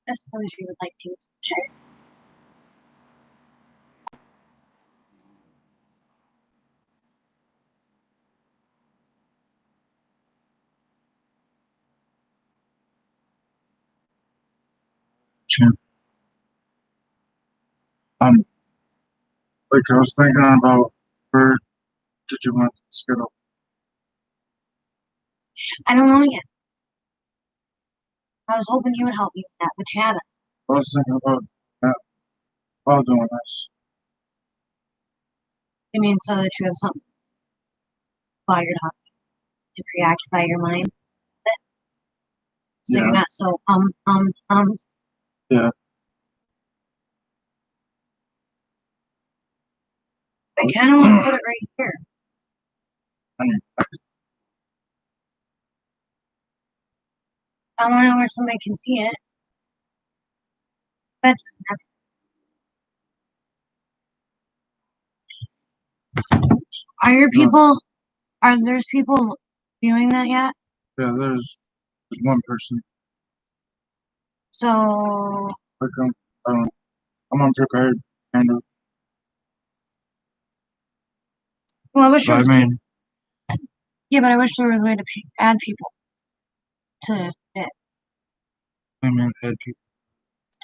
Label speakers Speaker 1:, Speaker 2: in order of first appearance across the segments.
Speaker 1: I suppose you would like to check.
Speaker 2: Sure. Like I was thinking about where did you want to schedule?
Speaker 1: I don't know yet. I was hoping you would help me with that, but you haven't.
Speaker 2: I was thinking about that while doing this.
Speaker 1: You mean so that you have something while you're talking to preoccupy your mind? So
Speaker 2: Yeah.
Speaker 1: you're not so
Speaker 2: Yeah.
Speaker 1: I kind of want to put it right here. I don't know where somebody can see it. That's nothing. Are your people? Are there's people viewing that yet?
Speaker 2: Yeah, there's one person.
Speaker 1: So
Speaker 2: Like I'm unprepared, kind of.
Speaker 1: well, I wish there
Speaker 2: But I
Speaker 1: was
Speaker 2: mean,
Speaker 1: yeah, but I wish there was a way to add people to it
Speaker 2: add people.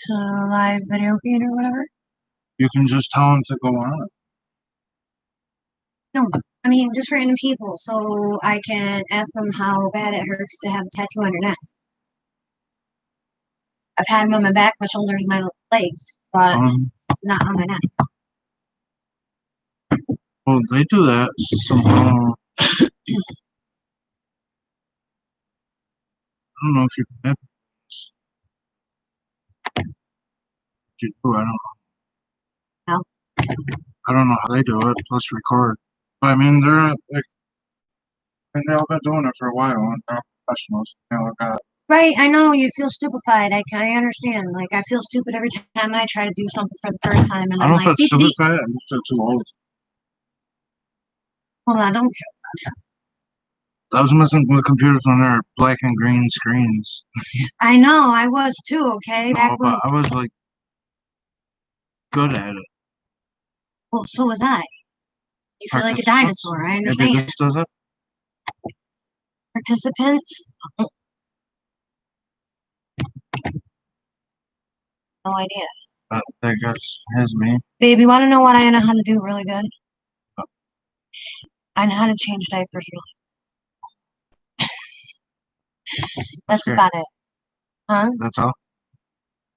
Speaker 1: to live video feed or whatever.
Speaker 2: You can just tell them to go on it.
Speaker 1: No, I mean just random people, so I can ask them how bad it hurts to have a tattoo on your neck. I've had them on my back, my shoulders, my legs, but not on my neck.
Speaker 2: Well, they do that somehow. I don't know if you can. I don't know.
Speaker 1: No.
Speaker 2: I don't know how they do it. Plus record. But I mean, they're like, and they've all been doing it for a while, and they're professionals. You know, like
Speaker 1: Right, I know you feel stupefied. I understand. Like I feel stupid every time I try to do something for the first time, and
Speaker 2: I
Speaker 1: I'm
Speaker 2: don't know
Speaker 1: like,
Speaker 2: if that's stupefied. I'm just too old.
Speaker 1: well, I don't feel
Speaker 2: I was messing with computers on their black and green screens.
Speaker 1: I know, I was too, okay? Back when,
Speaker 2: but I was like good at it.
Speaker 1: well, so was I. You feel like a dinosaur, I understand.
Speaker 2: Maybe this does it.
Speaker 1: Participants? No idea.
Speaker 2: I guess has me.
Speaker 1: Babe, you want to know what I know how to do really good? I know how to change diapers really. That's about it. Huh?
Speaker 2: That's all?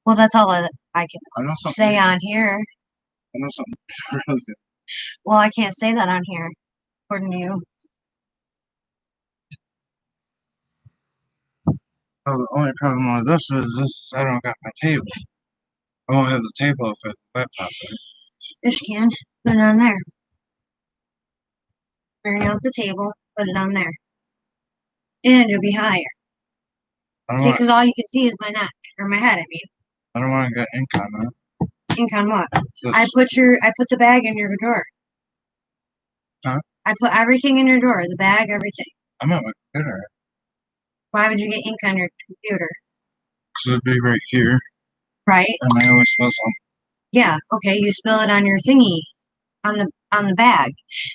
Speaker 1: Well, that's all I can
Speaker 2: I
Speaker 1: say on here.
Speaker 2: I know something really good.
Speaker 1: Well, I can't say that on here, according to you.
Speaker 2: Oh, the only problem with this is I don't got my table. I won't have the table if it's the laptop there.
Speaker 1: Yes, you can. Put it on there. Bring out the table, put it on there. And you'll be higher. See, because all you can see is my neck, or my head, I mean.
Speaker 2: I don't want to get ink on that.
Speaker 1: Ink on what? I put the bag in your drawer.
Speaker 2: Huh?
Speaker 1: I put everything in your drawer, the bag, everything.
Speaker 2: I'm at my computer.
Speaker 1: Why would you get ink on your computer?
Speaker 2: Because it'd be right here.
Speaker 1: Right?
Speaker 2: And I always spill some.
Speaker 1: Yeah, okay, you spill it on your thingy, on the bag,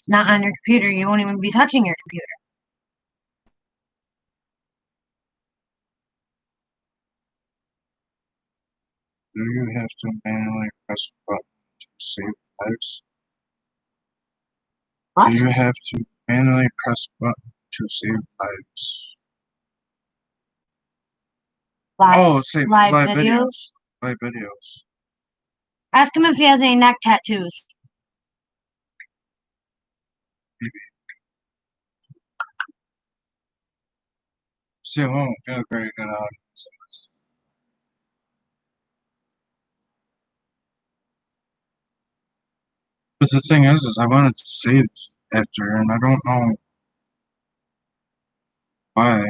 Speaker 1: not on your computer. You won't even be touching your computer.
Speaker 2: Do you have to manually press a button to save lives?
Speaker 1: What?
Speaker 2: Do you have to manually press a button to save lives?
Speaker 1: Save live videos?
Speaker 2: Live videos.
Speaker 1: Ask him if he has any neck tattoos.
Speaker 2: Maybe. See, I won't get a very good audience. But the thing is I wanted to save after, and I don't know why.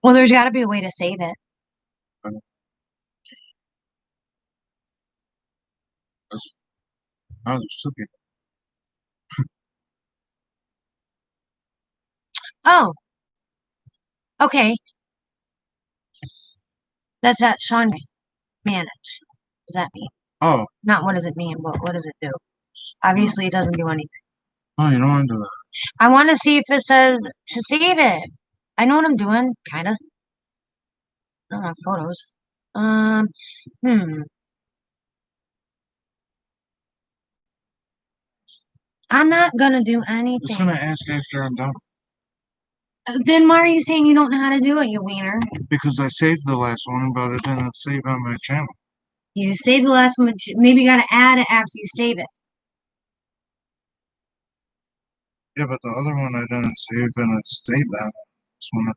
Speaker 1: Well, there's got to be a way to save it.
Speaker 2: Oh, there's two people.
Speaker 1: Oh, Okay, that's that Sean manage. What does that mean?
Speaker 2: Oh,
Speaker 1: Not what does it mean, but what does it do? Obviously, it doesn't do anything.
Speaker 2: oh, you don't want to do that.
Speaker 1: I want to see if it says to save it. I know what I'm doing, kind of. I don't have photos. Um, hmm. I'm not gonna do
Speaker 2: I'm just
Speaker 1: anything.
Speaker 2: gonna ask after I'm done.
Speaker 1: Then why are you saying you don't know how to do it, you wiener?
Speaker 2: Because I saved the last one, but it didn't save on my channel.
Speaker 1: You saved the last one, but maybe you gotta add it after you save it.
Speaker 2: Yeah, but the other one I didn't save and it saved on this one.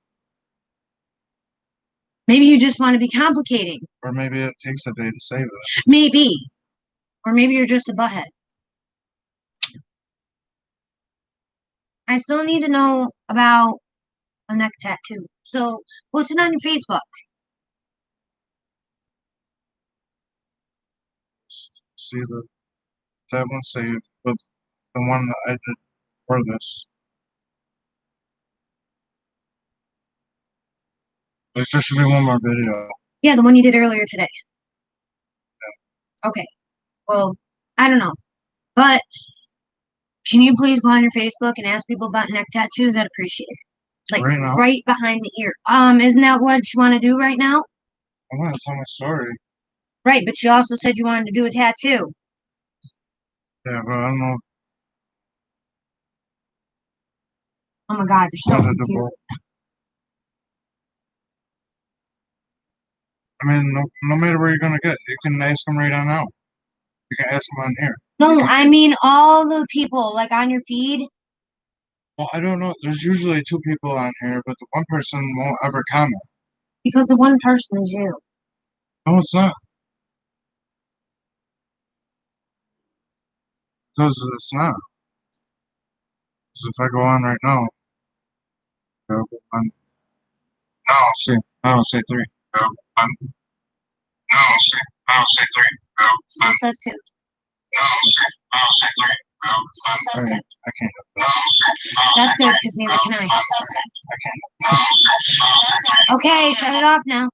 Speaker 1: Maybe you just want to be complicating.
Speaker 2: Or maybe it takes a day to save it.
Speaker 1: Maybe. Or maybe you're just a butthead. I still need to know about a neck tattoo. So post it on your Facebook.
Speaker 2: See that one saved, but the one that I did for this. Like there should be one more video.
Speaker 1: Yeah, the one you did earlier today. Okay. Well, I don't know. But can you please go on your Facebook and ask people about neck tattoos? I'd appreciate it. Like
Speaker 2: Right now?
Speaker 1: right behind the ear. Isn't that what you want to do right now?
Speaker 2: I want to tell my story.
Speaker 1: Right, but you also said you wanted to do a tattoo.
Speaker 2: Yeah, but I don't know.
Speaker 1: Oh my God, you're so
Speaker 2: Wanted to do
Speaker 1: confused.
Speaker 2: both. I mean, no matter where you're gonna get, you can ask them right on now. You can ask them on here.
Speaker 1: No, I mean all the people like on your feed.
Speaker 2: Well, I don't know. There's usually two people on here, but the one person won't ever comment.
Speaker 1: Because the one person is you.
Speaker 2: No, it's not. Because it's not. 'Cause if I go on right now, go on. I'll say three. Go on. I'll say three. Go
Speaker 1: Still
Speaker 2: on.
Speaker 1: says two.
Speaker 2: I'll say three. Go
Speaker 1: Still
Speaker 2: on.
Speaker 1: says two.
Speaker 2: I can't.
Speaker 1: That's good because neither can I.
Speaker 2: I can't.
Speaker 1: Okay, shut it off now.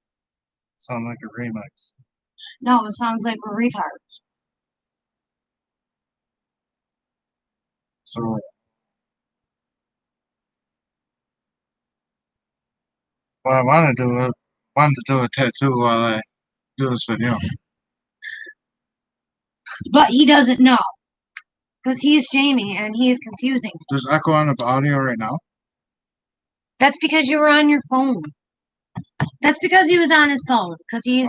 Speaker 2: Sound like a remix.
Speaker 1: No, it sounds like we're retards.
Speaker 2: So, well, I wanted to do a tattoo while I do this video.
Speaker 1: But he doesn't know. Because he's Jamie and he is confusing.
Speaker 2: There's echo on the audio right now.
Speaker 1: That's because you were on your phone. That's because he was on his phone. Because he's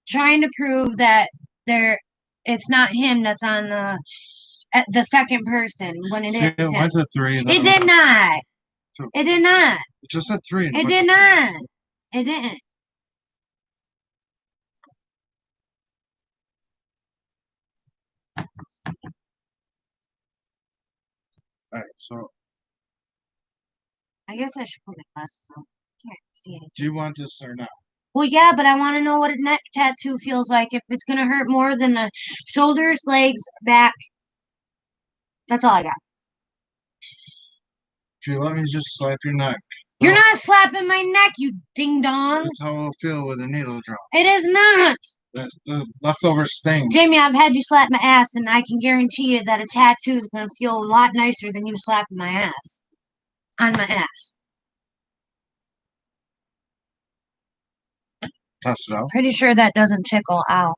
Speaker 1: trying to prove that it's not him that's on the second person when it is
Speaker 2: It
Speaker 1: him.
Speaker 2: went to three.
Speaker 1: It did not.
Speaker 2: Two.
Speaker 1: It did not.
Speaker 2: It just said three.
Speaker 1: It did not. It didn't.
Speaker 2: Alright, so
Speaker 1: I guess I should put my glasses on. Can't see anything.
Speaker 2: do you want this or not?
Speaker 1: Well, yeah, but I want to know what a neck tattoo feels like. If it's going to hurt more than the shoulders, legs, back. That's all I got.
Speaker 2: If you let me just slap your neck.
Speaker 1: You're not slapping my neck, you ding dong.
Speaker 2: That's how it'll feel with a needle drop.
Speaker 1: It is not.
Speaker 2: That's the leftover sting.
Speaker 1: Jamie, I've had you slap my ass, and I can guarantee you that a tattoo is going to feel a lot nicer than you slapping my ass. On my ass.
Speaker 2: Test it out.
Speaker 1: Pretty sure that doesn't tickle out.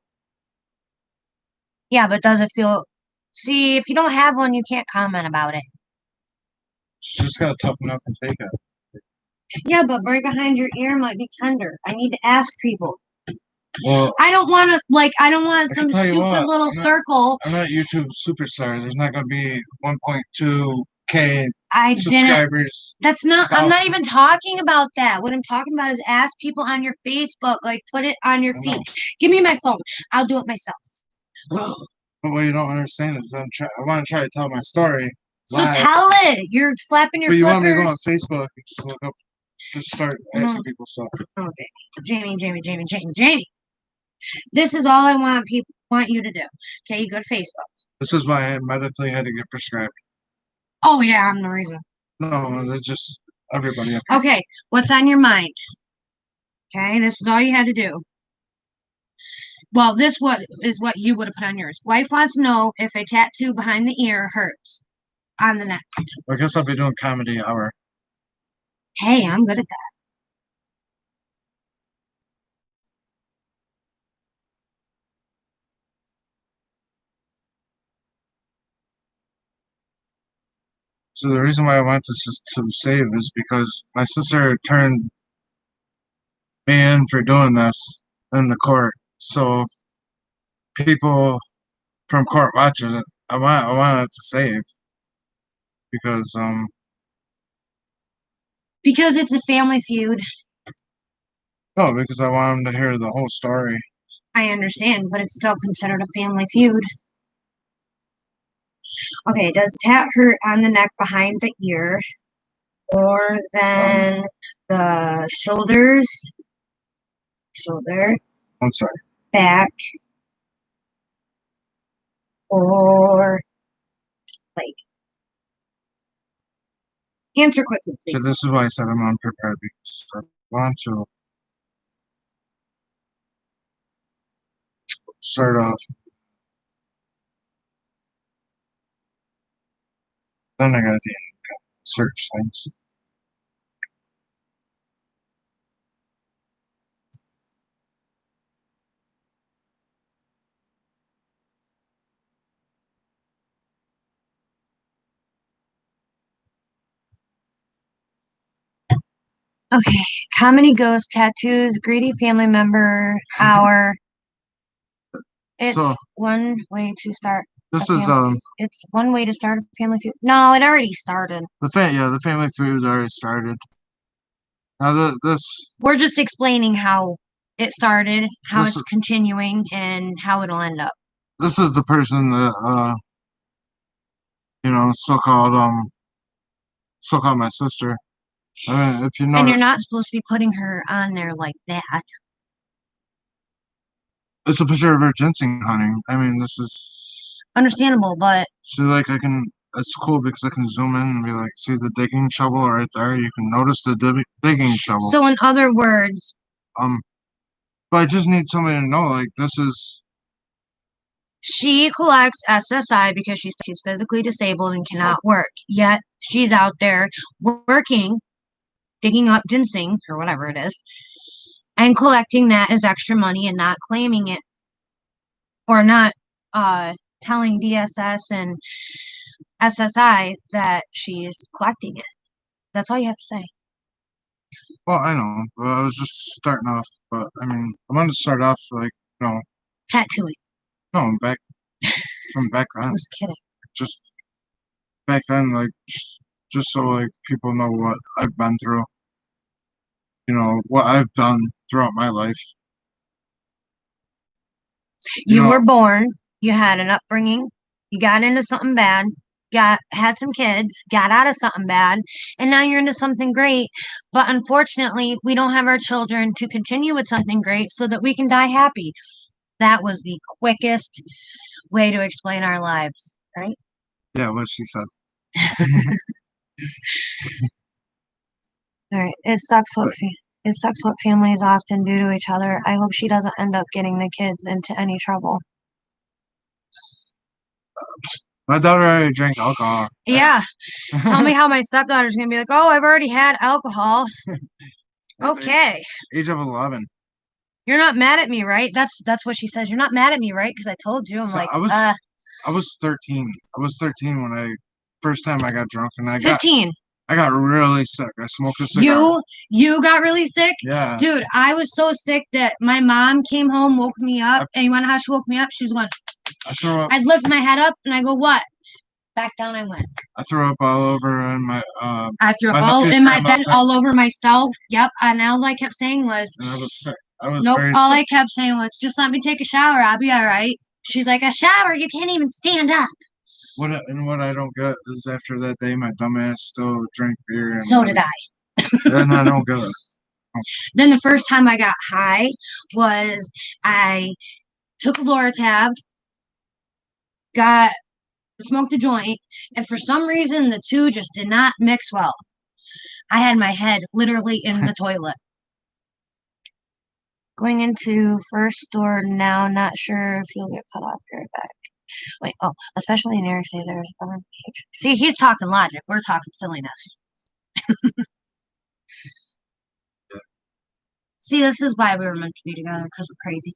Speaker 1: Yeah, but does it feel... See, if you don't have one, you can't comment about it.
Speaker 2: Just gotta toughen up and take it.
Speaker 1: Yeah, but right behind your ear might be tender. I need to ask people.
Speaker 2: Well,
Speaker 1: I don't want to, I don't want some stupid little circle.
Speaker 2: I'm not YouTube superstar. There's not gonna be 1.2K subscribers.
Speaker 1: That's not, I'm not even talking about that. What I'm talking about is ask people on your Facebook, put it on your feed. Give me my phone. I'll do it myself.
Speaker 2: But what you don't understand is I want to try to tell my story.
Speaker 1: So tell it. You're flapping your
Speaker 2: flippers. But you
Speaker 1: want
Speaker 2: me to go on Facebook and just look up, just start asking people stuff.
Speaker 1: Okay. Jamie. This is all I want you to do. Okay, you go to Facebook.
Speaker 2: This is why I medically had to get prescribed.
Speaker 1: Oh yeah, I'm the reason.
Speaker 2: No, it's just everybody up here.
Speaker 1: Okay, what's on your mind? Okay, this is all you had to do. Well, this what is what you would have put on yours. Wife wants to know if a tattoo behind the ear hurts on the neck.
Speaker 2: I guess I'll be doing comedy hour.
Speaker 1: Hey, I'm good at that.
Speaker 2: So the reason why I want this is to save is because my sister turned me in for doing this in the court. So if people from court watches it, I want it to save because
Speaker 1: Because it's a family feud.
Speaker 2: no, because I want them to hear the whole story.
Speaker 1: I understand, but it's still considered a family feud. Okay, does the tat hurt on the neck behind the ear more than the shoulders, shoulder,
Speaker 2: I'm sorry.
Speaker 1: back, or leg? Answer quickly,
Speaker 2: So
Speaker 1: please.
Speaker 2: this is why I said I'm unprepared because I want to start off. Then I gotta search things.
Speaker 1: Okay, comedy ghost tattoos, greedy family member hour. It's
Speaker 2: So
Speaker 1: one way to start a
Speaker 2: this is
Speaker 1: family feud. It's one way to start a family feud. No, it already started.
Speaker 2: the family feud already started. Now this
Speaker 1: We're just explaining how it started, how
Speaker 2: This
Speaker 1: it's continuing, and how it'll end up.
Speaker 2: this is the person that you know so-called my sister. I mean, if you
Speaker 1: And you're
Speaker 2: notice,
Speaker 1: not supposed to be putting her on there like that.
Speaker 2: it's a picture of her ginseng hunting. I mean, this is
Speaker 1: Understandable, but
Speaker 2: see like I can. It's cool because I can zoom in and be like, see the digging shovel right there. You can notice the digging shovel.
Speaker 1: so in other words,
Speaker 2: Um, but I just need somebody to know like this is
Speaker 1: she collects SSI because she's physically disabled and cannot work. Yet she's out there working, digging up ginseng or whatever it is, and collecting that as extra money and not claiming it or not telling DSS and SSI that she's collecting it. That's all you have to say.
Speaker 2: well, I know. Well, I was just starting off, but I mean, I wanted to start off like
Speaker 1: Tattooing.
Speaker 2: no back from back
Speaker 1: I
Speaker 2: then.
Speaker 1: was kidding.
Speaker 2: Just back then, like just so like people know what I've been through. You know what I've done throughout my life.
Speaker 1: You
Speaker 2: know,
Speaker 1: were born, you had an upbringing, you got into something bad, had some kids, got out of something bad, and now you're into something great. But unfortunately, we don't have our children to continue with something great so that we can die happy. That was the quickest way to explain our lives, right?
Speaker 2: Yeah, what she said.
Speaker 1: All right. It sucks what families often do to each other. I hope she doesn't end up getting the kids into any trouble.
Speaker 2: My daughter already drank alcohol.
Speaker 1: Yeah. Tell me how my stepdaughter's gonna be like, oh, I've already had alcohol. Okay.
Speaker 2: Age of 11.
Speaker 1: You're not mad at me, right? That's what she says. You're not mad at me, right? Because I told you. I'm
Speaker 2: So
Speaker 1: like,
Speaker 2: I was 13. I was 13 when I first time I got drunk and
Speaker 1: 15.
Speaker 2: I got really sick. I smoked a cigar.
Speaker 1: You got really sick?
Speaker 2: Yeah.
Speaker 1: Dude, I was so sick that my mom came home, woke me up, and you wanna know how she woke me up? She was going,
Speaker 2: I threw up.
Speaker 1: I'd lift my head up and I go, what? Back down I went.
Speaker 2: I threw up all over in my
Speaker 1: I threw up all in my bed, all over myself. Yep. And all I kept saying was,
Speaker 2: and I was sick. I was
Speaker 1: nope.
Speaker 2: very
Speaker 1: All
Speaker 2: sick.
Speaker 1: I kept saying was, just let me take a shower. I'll be all right. She's like, a shower? You can't even stand up.
Speaker 2: What I don't get is after that day, my dumbass still drank beer. And
Speaker 1: So did I.
Speaker 2: And I don't get it.
Speaker 1: Then the first time I got high was I took a Loratab, smoked a joint, and for some reason the two just did not mix well. I had my head literally in the toilet. Going into first store now, not sure if you'll get cut off here back. Wait, oh, especially in areas say there's See, he's talking logic. We're talking silliness. See, this is why we were meant to be together, because we're crazy.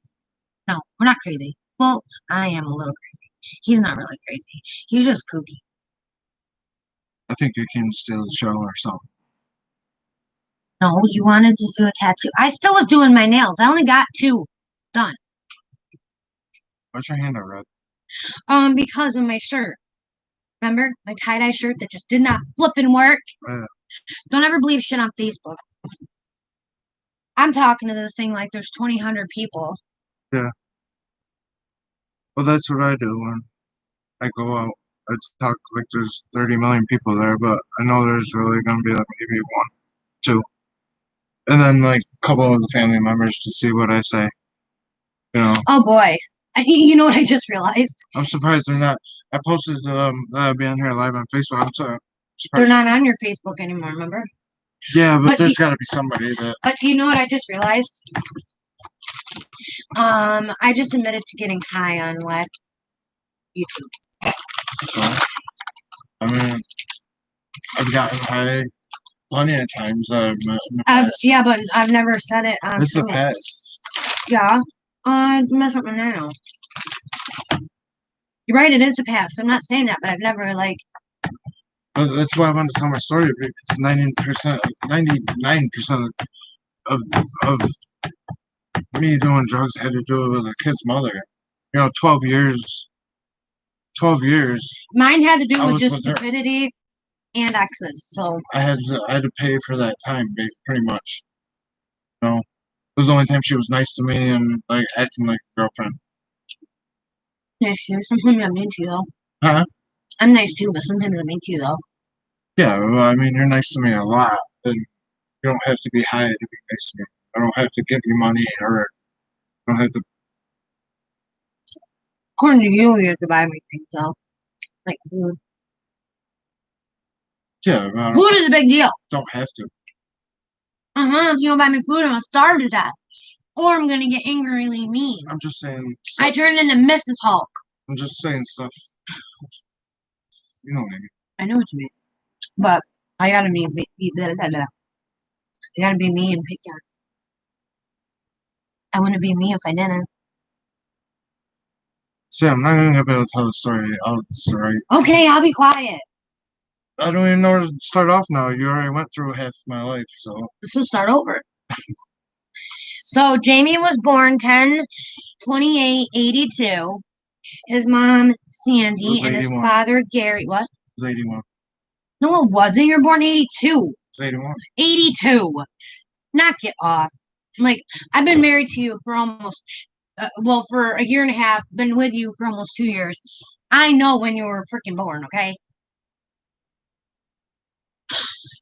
Speaker 1: No, we're not crazy. Well, I am a little crazy. He's not really crazy. He's just kooky.
Speaker 2: I think you came to steal the show or something.
Speaker 1: No, you wanted to do a tattoo. I still was doing my nails. I only got 2 done.
Speaker 2: Why's your hand out red?
Speaker 1: Because of my shirt. Remember my tie-dye shirt that just did not flipping work?
Speaker 2: Yeah.
Speaker 1: Don't ever believe shit on Facebook. I'm talking to this thing like there's 2,000 people.
Speaker 2: Yeah. Well, that's what I do when I go out. I talk like there's 30 million people there, but I know there's really gonna be like maybe 1, 2, and then like a couple of the family members to see what I say. You know.
Speaker 1: Oh boy. You know what I just realized?
Speaker 2: I'm surprised they're not. I posted that I'd be on here live on Facebook. I'm so
Speaker 1: They're
Speaker 2: surprised.
Speaker 1: not on your Facebook anymore, remember?
Speaker 2: Yeah, but
Speaker 1: But
Speaker 2: there's got to be somebody that.
Speaker 1: But do you know what I just realized? I just admitted to getting high on live YouTube.
Speaker 2: So, I mean, I've gotten high plenty of times. In the past.
Speaker 1: Yeah, but I've never said it on
Speaker 2: It's the past.
Speaker 1: Yeah. Mess up my nail. You're right, it is the past. I'm not saying that, but I've never like.
Speaker 2: That's why I wanted to tell my story because 99% of me doing drugs had to do with a kid's mother. 12 years. 12 years.
Speaker 1: Mine had to do
Speaker 2: I
Speaker 1: with
Speaker 2: was
Speaker 1: just
Speaker 2: with her.
Speaker 1: stupidity and exes. So
Speaker 2: I had to pay for that time, pretty much. It was the only time she was nice to me and like acting like a girlfriend.
Speaker 1: yeah, sometimes I'm mean to you though.
Speaker 2: Huh?
Speaker 1: I'm nice too, but sometimes I'm mean to you though.
Speaker 2: Yeah, well, I mean, you're nice to me a lot, and you don't have to be high to be nice to me. I don't have to give you money, or I don't have to.
Speaker 1: According to you, you have to buy me things though, like food.
Speaker 2: Yeah,
Speaker 1: Food is a big deal.
Speaker 2: Don't have to.
Speaker 1: If you don't buy me food, I'm gonna starve to death, or I'm gonna get angrily mean.
Speaker 2: I'm just saying.
Speaker 1: I turned into Mrs. Hulk.
Speaker 2: I'm just saying stuff. You know what I mean.
Speaker 1: I know what you mean, but I gotta be I gotta be me and pick on. I wouldn't be me if I didn't.
Speaker 2: See, I'm not gonna be able to tell the story out right.
Speaker 1: Okay, I'll be quiet.
Speaker 2: I don't even know where to start off now. You already went through half my life, so.
Speaker 1: This will start over. So Jamie was born 10/28/82. His mom Sandy and his father Gary. What?
Speaker 2: It was 81.
Speaker 1: No, it wasn't. You're born 82.
Speaker 2: It's 81.
Speaker 1: 82. Knock it off. Like I've been married to you for almost, for a year and a half. Been with you for almost 2 years. I know when you were freaking born. Okay.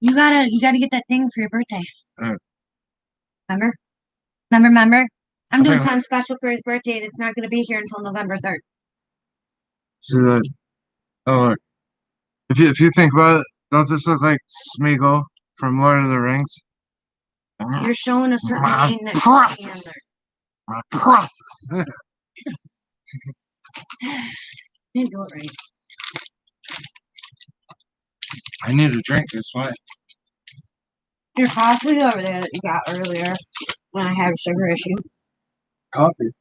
Speaker 1: You gotta get that thing for your birthday. Remember? I'm doing something special for his birthday that's not gonna be here until November 3rd.
Speaker 2: See that? Oh, look. If you think about it, don't this look like Smeagol from Lord of the Rings?
Speaker 1: You're showing a certain
Speaker 2: My
Speaker 1: name that
Speaker 2: process. My process.
Speaker 1: You do it right.
Speaker 2: I need a drink, that's why.
Speaker 1: Your coffee's over there that you got earlier when I had a sugar issue.
Speaker 2: Coffee.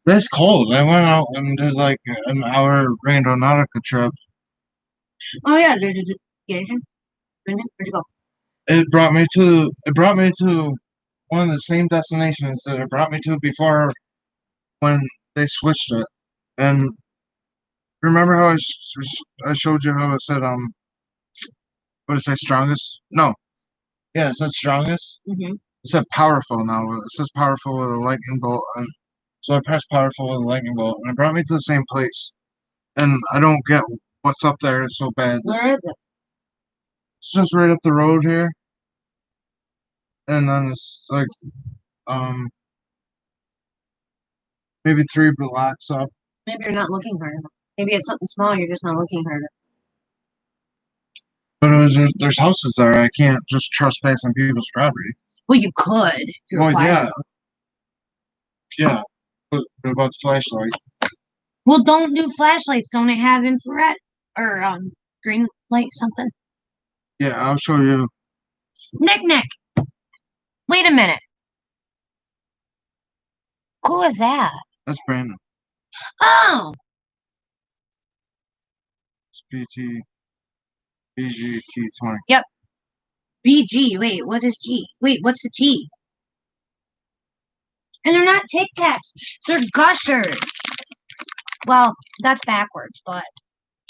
Speaker 2: That's cold. I went out and did like an hour Randonautica trip.
Speaker 1: Oh yeah, did you get anything? Where'd you go?
Speaker 2: It brought me to one of the same destinations that it brought me to before when they switched it. And remember how I showed you how it said what did it say, strongest? No. Yeah, it said strongest.
Speaker 1: Mm-hmm.
Speaker 2: It said powerful now. It says powerful with a lightning bolt. And so I pressed powerful with a lightning bolt, and it brought me to the same place. And I don't get what's up there so bad.
Speaker 1: Where is it?
Speaker 2: It's just right up the road here. And then it's like maybe 3 blocks up.
Speaker 1: Maybe you're not looking hard enough. Maybe it's something small, you're just not looking hard enough.
Speaker 2: But there's houses there. I can't just trespass on people's property.
Speaker 1: Well, you could if you're
Speaker 2: Well,
Speaker 1: quiet.
Speaker 2: yeah. What about the flashlight?
Speaker 1: Well, don't do flashlights. Don't it have infrared or green light something?
Speaker 2: Yeah, I'll show you.
Speaker 1: Nick. Wait a minute. Who is that?
Speaker 2: That's Brandon.
Speaker 1: Oh,
Speaker 2: It's BGT20.
Speaker 1: yep. BG. Wait, what is G? Wait, what's the T? And they're not Tic Tacs. They're Gushers. Well, that's backwards, but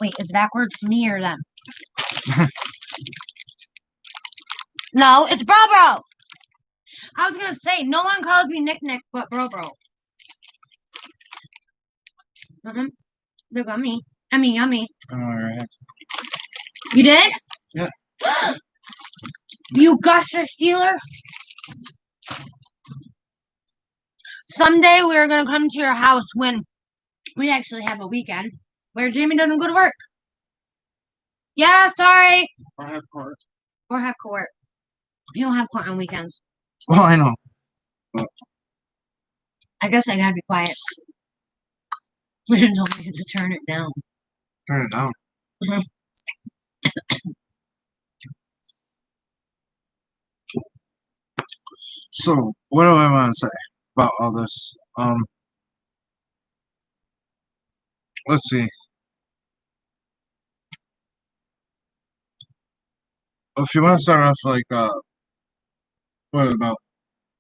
Speaker 1: wait, is it backwards me or them? No, it's Bro. I was gonna say no one calls me Nick but Bro. Look at me. Yummy.
Speaker 2: Alright.
Speaker 1: You did?
Speaker 2: Yeah.
Speaker 1: You Gusher stealer. Someday we're gonna come to your house when we actually have a weekend where Jamie doesn't go to work. Yeah, sorry.
Speaker 2: Or have court.
Speaker 1: Or have court. You don't have court on weekends.
Speaker 2: Well, I know. But
Speaker 1: I guess I gotta be quiet. Brandon told me to turn it down.
Speaker 2: turn it down.
Speaker 1: Mhm.
Speaker 2: So, what do I want to say about all this? Let's see. If you want to start off like, what, about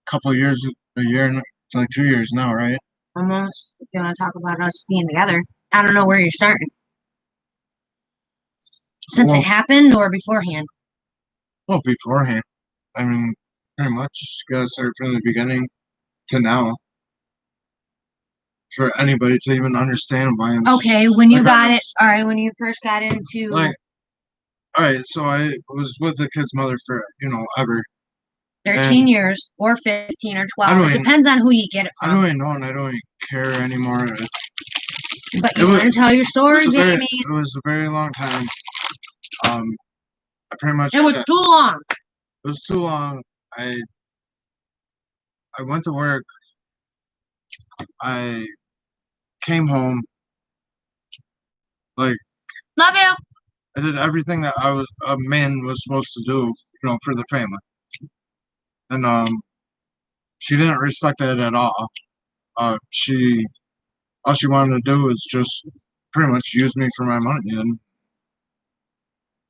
Speaker 2: a couple of years, a year, it's like 2 years now, right?
Speaker 1: Almost. If you want to talk about us being together, I don't know where you're starting. Since
Speaker 2: Well,
Speaker 1: it happened or beforehand?
Speaker 2: well, beforehand. I mean, pretty much. You gotta start from the beginning to now. For anybody to even understand why I'm
Speaker 1: Okay, when you
Speaker 2: like,
Speaker 1: got it. All right, when you first got into.
Speaker 2: like, all right, so I was with the kid's mother for, ever.
Speaker 1: 13 years or 15 or 12. It
Speaker 2: even-
Speaker 1: depends on who you get it
Speaker 2: I
Speaker 1: from.
Speaker 2: don't even know, and I don't even care anymore.
Speaker 1: But you want to tell your story, Jamie?
Speaker 2: It was a very long time. I pretty much.
Speaker 1: It was too long.
Speaker 2: It was too long. I went to work. I came home. Like,
Speaker 1: Love you.
Speaker 2: I did everything that a man was supposed to do, for the family. And she didn't respect that at all. All she wanted to do was just pretty much use me for my money and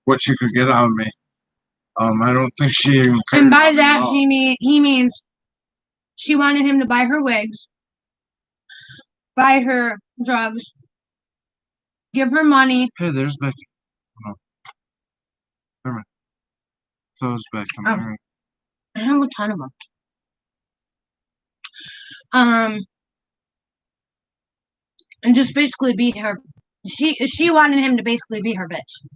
Speaker 2: what she could get out of me. I don't think she even cared.
Speaker 1: And by that, he means she wanted him to buy her wigs, buy her drugs, give her money.
Speaker 2: Hey, there's Becky. Oh, never mind. That was Becky.
Speaker 1: Oh. I have a ton of them. And just basically be her. She wanted him to basically be her bitch.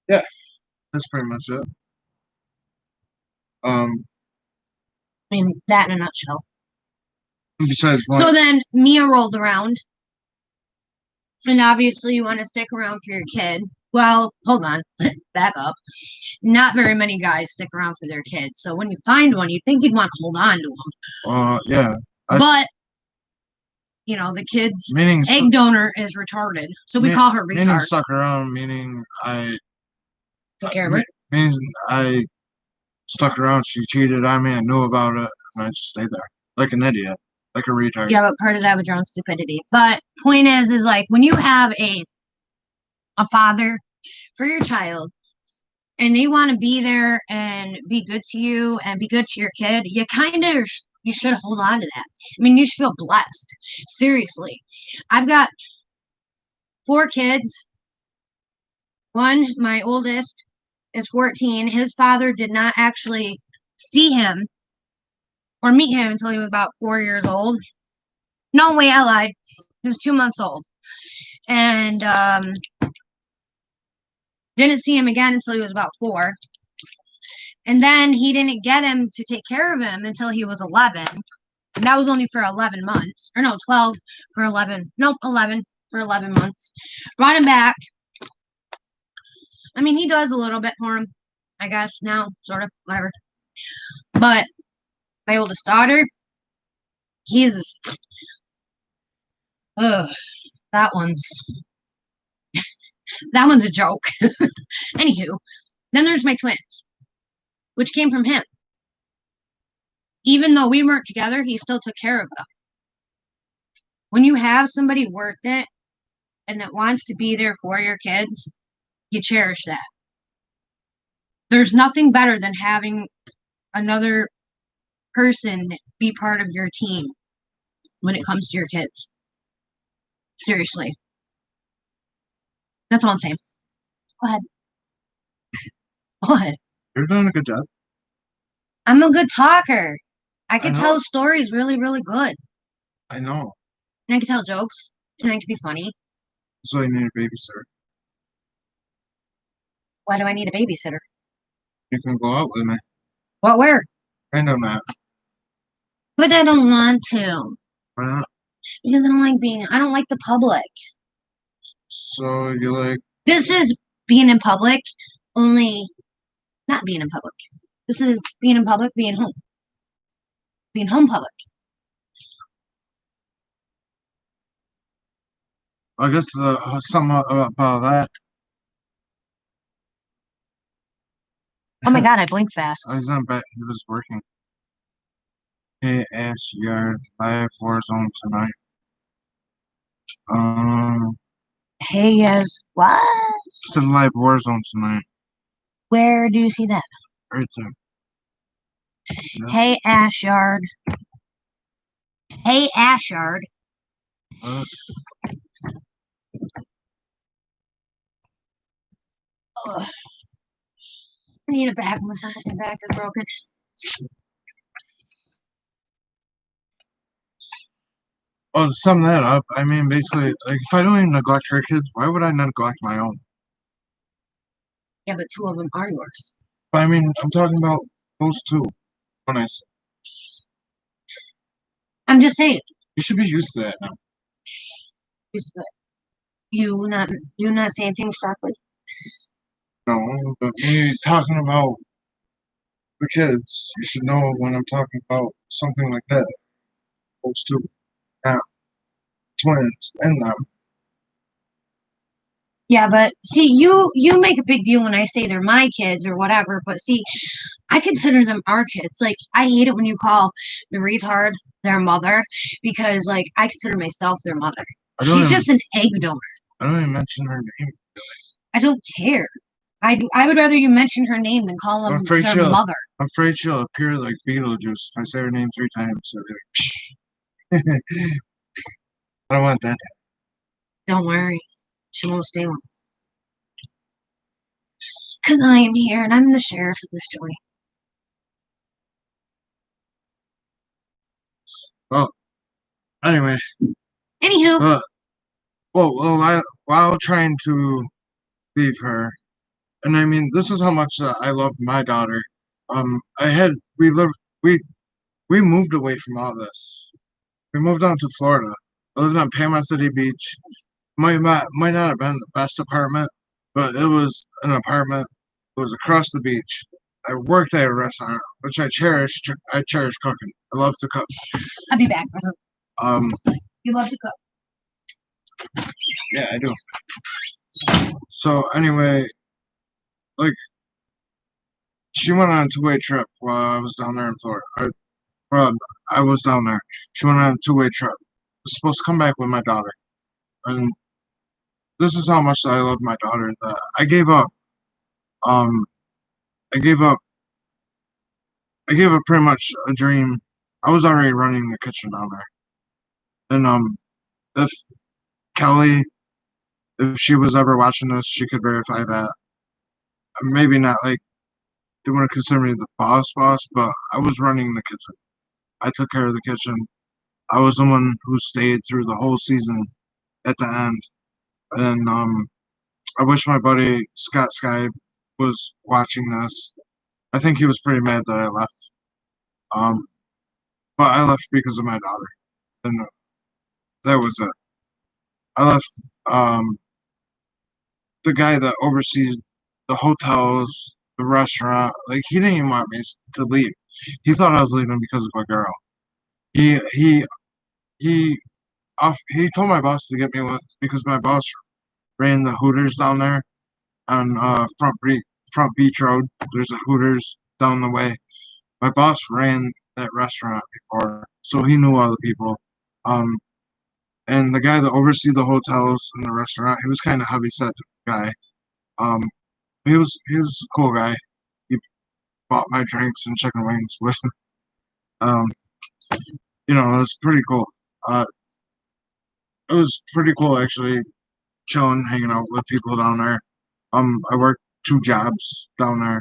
Speaker 2: Yeah, that's pretty much it.
Speaker 1: I mean, that in a nutshell.
Speaker 2: Besides,
Speaker 1: So then Mia rolled around, and obviously you want to stick around for your kid. Well, hold on, back up. Not very many guys stick around for their kids. So when you find one, you think you'd want to hold on to them.
Speaker 2: Yeah.
Speaker 1: But the kid's egg donor is retarded, so we call her retard.
Speaker 2: Meaning stuck around, meaning I
Speaker 1: took care of her.
Speaker 2: Means I stuck around. She cheated on me. I knew about it, and I just stayed there like an idiot, like a retard.
Speaker 1: Yeah, but part of that was your own stupidity. But point is like when you have a father for your child, and they want to be there and be good to you and be good to your kid, you should hold on to that. I mean, you should feel blessed. Seriously. I've got 4 kids. One, my oldest, is 14. His father did not actually see him or meet him until he was about 4 years old. No, wait, I lied. He was 2 months old. And didn't see him again until he was about 4. And then he didn't get him to take care of him until he was 11. And that was only for 11 months. Or no, 12 for 11. Nope, 11 for 11 months. Brought him back. I mean, he does a little bit for him, I guess, now, sort of, whatever. But my oldest daughter, he's, ugh, that one's, that one's a joke. Anywho, then there's my twins, which came from him. Even though we weren't together, he still took care of them. When you have somebody worth it and that wants to be there for your kids, you cherish that. There's nothing better than having another person be part of your team when it comes to your kids. Seriously. That's all I'm saying. Go ahead. Go ahead.
Speaker 2: You're doing a good job.
Speaker 1: I'm a good talker. I can
Speaker 2: know.
Speaker 1: tell stories really, really good.
Speaker 2: I know.
Speaker 1: And I can tell jokes. And I can be funny.
Speaker 2: So I need a babysitter.
Speaker 1: Why do I need a babysitter?
Speaker 2: You can go out with me.
Speaker 1: What, where?
Speaker 2: Random that.
Speaker 1: But I don't want to.
Speaker 2: Why not?
Speaker 1: Because I don't like the public.
Speaker 2: So you like,
Speaker 1: This is being in public, only not being in public. This is being in public, being home. Being home public.
Speaker 2: I guess somewhat about that.
Speaker 1: Oh my god, I blink fast.
Speaker 2: I was not back. He was working. Hey, Ash Yard Live Warzone tonight.
Speaker 1: Hey, yes. What?
Speaker 2: It's a live Warzone tonight.
Speaker 1: Where do you see that?
Speaker 2: Right there. Yeah.
Speaker 1: Hey, Ashyard. Hey, Ashyard.
Speaker 2: Ugh.
Speaker 1: Ugh. I need a back massage. My back is broken.
Speaker 2: Oh, to sum that up, I mean, basically, like, if I don't even neglect her kids, why would I neglect my own?
Speaker 1: Yeah, but two of them are yours.
Speaker 2: But I mean, I'm talking about those two. When I say,
Speaker 1: I'm just saying.
Speaker 2: you should be used to that now.
Speaker 1: You not saying things correctly.
Speaker 2: No, but me talking about the kids, you should know when I'm talking about something like that. Those two, now, twins, and them.
Speaker 1: Yeah, but see, you make a big deal when I say they're my kids or whatever, but see, I consider them our kids. Like, I hate it when you call the retard their mother because, like, I consider myself their mother. She's just an egg donor.
Speaker 2: I don't even mention her name.
Speaker 1: I don't care. I would rather you mention her name than call them their mother.
Speaker 2: I'm afraid she'll appear like Beetlejuice if I say her name 3 times. So like, I don't want that.
Speaker 1: Don't worry. She won't stay long. Because I am here and I'm the sheriff of this joint.
Speaker 2: Well, anyway.
Speaker 1: Anywho.
Speaker 2: While trying to leave her, and I mean, this is how much I love my daughter. We moved away from all this. We moved on to Florida. I lived on Panama City Beach. Might not have been the best apartment, but it was an apartment. It was across the beach. I worked at a restaurant, which I cherish. I cherish cooking. I love to cook.
Speaker 1: I'll be back. You love to cook.
Speaker 2: Yeah, I do. So anyway, like, she went on a 2-way trip while I was down there in Florida. I was down there. She went on a 2-way trip. I was supposed to come back with my daughter, and this is how much I love my daughter that I gave up. I gave up pretty much a dream. I was already running the kitchen down there, and if Kelly, if she was ever watching this, she could verify that. Maybe not like they want to consider me the boss, but I was running the kitchen. I took care of the kitchen. I was the one who stayed through the whole season at the end. And I wish my buddy Scott Sky was watching this. I think he was pretty mad that I left. But I left because of my daughter. And that was it. I left the guy that oversees the hotels, the restaurant. Like he didn't even want me to leave. He thought I was leaving because of a girl. He he he he told my boss to get me one because my boss ran the Hooters down there on Front Beach Road. There's a Hooters down the way. My boss ran that restaurant before, so he knew all the people. Um, and the guy that oversees the hotels and the restaurant, he was kind of heavy set guy. Um, he was a cool guy. He bought my drinks and chicken wings with him. Um, it was pretty cool. Uh, it was pretty cool actually, chilling, hanging out with people down there. I worked 2 jobs down there,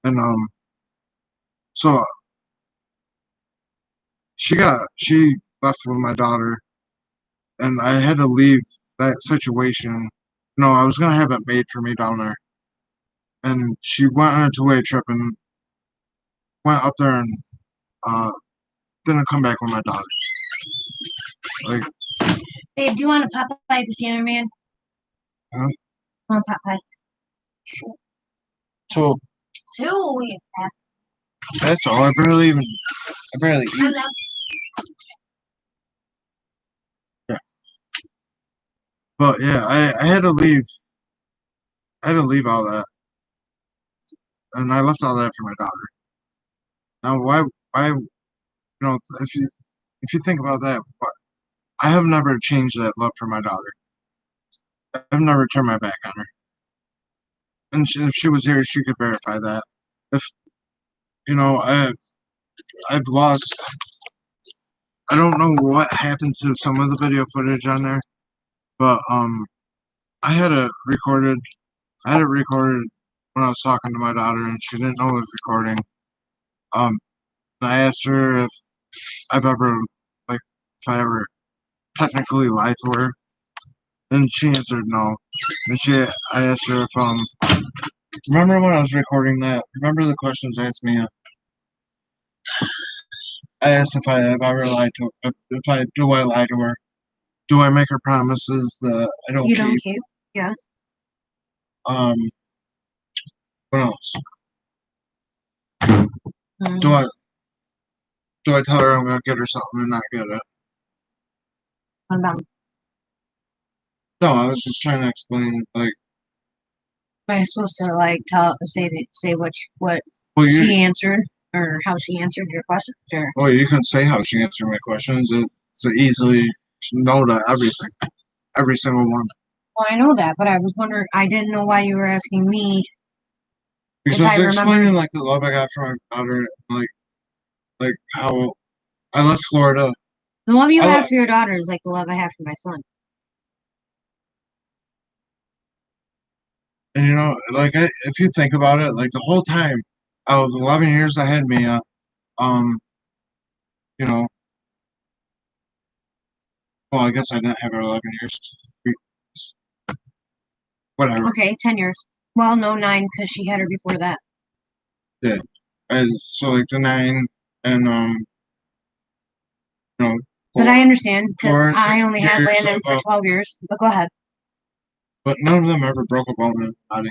Speaker 2: and so she left with my daughter, and I had to leave that situation. No, I was gonna have it made for me down there, and she went on a 2-way trip and went up there and uh didn't come back with my daughter. Like,
Speaker 1: Babe, do you want a Popeye this other man?
Speaker 2: huh?
Speaker 1: Want a Popeye?
Speaker 2: So
Speaker 1: Two.
Speaker 2: that's all. I barely eat. Yeah. But yeah, I had to leave. I had to leave all that, and I left all that for my daughter. Now, why? If you think about that, I have never changed that love for my daughter. I've never turned my back on her. And if she was here, she could verify that. If I've lost. I don't know what happened to some of the video footage on there, but I had it recorded. I had it recorded when I was talking to my daughter, and she didn't know it was recording. Um, and I asked her if I've ever, like, if I ever technically lied to her, and she answered no. And I asked her if remember when I was recording that? Remember the questions I asked me? I asked if I have ever lied to her. If I do, I lie to her. Do I make her promises that I don't
Speaker 1: You don't
Speaker 2: keep?
Speaker 1: keep? Yeah.
Speaker 2: Um, what else?
Speaker 1: Mm.
Speaker 2: Do I tell her I'm gonna get her something and not get it?
Speaker 1: What about?
Speaker 2: No, I was just trying to explain. Like,
Speaker 1: Am I supposed to say what
Speaker 2: well,
Speaker 1: she answered or how she answered your question? Sure.
Speaker 2: well, you can say how she answered my questions. It's easily no to everything, every single one.
Speaker 1: Well, I know that, but I was wondering. I didn't know why you were asking me
Speaker 2: Because
Speaker 1: if
Speaker 2: I
Speaker 1: I
Speaker 2: was
Speaker 1: remember.
Speaker 2: explaining like the love I got from my daughter, like how I left Florida.
Speaker 1: The love you
Speaker 2: I
Speaker 1: have
Speaker 2: le-
Speaker 1: for your daughter is like the love I have for my son.
Speaker 2: and like if you think about it, like the whole time out of 11 years I had Mia, um, you know, well, I guess I didn't have her 11 years. Whatever.
Speaker 1: Okay, 10 years. Well, no, 9 because she had her before that.
Speaker 2: Yeah. And so like the 9 and you know,
Speaker 1: But I understand because
Speaker 2: 4
Speaker 1: I
Speaker 2: 6
Speaker 1: only had
Speaker 2: years
Speaker 1: Landon for 12 years. But go ahead.
Speaker 2: but none of them ever broke a bone in the body.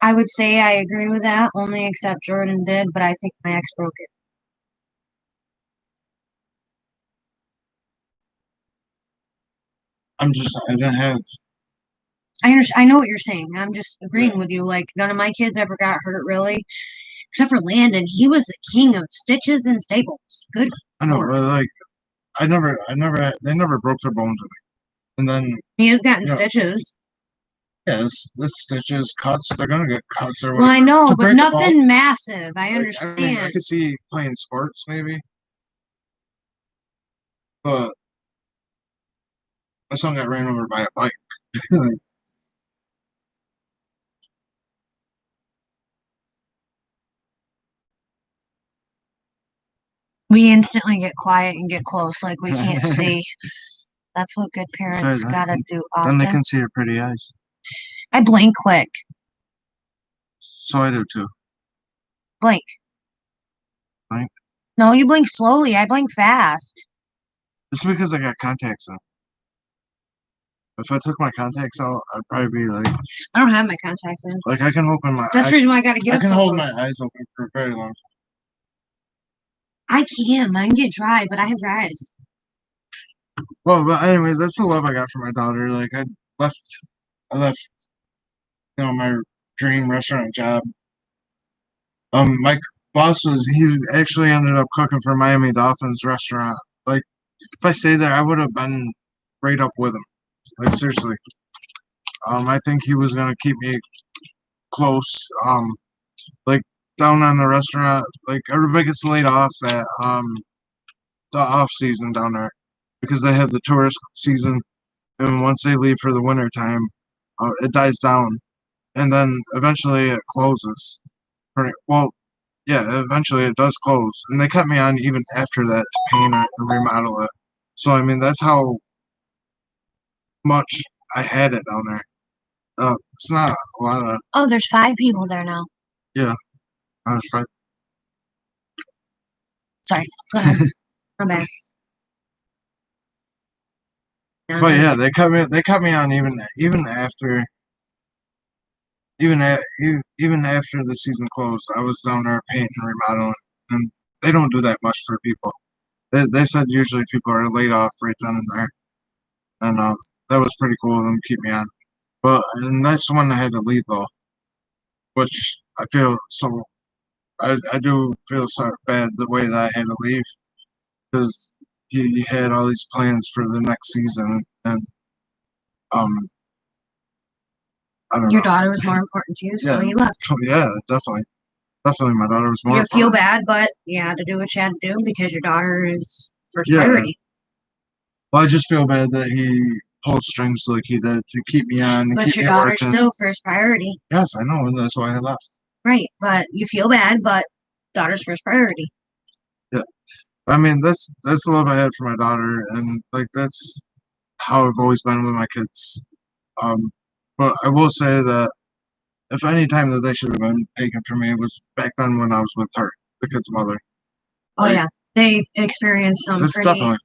Speaker 1: I would say I agree with that, only except Jordan did, but I think my ex broke it.
Speaker 2: I didn't have.
Speaker 1: I know what you're saying. I'm just agreeing
Speaker 2: Yeah.
Speaker 1: with you. Like none of my kids ever got hurt really, except for Landon. He was the king of stitches and staples. Good
Speaker 2: I know,
Speaker 1: lord.
Speaker 2: but like they never broke their bones with me. And then
Speaker 1: He has gotten
Speaker 2: you know,
Speaker 1: stitches.
Speaker 2: yeah, this stitches, cuts, they're gonna get cuts or
Speaker 1: Well,
Speaker 2: whatever.
Speaker 1: I know,
Speaker 2: To
Speaker 1: but
Speaker 2: break a bone,
Speaker 1: nothing massive. I
Speaker 2: like I mean, I
Speaker 1: understand.
Speaker 2: could see playing sports maybe, but my son got ran over by a bike.
Speaker 1: We instantly get quiet and get close, like we can't see. That's what good parents
Speaker 2: Sorry,
Speaker 1: gotta do
Speaker 2: then they
Speaker 1: often.
Speaker 2: can see your pretty eyes.
Speaker 1: I blink quick.
Speaker 2: So I do too.
Speaker 1: Blink.
Speaker 2: Right?
Speaker 1: No, you blink slowly. I blink fast.
Speaker 2: It's because I got contacts on. If I took my contacts out, I'd probably be like
Speaker 1: I don't have my contacts in.
Speaker 2: I can open my.
Speaker 1: That's the reason why I gotta get
Speaker 2: I
Speaker 1: up
Speaker 2: can
Speaker 1: so
Speaker 2: hold
Speaker 1: close.
Speaker 2: my eyes open for a very long time.
Speaker 1: I can. Mine get dry, but I have dry eyes.
Speaker 2: Well, but anyway, that's the love I got for my daughter. Like left, I left, my dream restaurant job. My boss he actually ended up cooking for Miami Dolphins restaurant. Like, if I stayed there, I would have been right up with him. Like, seriously. I think he was gonna keep me close. Like down on the restaurant, like everybody gets laid off at the off season down there because they have the tourist season, and once they leave for the winter time, it dies down, and then eventually it closes. Well, yeah, eventually it does close, and they kept me on even after that to paint it and remodel it. So I mean, that's how much I had it down there. It's not a lot of.
Speaker 1: Oh, there's 5 people there now.
Speaker 2: Yeah, I was right.
Speaker 1: Sorry. Go ahead. I'm back.
Speaker 2: But yeah, they cut me on even after even after the season closed. I was down there painting and remodeling, and they don't do that much for people. They said usually people are laid off right then and there, and that was pretty cool of them to keep me on. But and that's the one I had to leave though, which I feel so. I do feel so bad the way that I had to leave because he had all these plans for the next season, and um I don't
Speaker 1: Your
Speaker 2: know.
Speaker 1: daughter was more important to you, so
Speaker 2: Yeah.
Speaker 1: you left.
Speaker 2: Yeah, definitely my daughter was more
Speaker 1: You feel
Speaker 2: important.
Speaker 1: bad, but you had to do what you had to do because your daughter is first
Speaker 2: Yeah.
Speaker 1: priority.
Speaker 2: Well, I just feel bad that he pulled strings like he did to keep me on and
Speaker 1: But
Speaker 2: keep
Speaker 1: your
Speaker 2: me
Speaker 1: daughter's
Speaker 2: working.
Speaker 1: still first priority.
Speaker 2: Yes, I know, and that's why I left.
Speaker 1: Right, but you feel bad, but daughter's first priority.
Speaker 2: Yeah. I mean, that's the love I had for my daughter, and like that's how I've always been with my kids. Um, but I will say that if any time that they should have been taken from me was back then when I was with her, the kid's mother.
Speaker 1: Oh
Speaker 2: Like,
Speaker 1: yeah, they experienced some
Speaker 2: that's
Speaker 1: pretty.
Speaker 2: definitely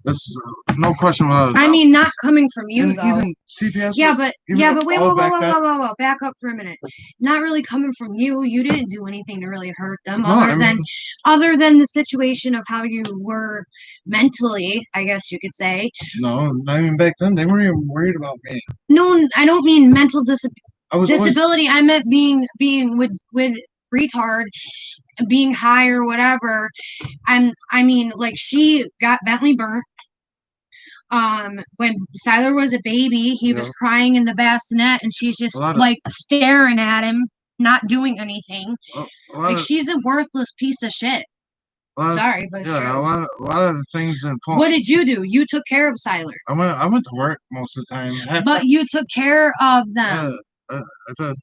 Speaker 2: that's no question about it.
Speaker 1: I mean, not coming from you
Speaker 2: And
Speaker 1: though.
Speaker 2: even CPS.
Speaker 1: Yeah, but wait,
Speaker 2: all
Speaker 1: whoa, whoa,
Speaker 2: back
Speaker 1: whoa,
Speaker 2: then.
Speaker 1: whoa, whoa, whoa, back up for a minute. Not really coming from you. You didn't do anything to really hurt them,
Speaker 2: No, I mean,
Speaker 1: other than the situation of how you were mentally, I guess you could say.
Speaker 2: no, I mean back then they weren't even worried about me.
Speaker 1: No, I don't mean mental
Speaker 2: I was
Speaker 1: disability. I meant being with retard, being high or whatever. I mean, like she got Bentley burnt. When Siler was a baby, he was crying in the bassinet, and she's just like staring at him, not doing anything. Like she's a worthless piece of shit. Sorry, but it's true.
Speaker 2: a lot of the things in
Speaker 1: What did you do? You took care of Siler.
Speaker 2: I went to work most of the time.
Speaker 1: But you took care of them.
Speaker 2: I did.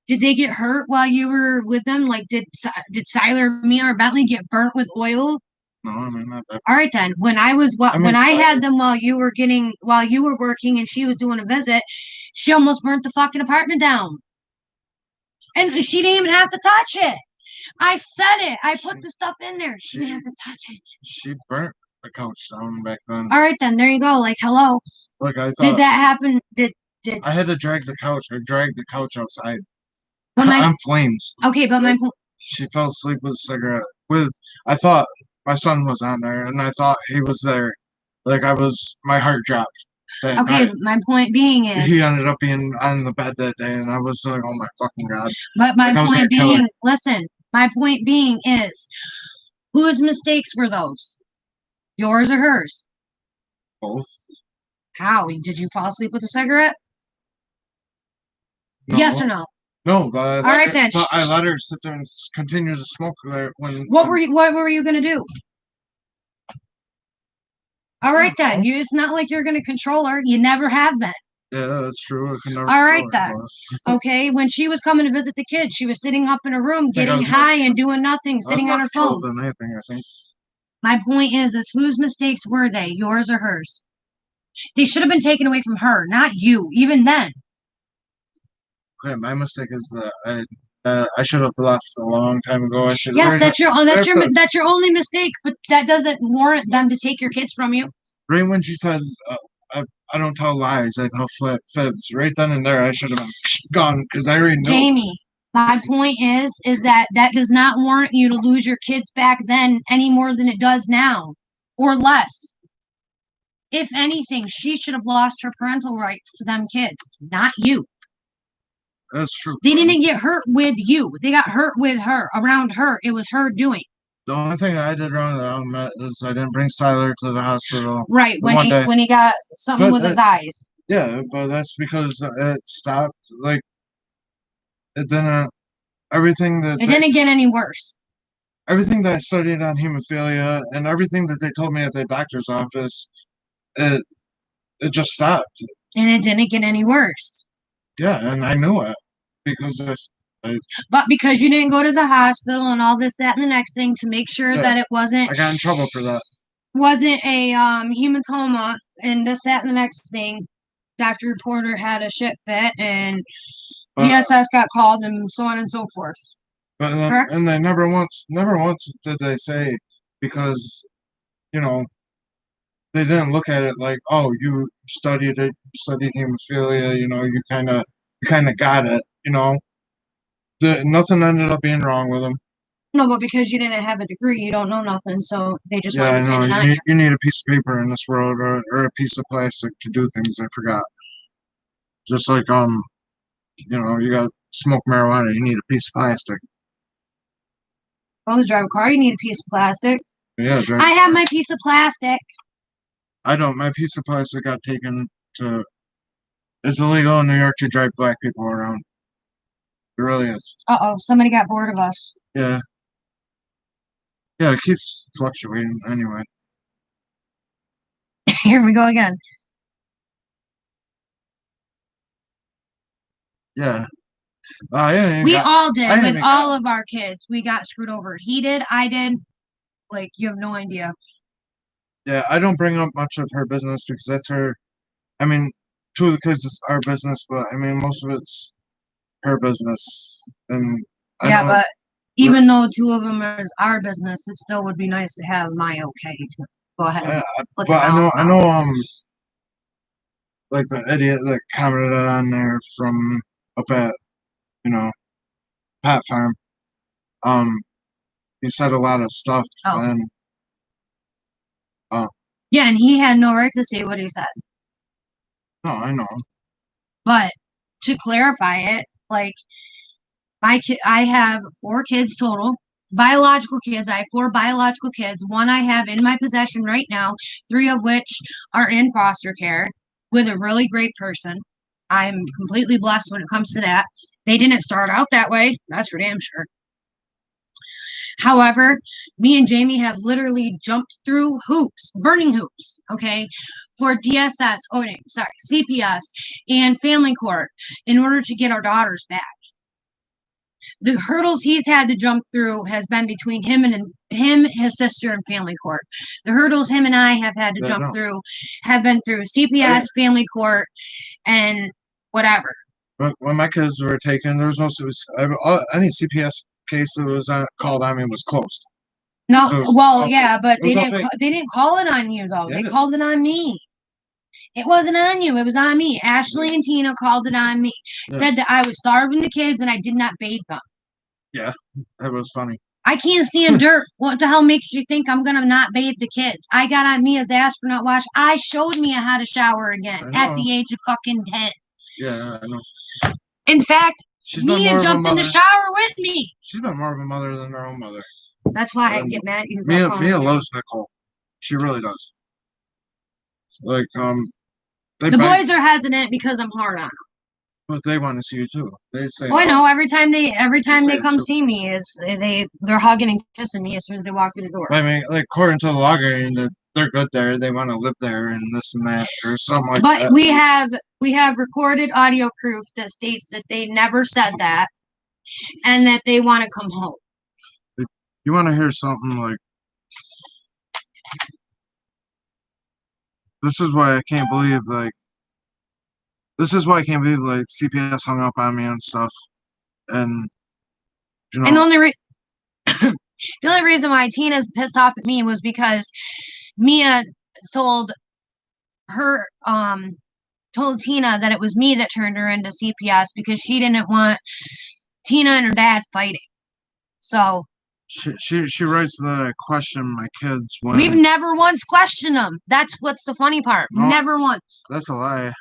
Speaker 1: Did they get hurt while you were with them? Like, did Siler, me, or Bentley get burnt with oil?
Speaker 2: No, I mean not that.
Speaker 1: All right then. When I was when I had them while you were working and she was doing a visit, she almost burnt the fucking apartment down. And she didn't even have to touch it. I said it. I put the stuff in there. She didn't have to touch it.
Speaker 2: She burnt the couch down back then.
Speaker 1: All right then. There you go. Like, hello.
Speaker 2: Like I thought.
Speaker 1: Did that happen? Did
Speaker 2: I had to drag the couch? I dragged the couch outside. On flames.
Speaker 1: Okay, but my
Speaker 2: she fell asleep with a cigarette. I thought my son was on there, and I thought he was there. Like my heart dropped.
Speaker 1: Okay, my point being is
Speaker 2: he ended up being on the bed that day, and I was like, "Oh my fucking god!"
Speaker 1: But my point being, listen. My point being is, whose mistakes were those? Yours or hers?
Speaker 2: Both.
Speaker 1: How did you fall asleep with a cigarette?
Speaker 2: No.
Speaker 1: Yes or no?
Speaker 2: No, but
Speaker 1: I
Speaker 2: let her sit there and continue to smoke there when.
Speaker 1: What were you gonna do? All right then. It's not like you're gonna control her. You never have been.
Speaker 2: Yeah, that's true. I can never.
Speaker 1: All right then. Okay, when she was coming to visit the kids, she was sitting up in a room, getting high and doing nothing, sitting on her phone.
Speaker 2: Than anything, I think.
Speaker 1: My point is whose mistakes were they? Yours or hers? They should have been taken away from her, not you. Even then.
Speaker 2: Okay, my mistake is that I should have left a long time ago.
Speaker 1: Yes, that's your only mistake, but that doesn't warrant them to take your kids from you.
Speaker 2: Right when she said, I don't tell lies. I tell fibs. Right then and there, I should have been gone because I already knew.
Speaker 1: Jamie, my point is that does not warrant you to lose your kids back then any more than it does now, or less. If anything, she should have lost her parental rights to them kids, not you.
Speaker 2: That's true.
Speaker 1: They didn't get hurt with you. They got hurt with her, around her. It was her doing.
Speaker 2: The only thing I did wrong is I didn't bring Tyler to the hospital.
Speaker 1: Right, when he got something with his eyes.
Speaker 2: Yeah, but that's because it stopped. Like, it didn't. Everything that
Speaker 1: it didn't get any worse.
Speaker 2: Everything that I studied on hemophilia and everything that they told me at the doctor's office, it just stopped.
Speaker 1: And it didn't get any worse.
Speaker 2: Yeah, and I knew it because
Speaker 1: but because you didn't go to the hospital and all this, that, and the next thing to make sure that it wasn't.
Speaker 2: I got in trouble for that.
Speaker 1: Wasn't a hematoma and this, that, and the next thing. Dr. Reporter had a shit fit and DSS got called and so on and so forth.
Speaker 2: But
Speaker 1: correct?
Speaker 2: And they never once did they say, because, you know, they didn't look at it like, oh, you studied hemophilia, you know, you kind of got it, you know. Nothing ended up being wrong with them.
Speaker 1: No, but because you didn't have a degree, you don't know nothing, so they just
Speaker 2: I know. You need a piece of paper in this world or a piece of plastic to do things. I forgot. Just like you know, you got smoke marijuana, you need a piece of plastic.
Speaker 1: Well, to drive a car, you need a piece of plastic.
Speaker 2: Yeah,
Speaker 1: I have my piece of plastic.
Speaker 2: I don't. My piece of plastic got taken to. It's illegal in New York to drive black people around. It really is.
Speaker 1: Uh-oh, somebody got bored of us.
Speaker 2: Yeah. Yeah, it keeps fluctuating anyway.
Speaker 1: Here we go again.
Speaker 2: Yeah.
Speaker 1: We all did with all of our kids. We got screwed over. He did, I did. Like, you have no idea.
Speaker 2: Yeah, I don't bring up much of her business because that's her. I mean, two of the kids is our business, but I mean, most of it's her business. And
Speaker 1: yeah, but even though two of them is our business, it still would be nice to have my okay. Go ahead.
Speaker 2: But I know, like the idiot that commented on there from up at, you know, Pat Farm. He said a lot of stuff, and
Speaker 1: yeah, and he had no right to say what he said.
Speaker 2: No, I know.
Speaker 1: But to clarify it, like I have 4 kids total, biological kids. I have 4 biological kids. 1 I have in my possession right now, 3 of which are in foster care with a really great person. I'm completely blessed when it comes to that. They didn't start out that way. That's for damn sure. However, me and Jamie have literally jumped through hoops, burning hoops, okay, for DSS, CPS, and family court in order to get our daughters back. The hurdles he's had to jump through has been between him, his sister, and family court. The hurdles him and I have had to jump through have been through CPS, family court, and whatever.
Speaker 2: When my kids were taken, there was no any CPS case that was called on me was closed.
Speaker 1: No, so well, yeah, but they didn't call it on you though. They called it on me. It wasn't on you. It was on me. Ashley and Tina called it on me. Said that I was starving the kids and I did not bathe them.
Speaker 2: Yeah, that was funny.
Speaker 1: I can't stand dirt. What the hell makes you think I'm gonna not bathe the kids? I got on Mia's ass for not washing. I showed Mia how to shower again at the age of fucking 10.
Speaker 2: Yeah, I know.
Speaker 1: In fact, Mia jumped in the shower with me.
Speaker 2: She's been more of a mother than her own mother.
Speaker 1: That's why I get mad at you.
Speaker 2: Mia loves Nicole. She really does. Like,
Speaker 1: the boys are hesitant because I'm hard on them.
Speaker 2: But they want to see you too. They say.
Speaker 1: Oh, I know. Every time they come see me, they're hugging and kissing me as soon as they walk through the door.
Speaker 2: I mean, like according to the logger, they're good there. They want to live there and this and that or something like that.
Speaker 1: But we have recorded audio proof that states that they never said that, and that they want to come home.
Speaker 2: You want to hear something like? This is why I can't believe CPS hung up on me and stuff, and you know.
Speaker 1: And the only reason why Tina's pissed off at me was because Mia told her told Tina that it was me that turned her into CPS because she didn't want Tina and her dad fighting. So
Speaker 2: she writes that I question my kids when
Speaker 1: we've never once questioned them. That's what's the funny part.
Speaker 2: No,
Speaker 1: never once.
Speaker 2: That's a lie.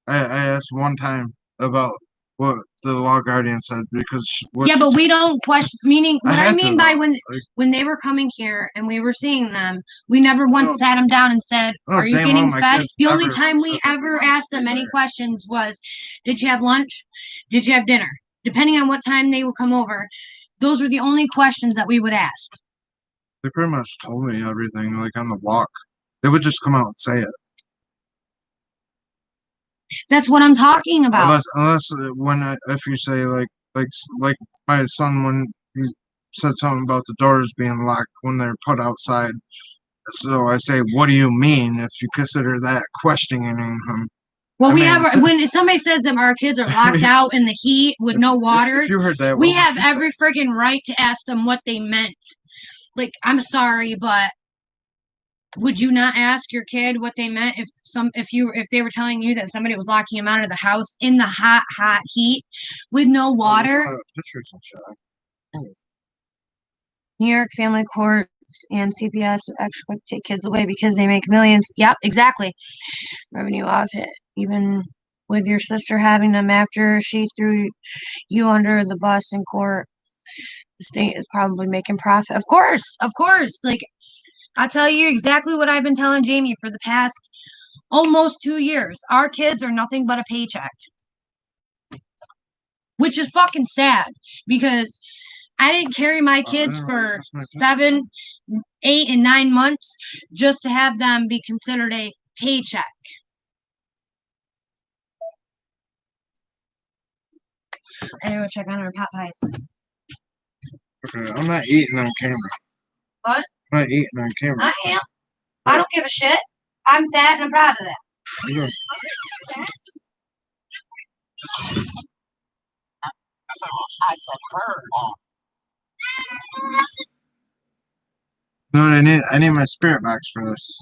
Speaker 2: I asked one time about what the law guardian said because
Speaker 1: yeah, but we don't question. Meaning, what I mean by
Speaker 2: like,
Speaker 1: when they were coming here and we were seeing them, we never once sat them down and said, "Are you getting fed?" The only time we ever asked them any questions was, "Did you have lunch? Did you have dinner?" Depending on what time they would come over, those were the only questions that we would ask.
Speaker 2: They pretty much told me everything, like on the walk. They would just come out and say it.
Speaker 1: That's what I'm talking about.
Speaker 2: Unless if you say like my son when he said something about the doors being locked when they're put outside. So I say, what do you mean if you consider that questioning him?
Speaker 1: Well, when somebody says that our kids are locked out in the heat with no water, if you heard that, we have every friggin' right to ask them what they meant. Like, I'm sorry, but would you not ask your kid what they meant if they were telling you that somebody was locking him out of the house in the hot heat with no water?
Speaker 2: Pictures and shit.
Speaker 1: New York Family Courts and CPS actually take kids away because they make millions. Yep, exactly. Revenue off it, even with your sister having them after she threw you under the bus in court. The state is probably making profit. Of course. Like, I'll tell you exactly what I've been telling Jamie for the past almost 2 years. Our kids are nothing but a paycheck. Which is fucking sad because I didn't carry my kids for 7, 8, and 9 months just to have them be considered a paycheck. I need to check on our pot pies.
Speaker 2: Okay, I'm not eating on camera.
Speaker 1: What?
Speaker 2: I'm not eating on camera.
Speaker 1: I am. I don't give a shit. I'm fat and I'm proud of that.
Speaker 2: Yeah. I said her. No, I need my spirit box for this.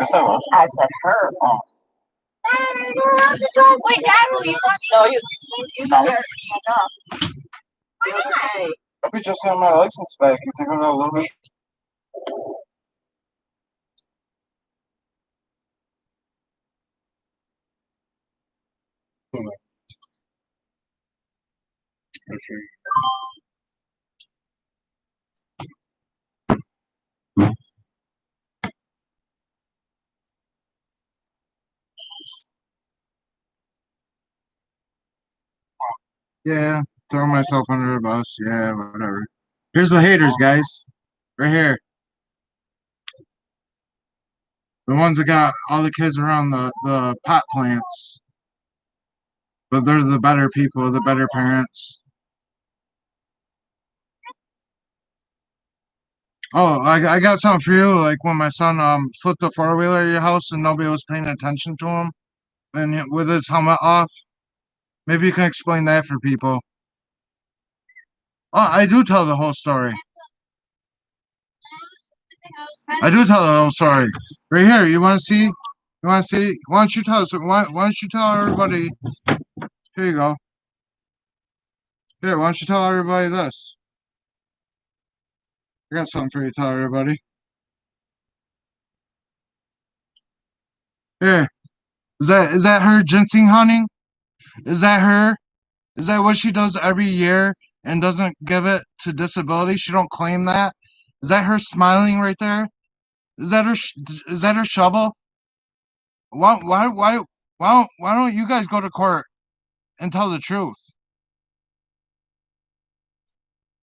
Speaker 2: I said her.
Speaker 1: Wait, Dad, will you let me?
Speaker 2: No, you scared me enough. Okay. Let me just have my license back. You think I'm gonna lose it? Yeah, throw myself under the bus. Yeah, whatever. Here's the haters, guys. Right here. The ones that got all the kids around the pot plants. But they're the better people, the better parents. Oh, I got something for you. Like when my son flipped the four-wheeler at your house and nobody was paying attention to him, and with his helmet off. Maybe you can explain that for people. Oh, I do tell the whole story. I do tell the whole story. Right here. You want to see? You want to see? Why don't you tell us? Why don't you tell everybody? Here you go. Here, why don't you tell everybody this? I got something for you to tell everybody. Here. Is that her ginseng hunting? Is that her? Is that what she does every year and doesn't give it to disability? She don't claim that. Is that her smiling right there? Is that her shovel? why don't you guys go to court and tell the truth?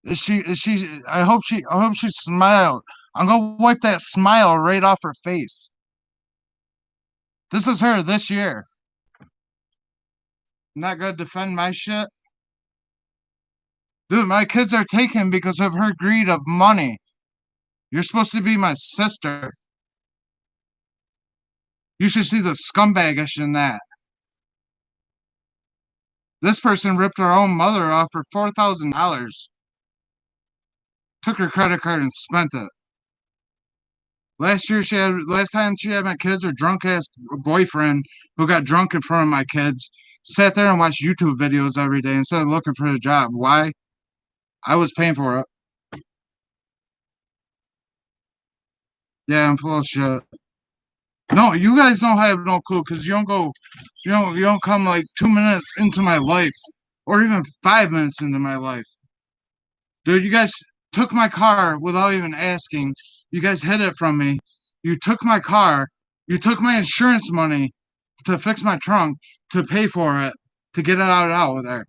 Speaker 2: I hope she smiled. I'm gonna wipe that smile right off her face. This is her this year. Not gonna defend my shit? Dude, my kids are taken because of her greed of money. You're supposed to be my sister. You should see the scumbagish in that. This person ripped her own mother off for $4,000. Took her credit card and spent it. Last time she had my kids, her drunk ass boyfriend who got drunk in front of my kids sat there and watched YouTube videos every day instead of looking for a job. Why? I was paying for it. Yeah, I'm full of shit. No, you guys don't have no clue because you don't come like 2 minutes into my life or even 5 minutes into my life. Dude, you guys took my car without even asking. You guys hid it from me. You took my car. You took my insurance money to fix my trunk, to pay for it, to get it out of there.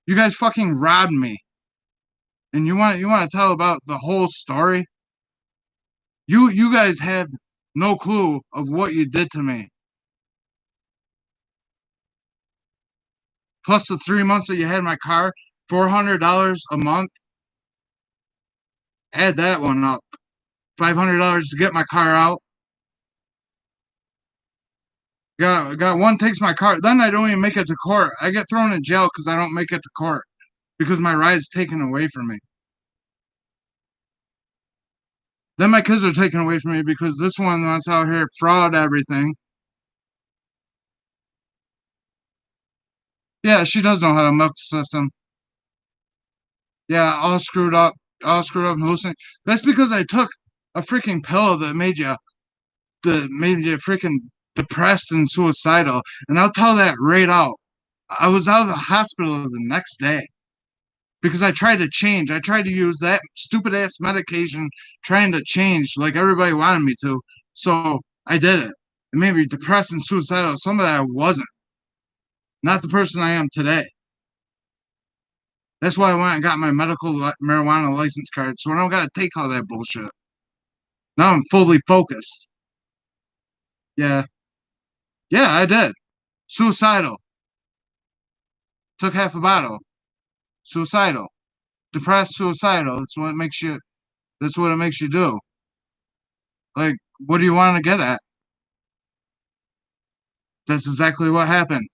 Speaker 2: You guys fucking robbed me. And you want to tell about the whole story? You guys have no clue of what you did to me. Plus the 3 months that you had my car, $400 a month. Add that one up. $500 to get my car out. Got one takes my car. Then I don't even make it to court. I get thrown in jail because I don't make it to court because my ride's taken away from me. Then my kids are taken away from me because this one wants out here fraud everything. Yeah, she does know how to milk the system. Yeah, all screwed up and hallucinating. That's because I took a freaking pill that made you freaking depressed and suicidal. And I'll tell that right out. I was out of the hospital the next day because I tried to change. I tried to use that stupid ass medication trying to change like everybody wanted me to. So I did it. It made me depressed and suicidal. Some of that I wasn't. Not the person I am today. That's why I went and got my medical marijuana license card. So I don't got to take all that bullshit. Now I'm fully focused. Yeah. Yeah, I did. Suicidal. Took half a bottle. Suicidal. Depressed, suicidal. That's what it makes you do. Like, what do you want to get at? That's exactly what happened.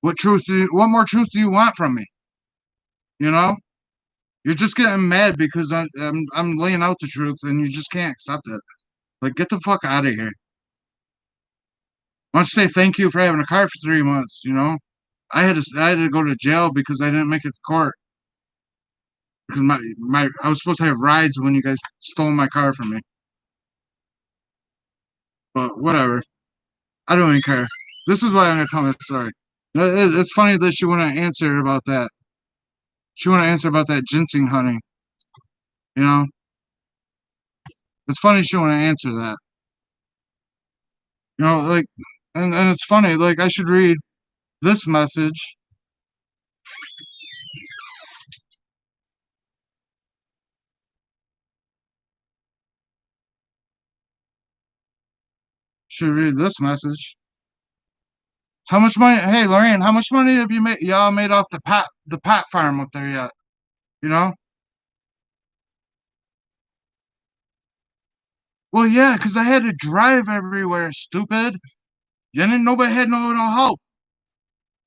Speaker 2: What more truth do you want from me? You know? You're just getting mad because I'm laying out the truth and you just can't accept it. Like, get the fuck out of here. Why don't you say thank you for having a car for 3 months, you know? I had to go to jail because I didn't make it to court. Because I was supposed to have rides when you guys stole my car from me. But whatever. I don't even care. This is why I'm gonna tell my story. It's funny that she wouldn't answer about that. She wouldn't answer about that ginseng hunting. You know? It's funny she wouldn't answer that. You know, like and it's funny, like I should read this message. Should read this message. How much money? Hey, Lorraine, how much money have y'all made off the pot farm up there yet? You know? Well, yeah, because I had to drive everywhere, stupid. Nobody had no help.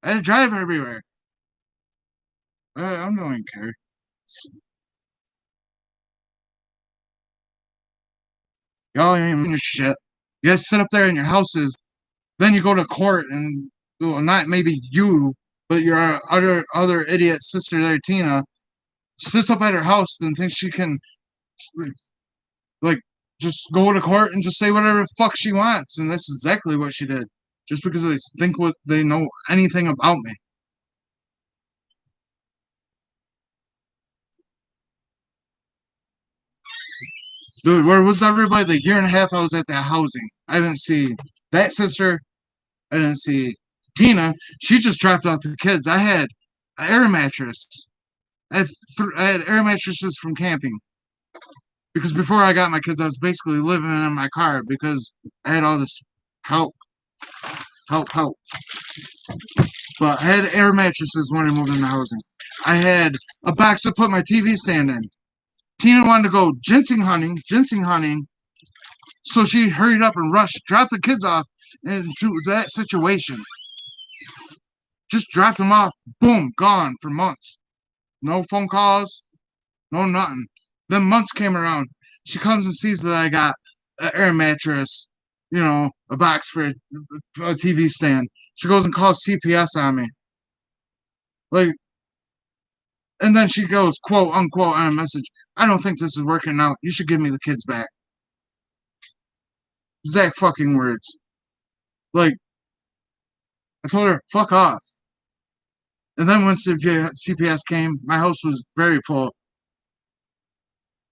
Speaker 2: I had to drive everywhere. I don't even care. Y'all ain't even your shit. You guys sit up there in your houses, then you go to court and well, not maybe you, but your other idiot sister there, Tina, sits up at her house and thinks she can like just go to court and just say whatever the fuck she wants, and that's exactly what she did. Just because they think what they know anything about me. Dude, where was everybody the year and a half I was at that housing? I didn't see that sister. I didn't see Tina. She just dropped off the kids. I had an air mattress. I had air mattresses from camping because before I got my kids, I was basically living in my car because I had all this help, help. But I had air mattresses when I moved into housing. I had a box to put my TV stand in. Tina wanted to go ginseng hunting. So she hurried up and rushed, dropped the kids off into that situation. Just dropped them off, boom, gone for months. No phone calls, no nothing. Then months came around. She comes and sees that I got an air mattress, a box for a TV stand. She goes and calls CPS on me. Like, and then she goes, quote unquote, on a message, I don't think this is working out. You should give me the kids back. Exact fucking words. Like, I told her, fuck off. And then when CPS came, my house was very full.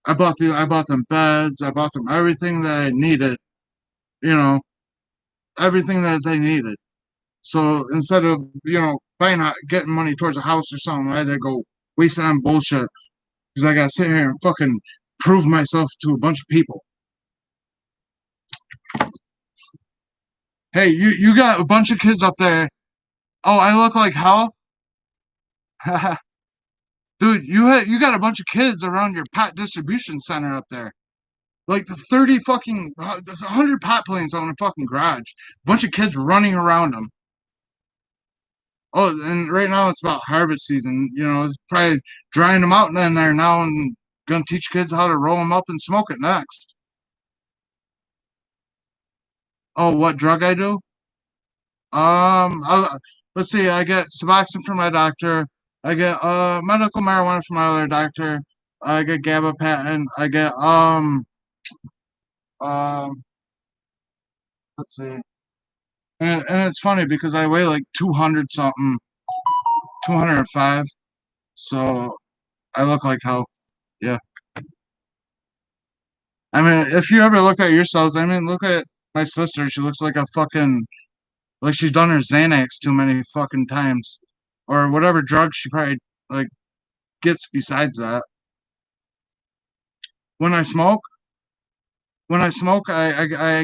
Speaker 2: I bought them beds, I bought them everything that I needed, you know, everything that they needed. So instead of, getting money towards a house or something, I had to go waste it on bullshit because I gotta sit here and fucking prove myself to a bunch of people. Hey, you got a bunch of kids up there. Oh, I look like hell? Dude, you got a bunch of kids around your pot distribution center up there. Like the 30 fucking, there's 100 pot plants on a fucking garage. Bunch of kids running around them. Oh, and right now it's about harvest season. It's probably drying them out in there now and gonna teach kids how to roll them up and smoke it next. Oh, what drug I do? Let's see. I get Suboxone from my doctor. I get medical marijuana from my other doctor. I get gabapentin. I get um let's see. And it's funny because I weigh like 200 something, 205. So I look like hell. Yeah. I mean, if you ever looked at yourselves, I mean, look at my sister. She looks like a fucking, like she's done her Xanax too many fucking times. Or whatever drug she probably, like, gets besides that. When I smoke, I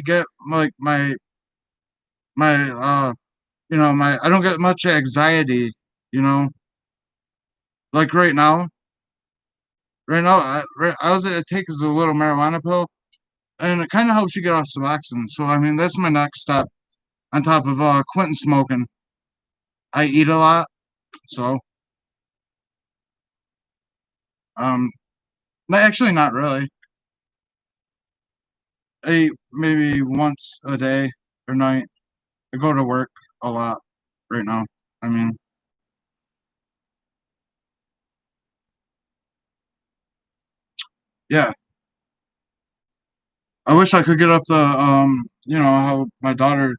Speaker 2: get, like, I don't get much anxiety, you know? Like right now, I was at take as a little marijuana pill, and it kind of helps you get off Suboxone. So, I mean, that's my next step on top of quitting smoking. I eat a lot, so um, actually not really. I eat maybe once a day or night. I go to work a lot right now. I mean, yeah. I wish I could get up the how my daughter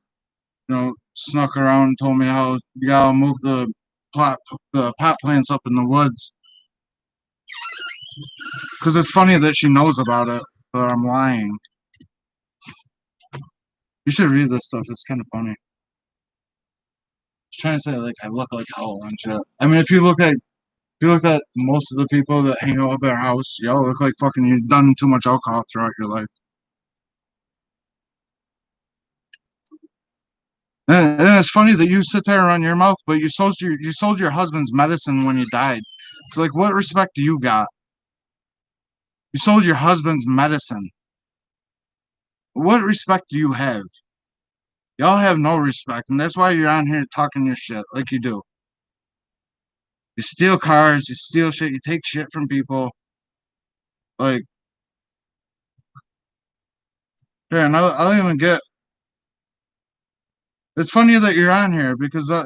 Speaker 2: snuck around and told me how you gotta move the pot plants up in the woods. Because it's funny that she knows about it, but I'm lying. You should read this stuff. It's kind of funny. She's trying to say like I look like hell and shit. I mean, if you look at most of the people that hang out at our house, y'all look like fucking you've done too much alcohol throughout your life. And it's funny that you sit there and run your mouth, but you sold your husband's medicine when you died. So like, what respect do you got? You sold your husband's medicine. What respect do you have? Y'all have no respect, and that's why you're on here talking your shit like you do. You steal cars, you steal shit, you take shit from people. Like, yeah, and I'll even get. It's funny that you're on here because I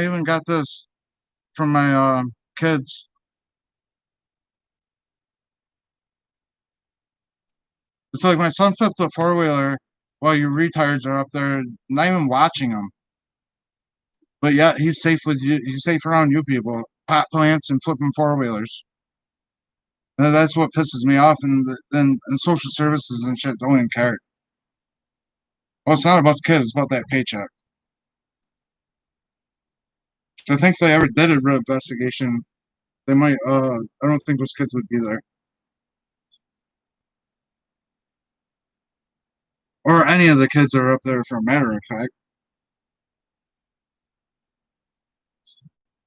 Speaker 2: even got this from my kids. It's like my son flipped a four wheeler while you retards are up there, not even watching him. But yeah, he's safe with you. He's safe around you people, pot plants and flipping four wheelers. That's what pisses me off. And then and social services and shit don't even care. Well, it's not about the kid; it's about that paycheck. I think if they ever did a real investigation, they might. I don't think those kids would be there, or any of the kids that are up there, for a matter of fact.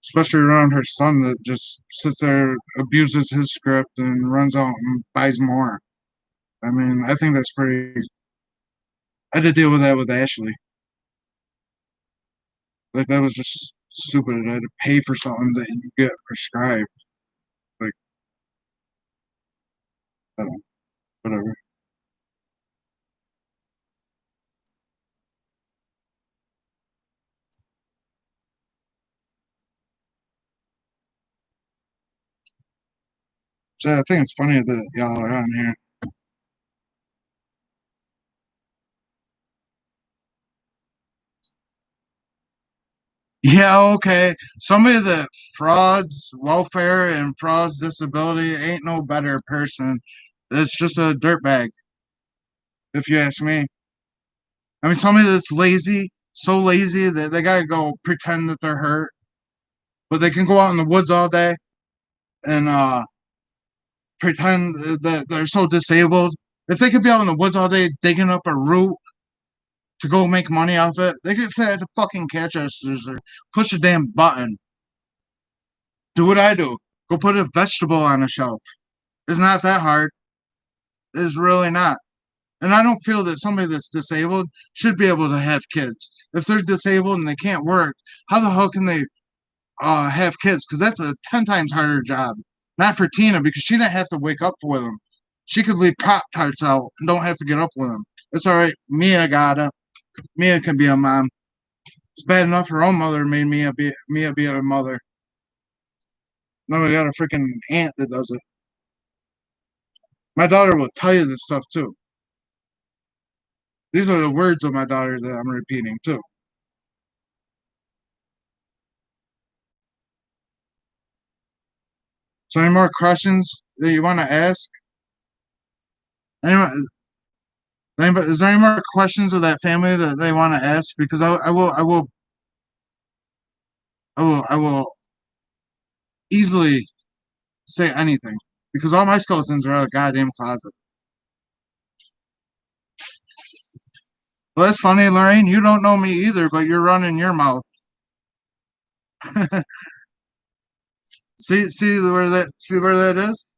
Speaker 2: Especially around her son that just sits there, abuses his script, and runs out and buys more. I mean, I think that's pretty. I had to deal with that with Ashley. Like that was just stupid. I had to pay for something that you get prescribed. Like I don't know, whatever. So I think it's funny that y'all are on here. Yeah, okay. Somebody that frauds welfare and frauds disability ain't no better person. It's just a dirtbag, if you ask me. I mean, somebody that's lazy, so lazy that they gotta go pretend that they're hurt, but they can go out in the woods all day and pretend that they're so disabled. If they could be out in the woods all day digging up a root to go make money off it, they could sit at the fucking cash registers or push a damn button. Do what I do. Go put a vegetable on a shelf. It's not that hard. It's really not. And I don't feel that somebody that's disabled should be able to have kids. If they're disabled and they can't work, how the hell can they have kids? Because that's a 10 times harder job. Not for Tina, because she didn't have to wake up with them. She could leave Pop Tarts out and don't have to get up with them. It's all right. Mia got it. Mia can be a mom. It's bad enough her own mother made Mia be a mother. Now we got a freaking aunt that does it. My daughter will tell you this stuff too. These are the words of my daughter that I'm repeating too. So, any more questions that you want to ask? Anyone, anybody, is there any more questions of that family that they want to ask? Because I will easily say anything because all my skeletons are out of the goddamn closet. Well, that's funny, Lorraine. You don't know me either, but you're running your mouth. See where that is?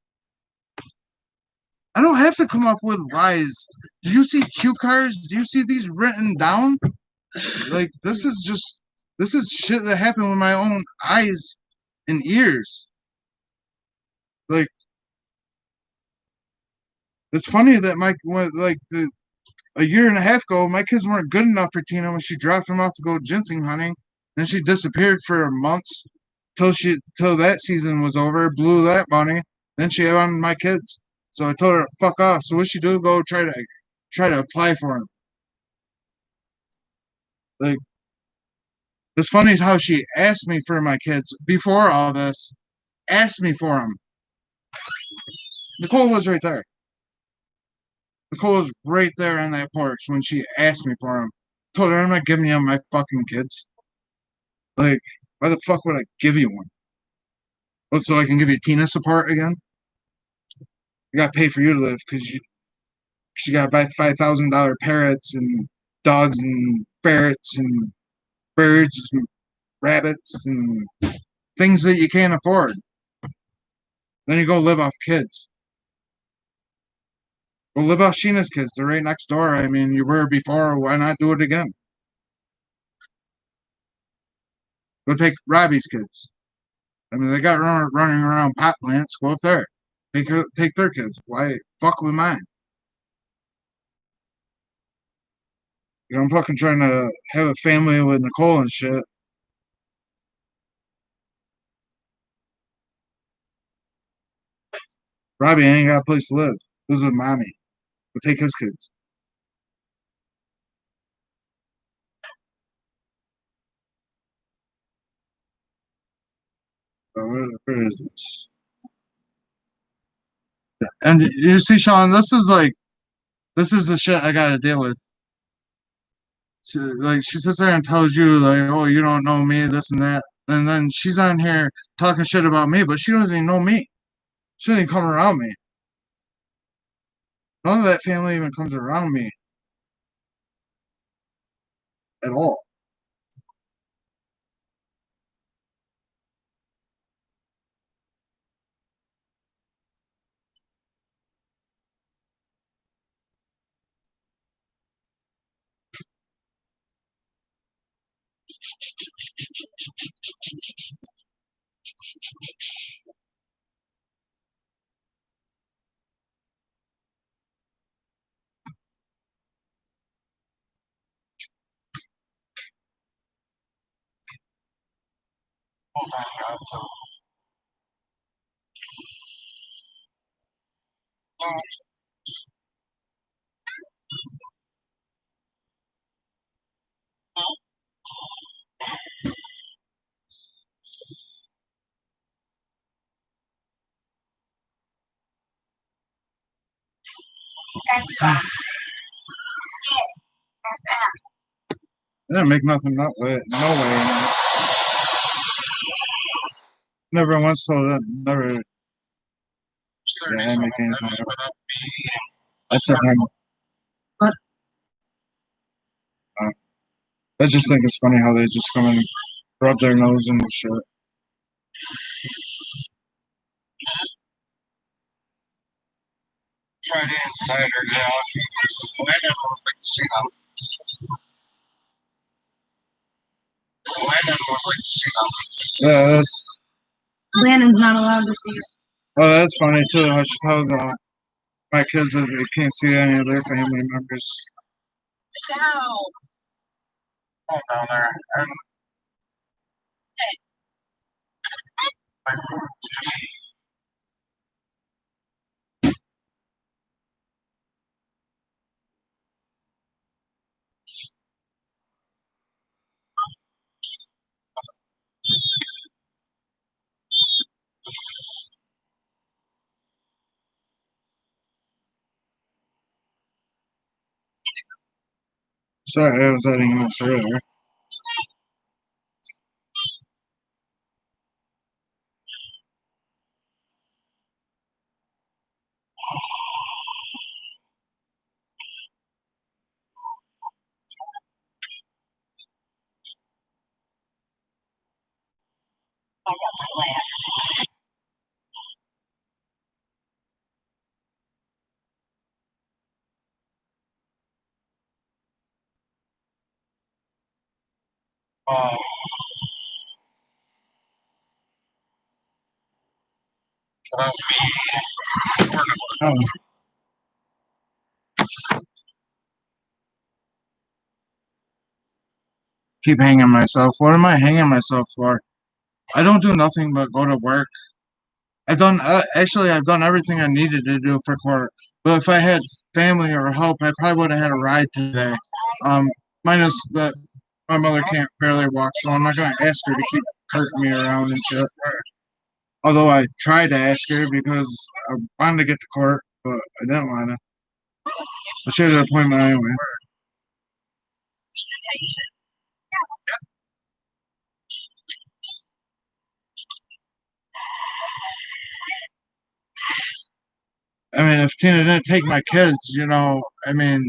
Speaker 2: I don't have to come up with lies. Do you see cue cards? Do you see these written down? Like this is shit that happened with my own eyes and ears. Like it's funny that a year and a half ago, my kids weren't good enough for Tina when she dropped them off to go ginseng hunting. Then she disappeared for months till that season was over, blew that money. Then she wanted my kids. So I told her to fuck off. So what she do? Go try to apply for them. Like it's funny how she asked me for my kids before all this. Asked me for them. Nicole was right there. Nicole was right there on that porch when she asked me for them. Told her I'm not giving you my fucking kids. Like, why the fuck would I give you one? Oh, so I can give you Tina support again? I gotta pay for you to live because you gotta buy $5,000 parrots and dogs and ferrets and birds and rabbits and things that you can't afford. Then you go live off kids. Well, live off Sheena's kids. They're right next door. I mean, you were before. Why not do it again? Go take Robbie's kids. I mean, they got running around pot plants. Go up there. Take their kids. Why fuck with mine? You know, I'm fucking trying to have a family with Nicole and shit. Robbie ain't got a place to live. Lives with mommy. Go take his kids. So where is this? And you see, Sean, this is the shit I gotta deal with. Like she sits there and tells you like, "Oh, you don't know me, this and that," and then she's on here talking shit about me, but she doesn't even know me. She doesn't even come around me. None of that family even comes around me at all. I didn't make nothing up with it. No way. Never once told that. Never. Yeah, I didn't make anything up. I said him. Uh, I just think it's funny how they just come and rub their nose in the shit. Friday Insider, yeah. I never would like to see them. I never would like to see them. Yeah, that's.
Speaker 1: Landon's not allowed to see it.
Speaker 2: Oh, that's funny too. How she tells my kids that they can't see any of their family members.
Speaker 1: Ow.
Speaker 2: Oh, down there. And my food. Sorry, I was adding this earlier. Oh, so that was me. Oh. Keep hanging myself. What am I hanging myself for? I don't do nothing but go to work. I've done everything I needed to do for court. But if I had family or help, I probably would have had a ride today. Um, Minus that my mother can't barely walk, so I'm not gonna ask her to keep carting me around and shit. Although I tried to ask her because I wanted to get to court, but I didn't want to. I should have an appointment anyway. I mean, if Tina didn't take my kids, I mean,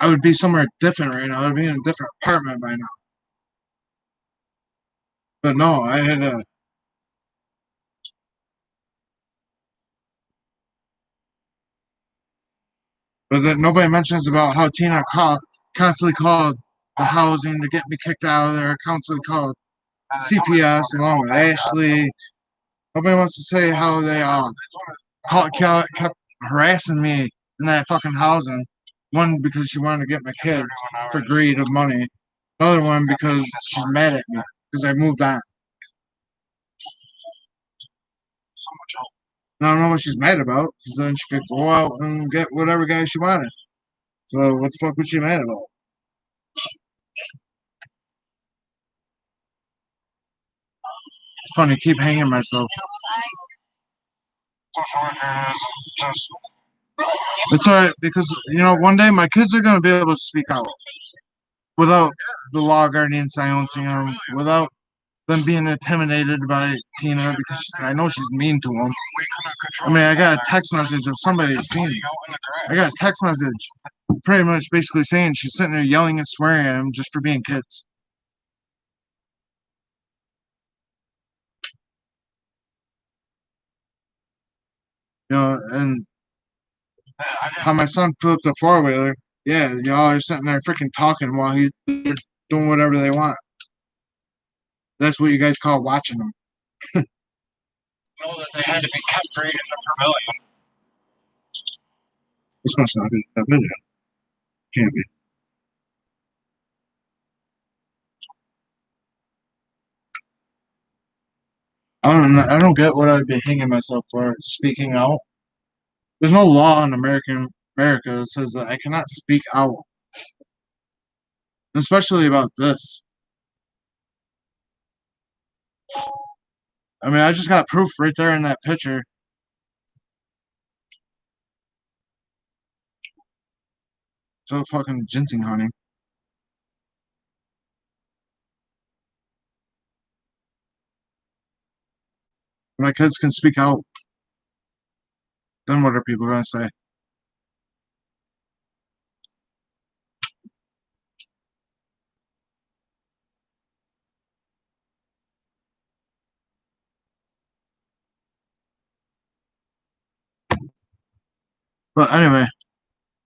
Speaker 2: I would be somewhere different right now. I'd be in a different apartment by now. But no, I had to. But then nobody mentions about how Tina constantly called the housing to get me kicked out of there. Constantly called CPS along with Ashley. Nobody wants to say how they kept harassing me in that fucking housing. One because she wanted to get my kids for greed of money. Another one because she's mad at me because I moved on. I don't know what she's mad about because then she could go out and get whatever guy she wanted. So what the fuck was she mad about? It's funny, keep hanging myself. social worker is just. It's alright because one day my kids are gonna be able to speak out without the law guardian silencing them, without them being intimidated by Tina because I know she's mean to them. I mean, I got a text message of somebody seen it. I got a text message pretty much basically saying she's sitting there yelling and swearing at him just for being kids. And how my son flipped a four-wheeler. Yeah, y'all are sitting there freaking talking while he's doing whatever they want. That's what you guys call watching them. Know that they had to be kept free in the pavilion. This must not be that video. Can't be. I don't get what I'd be hanging myself for speaking out. There's no law in America that says that I cannot speak out, especially about this. I mean, I just got proof right there in that picture. So fucking ginseng honey. My kids can speak out. Then what are people gonna say? But anyway,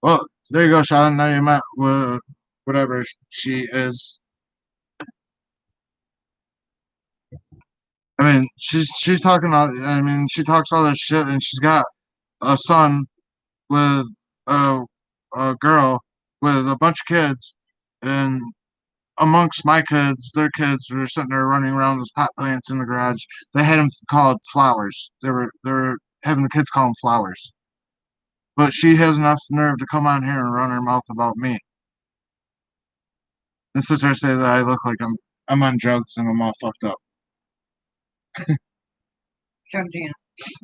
Speaker 2: well, there you go, Sean. Now you met with whatever she is. I mean, she's talking all. I mean, she talks all this shit, and she's got a son with a girl with a bunch of kids, and amongst my kids, their kids were sitting there running around with pot plants in the garage. They had them called flowers. They were having the kids call them flowers. But she has enough nerve to come on here and run her mouth about me and sit there and say that I look like I'm on drugs and I'm all fucked up.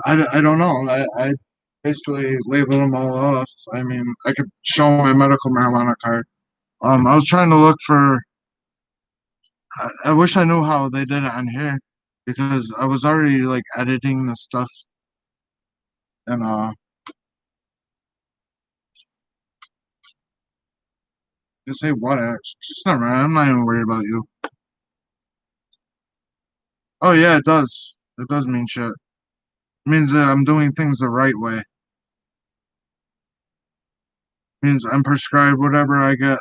Speaker 2: I don't know. I basically labeled them all off. I mean, I could show my medical marijuana card. I was trying to look for. I wish I knew how they did it on here because I was already like editing the stuff and they say what? Just never mind. I'm not even worried about you. Oh yeah, it does. It does mean shit. It means that I'm doing things the right way. It means I'm prescribed whatever I get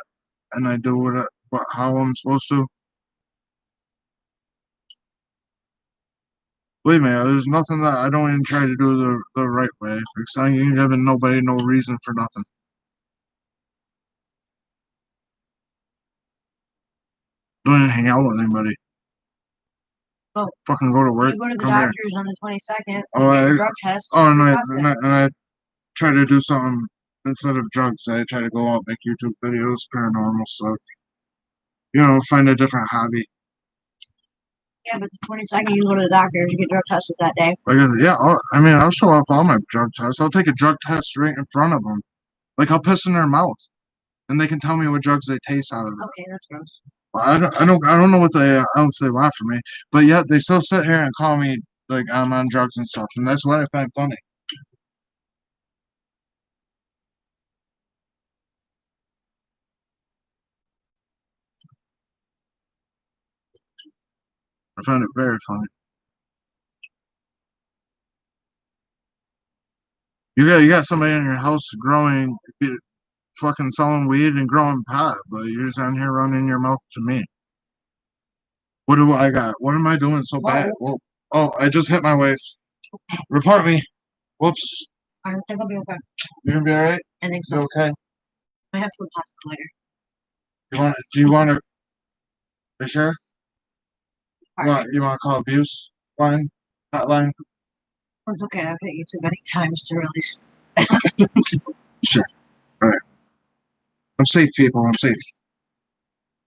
Speaker 2: and I do how I'm supposed to. Believe me, there's nothing that I don't even try to do the right way because I ain't giving nobody no reason for nothing. Don't even hang out with anybody.
Speaker 1: Oh,
Speaker 2: fucking go to work.
Speaker 1: you go to the
Speaker 2: Come here.
Speaker 1: doctor's on the 22nd.
Speaker 2: Oh,
Speaker 1: get a drug test.
Speaker 2: Oh, and I try to do something instead of drugs. I try to go out, make YouTube videos, paranormal stuff. Find a different hobby.
Speaker 1: Yeah, but the 22nd, you go to the doctor, you get drug tested that day.
Speaker 2: Yeah, I'll show off all my drug tests. I'll take a drug test right in front of them. Like, I'll piss in their mouth, and they can tell me what drugs they taste out of it.
Speaker 1: Okay, that's gross.
Speaker 2: Well, I don't know what else they want from me, but yet they still sit here and call me like I'm on drugs and stuff, and that's what I find funny. I find it very funny. You got somebody in your house growing, fucking selling weed and growing pot, but you're just on here running your mouth to me. What do I got? What am I doing so bad? Well, oh, I just hit my wife. Report me. Whoops.
Speaker 1: I think I'll be okay.
Speaker 2: You're gonna be all right.
Speaker 1: I think so.
Speaker 2: You okay?
Speaker 1: I have to go to the hospital later.
Speaker 2: Do you want to? Are you sure? You want to call abuse line? Hotline?
Speaker 1: It's okay. I've hit you too many times to really.
Speaker 2: Sure. All right. I'm safe, people. I'm safe.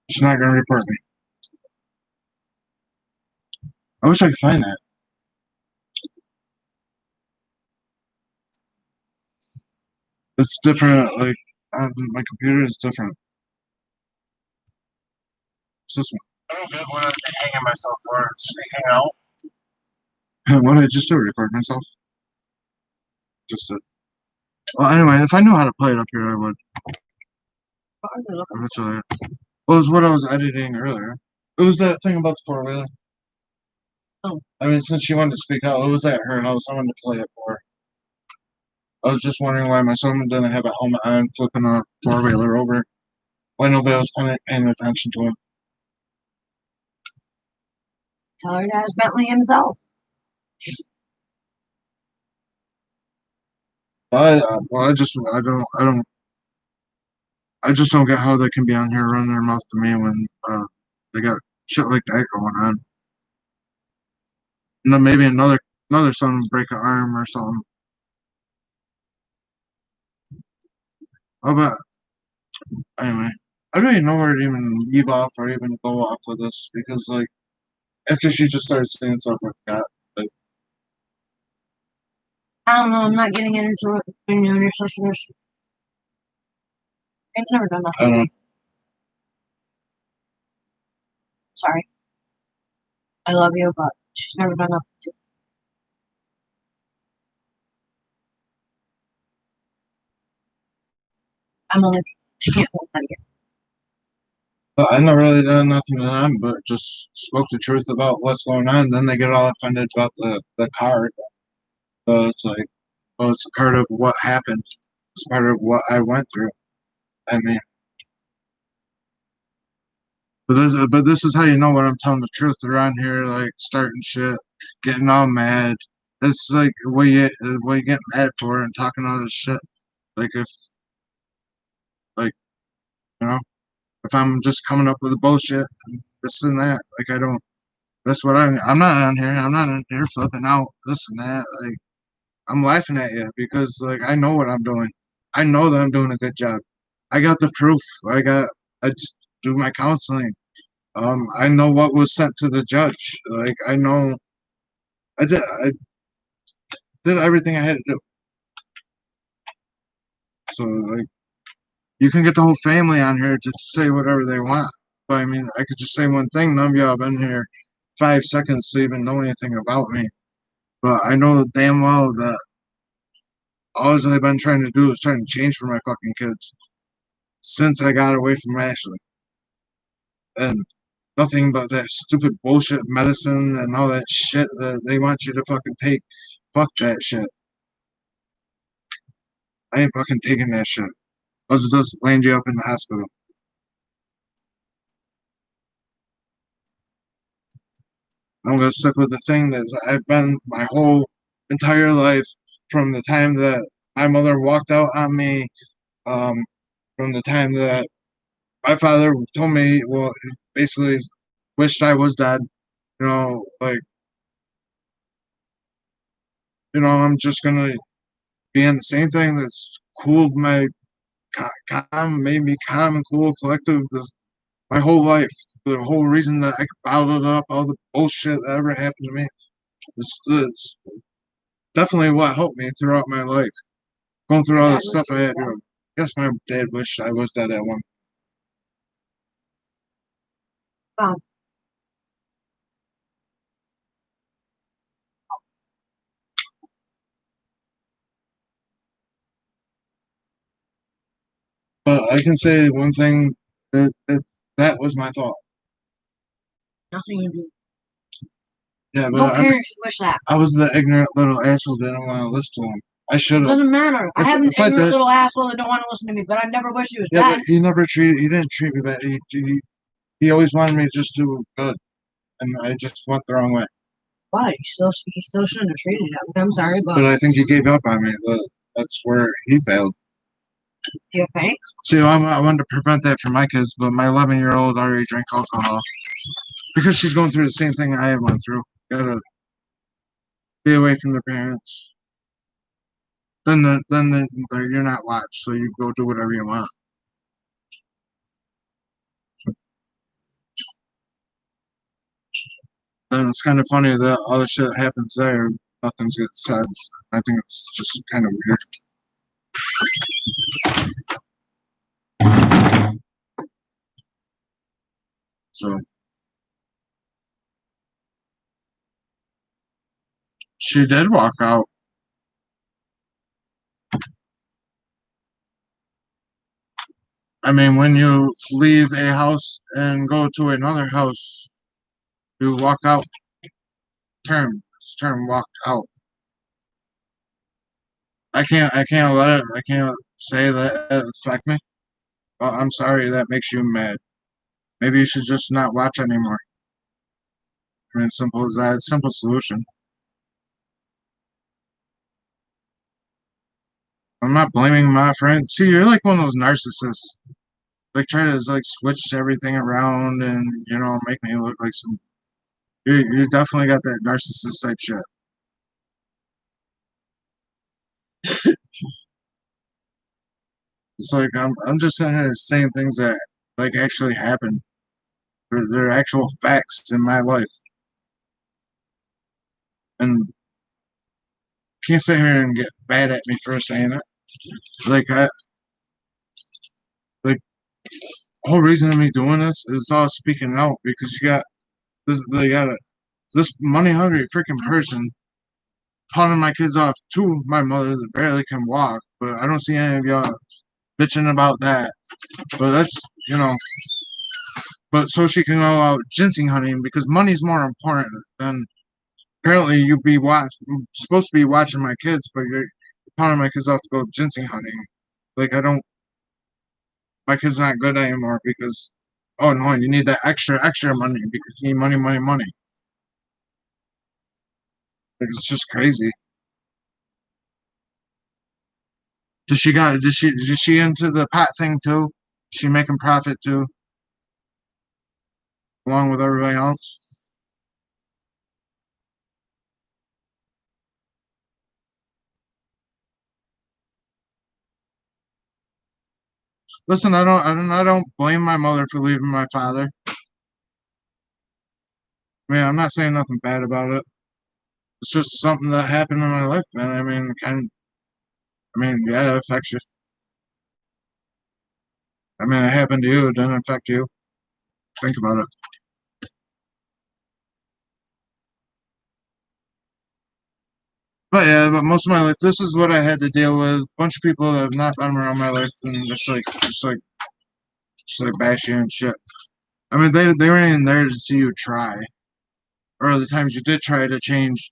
Speaker 2: She's not gonna report me. I wish I could find that. It's different. Like on my computer is different. It's this one. I don't get what I'm hanging myself for speaking out. What did I just do? Record myself? Just did. Well, anyway, if I knew how to play it up here, I would. Eventually. Well, it was what I was editing earlier. It was that thing about the four-wheeler.
Speaker 1: Oh.
Speaker 2: I mean, since she wanted to speak out, it was at her house. I wanted to play it for her. I was just wondering why my son didn't have a helmet on flipping a four-wheeler over. Why nobody was paying attention to him.
Speaker 1: Tell her dad's Bentley himself.
Speaker 2: I just don't get how they can be on here running their mouth to me when they got shit like that going on. And then maybe another son would break an arm or something. Oh, but anyway, I don't even know where to even leave off or even go off with this because, like, after she just started saying stuff, I forgot. Like,
Speaker 1: I don't know. I'm not getting into it between you and your sisters. It's never done
Speaker 2: I
Speaker 1: nothing.
Speaker 2: don't.
Speaker 1: Sorry. I love you, but she's never done nothing to. I'm only. She can't hold that again.
Speaker 2: But I never really done nothing to them, but just spoke the truth about what's going on. Then they get all offended about the car. So it's like, well, it's part of what happened. It's part of what I went through. I mean, but this is how you know when I'm telling the truth. They're on here like starting shit, getting all mad. It's like what you get mad for and talking all this shit. Like if like you know if I'm just coming up with the bullshit and this and that, like I don't. That's what I'm not on here. I'm not on here flipping out this and that. Like I'm laughing at you because like I know what I'm doing. I know that I'm doing a good job. I got the proof. I just do my counseling. I know what was sent to the judge. Like I know I did everything I had to do. So like you can get the whole family on here to say whatever they want. But I mean I could just say one thing, none of y'all been here 5 seconds to even know anything about me. But I know damn well that all I've been trying to do is trying to change for my fucking kids since I got away from Ashley. And nothing but that stupid bullshit medicine and all that shit that they want you to fucking take. Fuck that shit. I ain't fucking taking that shit. Let's just land you up in the hospital. I'm gonna stick with the thing that I've been my whole entire life from the time that my mother walked out on me, um, from the time that my father told me, well, basically wished I was dead. You know, like, I'm just gonna be in the same thing that's cooled my made me calm and cool, collective my whole life. The whole reason that I bottled up all the bullshit that ever happened to me is definitely what helped me throughout my life. Going through all the stuff I had to do. Guess my dad wished I was dead at one.
Speaker 1: Oh.
Speaker 2: But I can say one thing that was my fault.
Speaker 1: Nothing you do.
Speaker 2: Yeah,
Speaker 1: No
Speaker 2: but
Speaker 1: parents should wish that.
Speaker 2: I was the ignorant little asshole that didn't want to listen to him. I should have.
Speaker 1: Doesn't matter. I have an
Speaker 2: if I
Speaker 1: ignorant
Speaker 2: did-
Speaker 1: little asshole that don't want to listen to me, but I never wish he was
Speaker 2: Yeah,
Speaker 1: dead.
Speaker 2: but he didn't treat me bad. He always wanted me to just do good, and I just went the wrong way.
Speaker 1: Why? He still shouldn't have treated you that way. I'm sorry, but
Speaker 2: But I think he gave up on me. That's where he failed.
Speaker 1: you think?
Speaker 2: See, I wanted to prevent that for my kids, but my 11-year-old already drank alcohol because she's going through the same thing I went through. Gotta be away from their parents. Then you're not watched, so you go do whatever you want. Then it's kind of funny that all the shit happens there, nothing gets said. I think it's just kind of weird. So she did walk out. I mean, when you leave a house and go to another house, you walk out. Term walked out. I can't let it. I can't say that it affect me. I'm sorry that makes you mad. Maybe you should just not watch anymore. I mean, simple as that. Simple solution. I'm not blaming my friend. See, you're like one of those narcissists. Like try to like switch everything around and make me look like some. You definitely got that narcissist type shit. It's like I'm just sitting here saying things that like actually happen. They're actual facts in my life, and can't sit here and get mad at me for saying it. Like like the whole reason of me doing this is all speaking out because they got this money hungry freaking person pawning my kids off to my mother that barely can walk. But I don't see any of y'all bitching about that. But that's you know. But so she can go out ginseng hunting because money's more important than apparently supposed to be watching my kids, but you're pawning my kids off to go ginseng hunting. Like I don't, my kid's not good anymore because oh no, you need that extra money because you need money. Like it's just crazy. Did she into the pot thing too? Is she making profit too, along with everybody else? Listen, I don't blame my mother for leaving my father. I mean, I'm not saying nothing bad about it. It's just something that happened in my life, man. I mean, yeah, it affects you. I mean, it happened to you, it didn't affect you. Think about it. But yeah, but most of my life, this is what I had to deal with. A bunch of people that have not been around my life and just like bash you and shit. I mean, they weren't even there to see you try, or the times you did try to change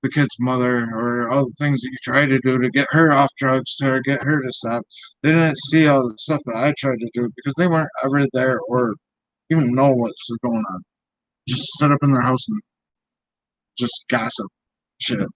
Speaker 2: the kid's mother, or all the things that you tried to do to get her off drugs, to get her to stop. They didn't see all the stuff that I tried to do because they weren't ever there or even know what's going on. Just sit up in their house and just gossip shit.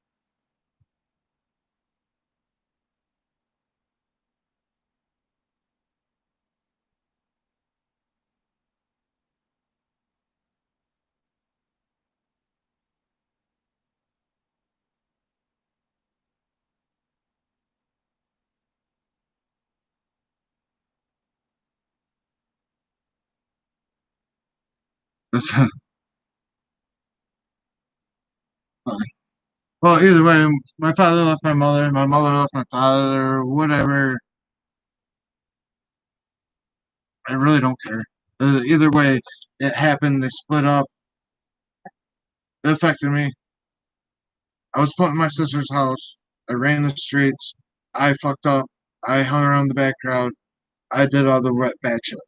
Speaker 2: Well, either way, my father left my mother left my father, whatever. I really don't care. Either way, it happened. They split up. It affected me. I was put in my sister's house. I ran the streets. I fucked up. I hung around the bad crowd. I did all the bad shit,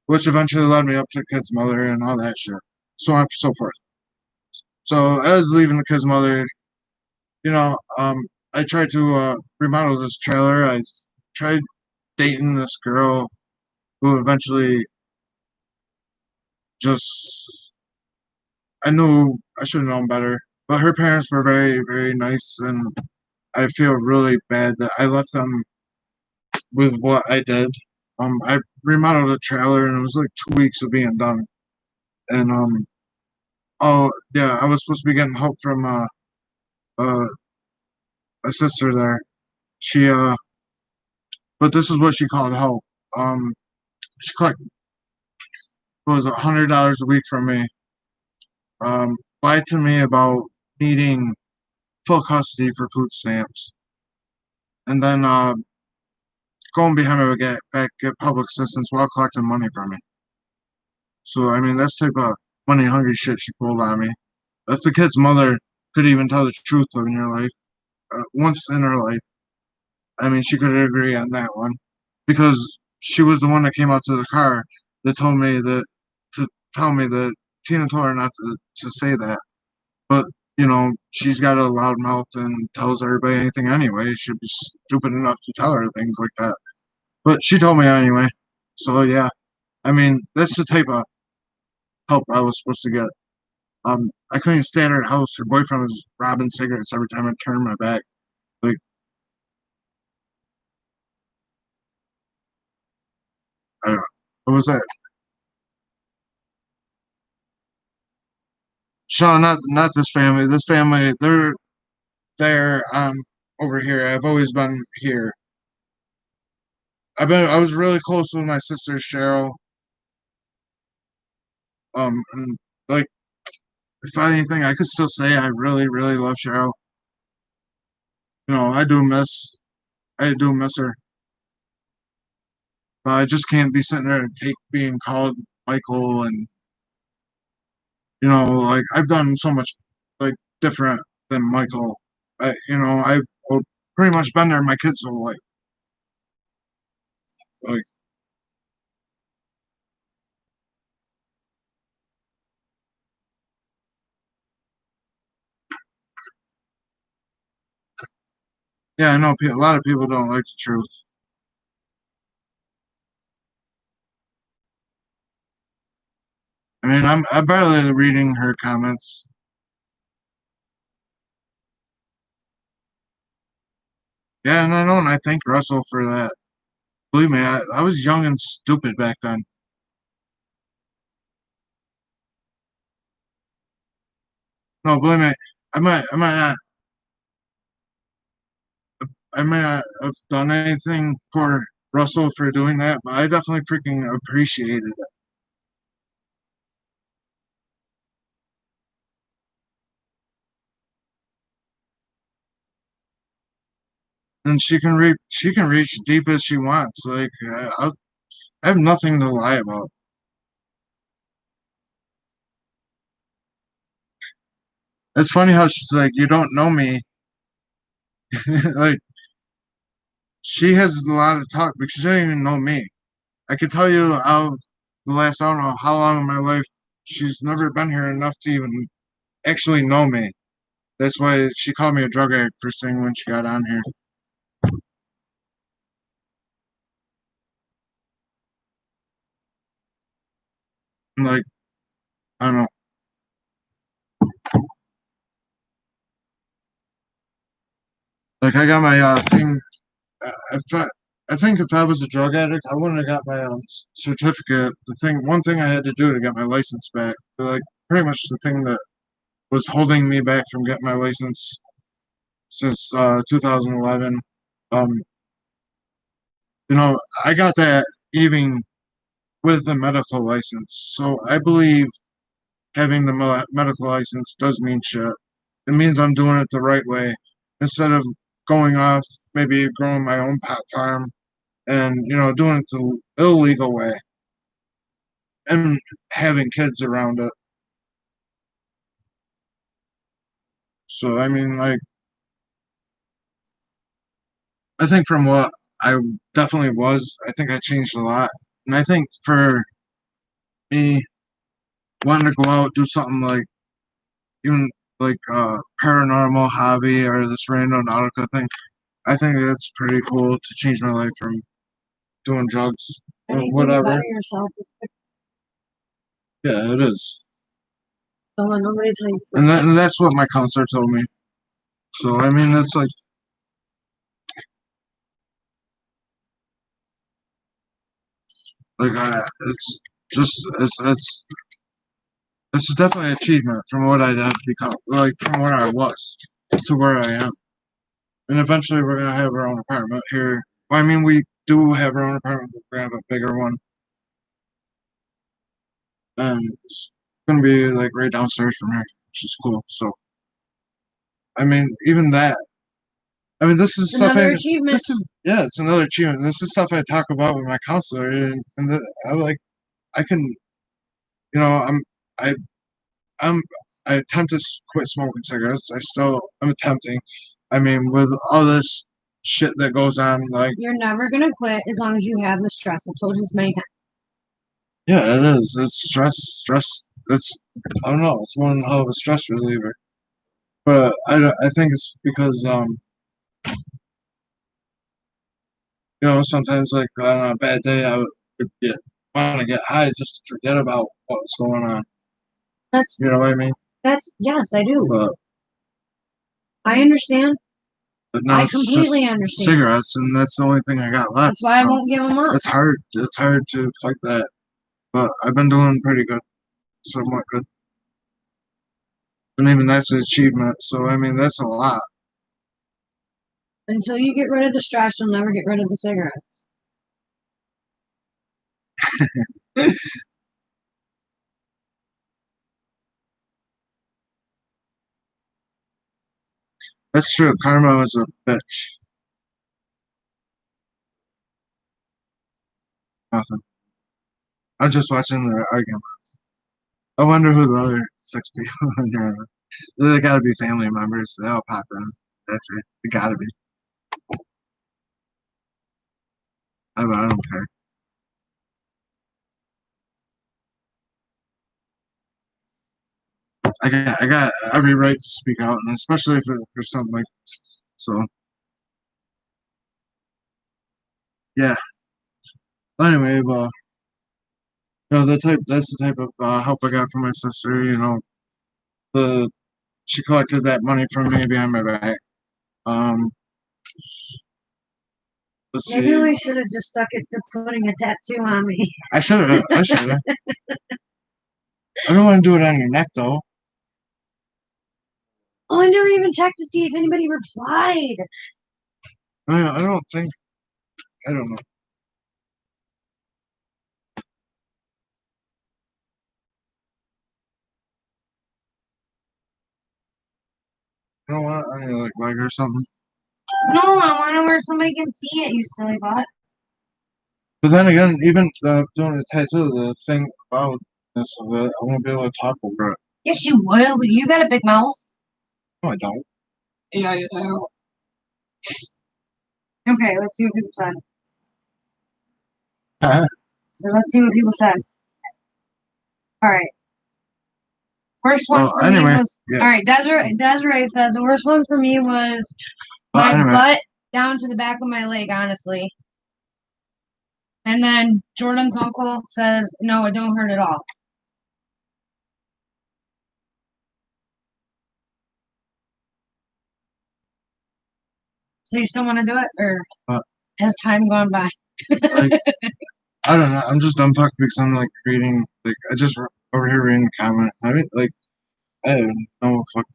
Speaker 2: which eventually led me up to the kid's mother and all that shit. So on and so forth. So as leaving the kid's mother, you know, I tried to remodel this trailer. Tried dating this girl who eventually just I knew I should have known better. But her parents were very nice, and I feel really bad that I left them with what I did. I remodeled a trailer, and it was like 2 weeks of being done. And oh yeah, I was supposed to be getting help from uh a sister there. She but this is what she called help. She collected was $100 a week from me. Lied to me about needing full custody for food stamps. and then going behind my back get public assistance while collecting money from me. So I mean, that's the type of money hungry shit she pulled on me. If the kid's mother could even tell the truth in your life, once in her life, I mean, she could agree on that one, because she was the one that came out to the car that told me that to tell me that Tina told her not to say that. But she's got a loud mouth and tells everybody anything anyway. She'd be stupid enough to tell her things like that. But she told me anyway. So yeah, I mean, that's the type of help I was supposed to get. I couldn't even stay at her house. Her boyfriend was robbing cigarettes every time I turned my back. Like, I don't know. What was that? Sean, not this family. This family, they're over here. I've always been here. I was really close with my sister Cheryl. And like, if anything, I could still say I really, really love Cheryl. I do miss her, but I just can't be sitting there and take being called Michael, and like I've done so much like different than Michael. I've pretty much been there my kids' whole life. Like, yeah, I know a lot of people don't like the truth. I mean, I'm barely reading her comments. Yeah, and I know, and I thank Russell for that. Believe me, I was young and stupid back then. No, believe me, I might not have done anything for Russell for doing that, but I definitely freaking appreciated it. And she can reach deep as she wants. Like, I have nothing to lie about. It's funny how she's like, you don't know me. Like, she has a lot of talk because she doesn't even know me. I can tell you out of the last, I don't know how long in my life, she's never been here enough to even actually know me. That's why she called me a drug addict first thing when she got on here. Like, I don't know. Like, I got my thing. If I think if I was a drug addict, I wouldn't have got my certificate. One thing I had to do to get my license back, like pretty much the thing that was holding me back from getting my license since 2011. Um, I got that even with the medical license. So I believe having the medical license does mean shit. It means I'm doing it the right way instead of going off, maybe growing my own pot farm and doing it the illegal way and having kids around it. So I mean, like, I think from what I definitely was, I think I changed a lot, and I think for me wanting to go out do something like even like paranormal hobby or this random nautica thing, I think that's pretty cool to change my life from doing drugs or whatever.
Speaker 1: Yourself.
Speaker 2: Yeah, it is,
Speaker 1: Don't let nobody tell you.
Speaker 2: and that's what my counselor told me. So I mean, it's like it's just it's definitely an achievement from what I'd have become, like from where I was to where I am. And eventually we're gonna have our own apartment here. Well, I mean, we do have our own apartment, but we're gonna have a bigger one, and it's gonna be like right downstairs from here, which is cool. So I mean, even that. I mean, this is
Speaker 1: It's
Speaker 2: stuff
Speaker 1: another achievement.
Speaker 2: it's another achievement. This is stuff I talk about with my counselor, and I can, I, I'm, I attempt to quit smoking cigarettes. I'm attempting. I mean, with all this shit that goes on, like,
Speaker 1: You're never gonna quit as long as you have the stress. I've told you this many times.
Speaker 2: yeah, it is. It's stress. I don't know. It's one hell of a stress reliever. But I think it's because, sometimes like on a bad day, I would want to get high just to forget about what's going on.
Speaker 1: That's
Speaker 2: You know what I mean?
Speaker 1: yes, I do.
Speaker 2: But
Speaker 1: I understand.
Speaker 2: now
Speaker 1: I
Speaker 2: it's just
Speaker 1: completely understand.
Speaker 2: cigarettes, and that's the only thing I got left.
Speaker 1: That's why I
Speaker 2: So
Speaker 1: won't give them up.
Speaker 2: it's hard. It's hard to fight that. But I've been doing pretty good, somewhat good. And even that's an achievement. So I mean, that's a lot.
Speaker 1: Until you get rid of the stress, you'll never get rid of the cigarettes.
Speaker 2: That's true. Karma is a bitch. Nothing. I'm just watching the argument. I wonder who the other six people in here are. They gotta be family members. They all pop in. That's right. They gotta be. I don't care. I got every right to speak out, and especially for something like this. So yeah. Anyway, well, that's the type of help I got from my sister. The she collected that money from me behind my back. Um, let's
Speaker 1: Maybe
Speaker 2: see.
Speaker 1: we should have just stuck it to putting a tattoo on me.
Speaker 2: I should have. I should have. I don't want to do it on your neck though.
Speaker 1: Oh, I never even checked to see if anybody replied.
Speaker 2: I don't think. I don't know. You know what? I need to like or something.
Speaker 1: No, I want to where somebody can see it, you silly bot.
Speaker 2: But then again, even doing a tattoo, the thing about this of it, I won't be able to talk over it.
Speaker 1: Yes, you will. You got a big mouth.
Speaker 2: No, I don't.
Speaker 1: Yeah, you do. Okay, let's see what people said. So let's see what people said. All right. Worst one for me was
Speaker 2: yeah.
Speaker 1: all right. Desiree says the worst one for me was my butt down to the back of my leg, honestly. And then Jordan's uncle says, no, it don't hurt at all. So you still want to do it, or has time gone by?
Speaker 2: Like, I don't know. I'm just dumb fuck because I'm like reading. Like I just over here reading the comment. I mean, like I don't know fucking.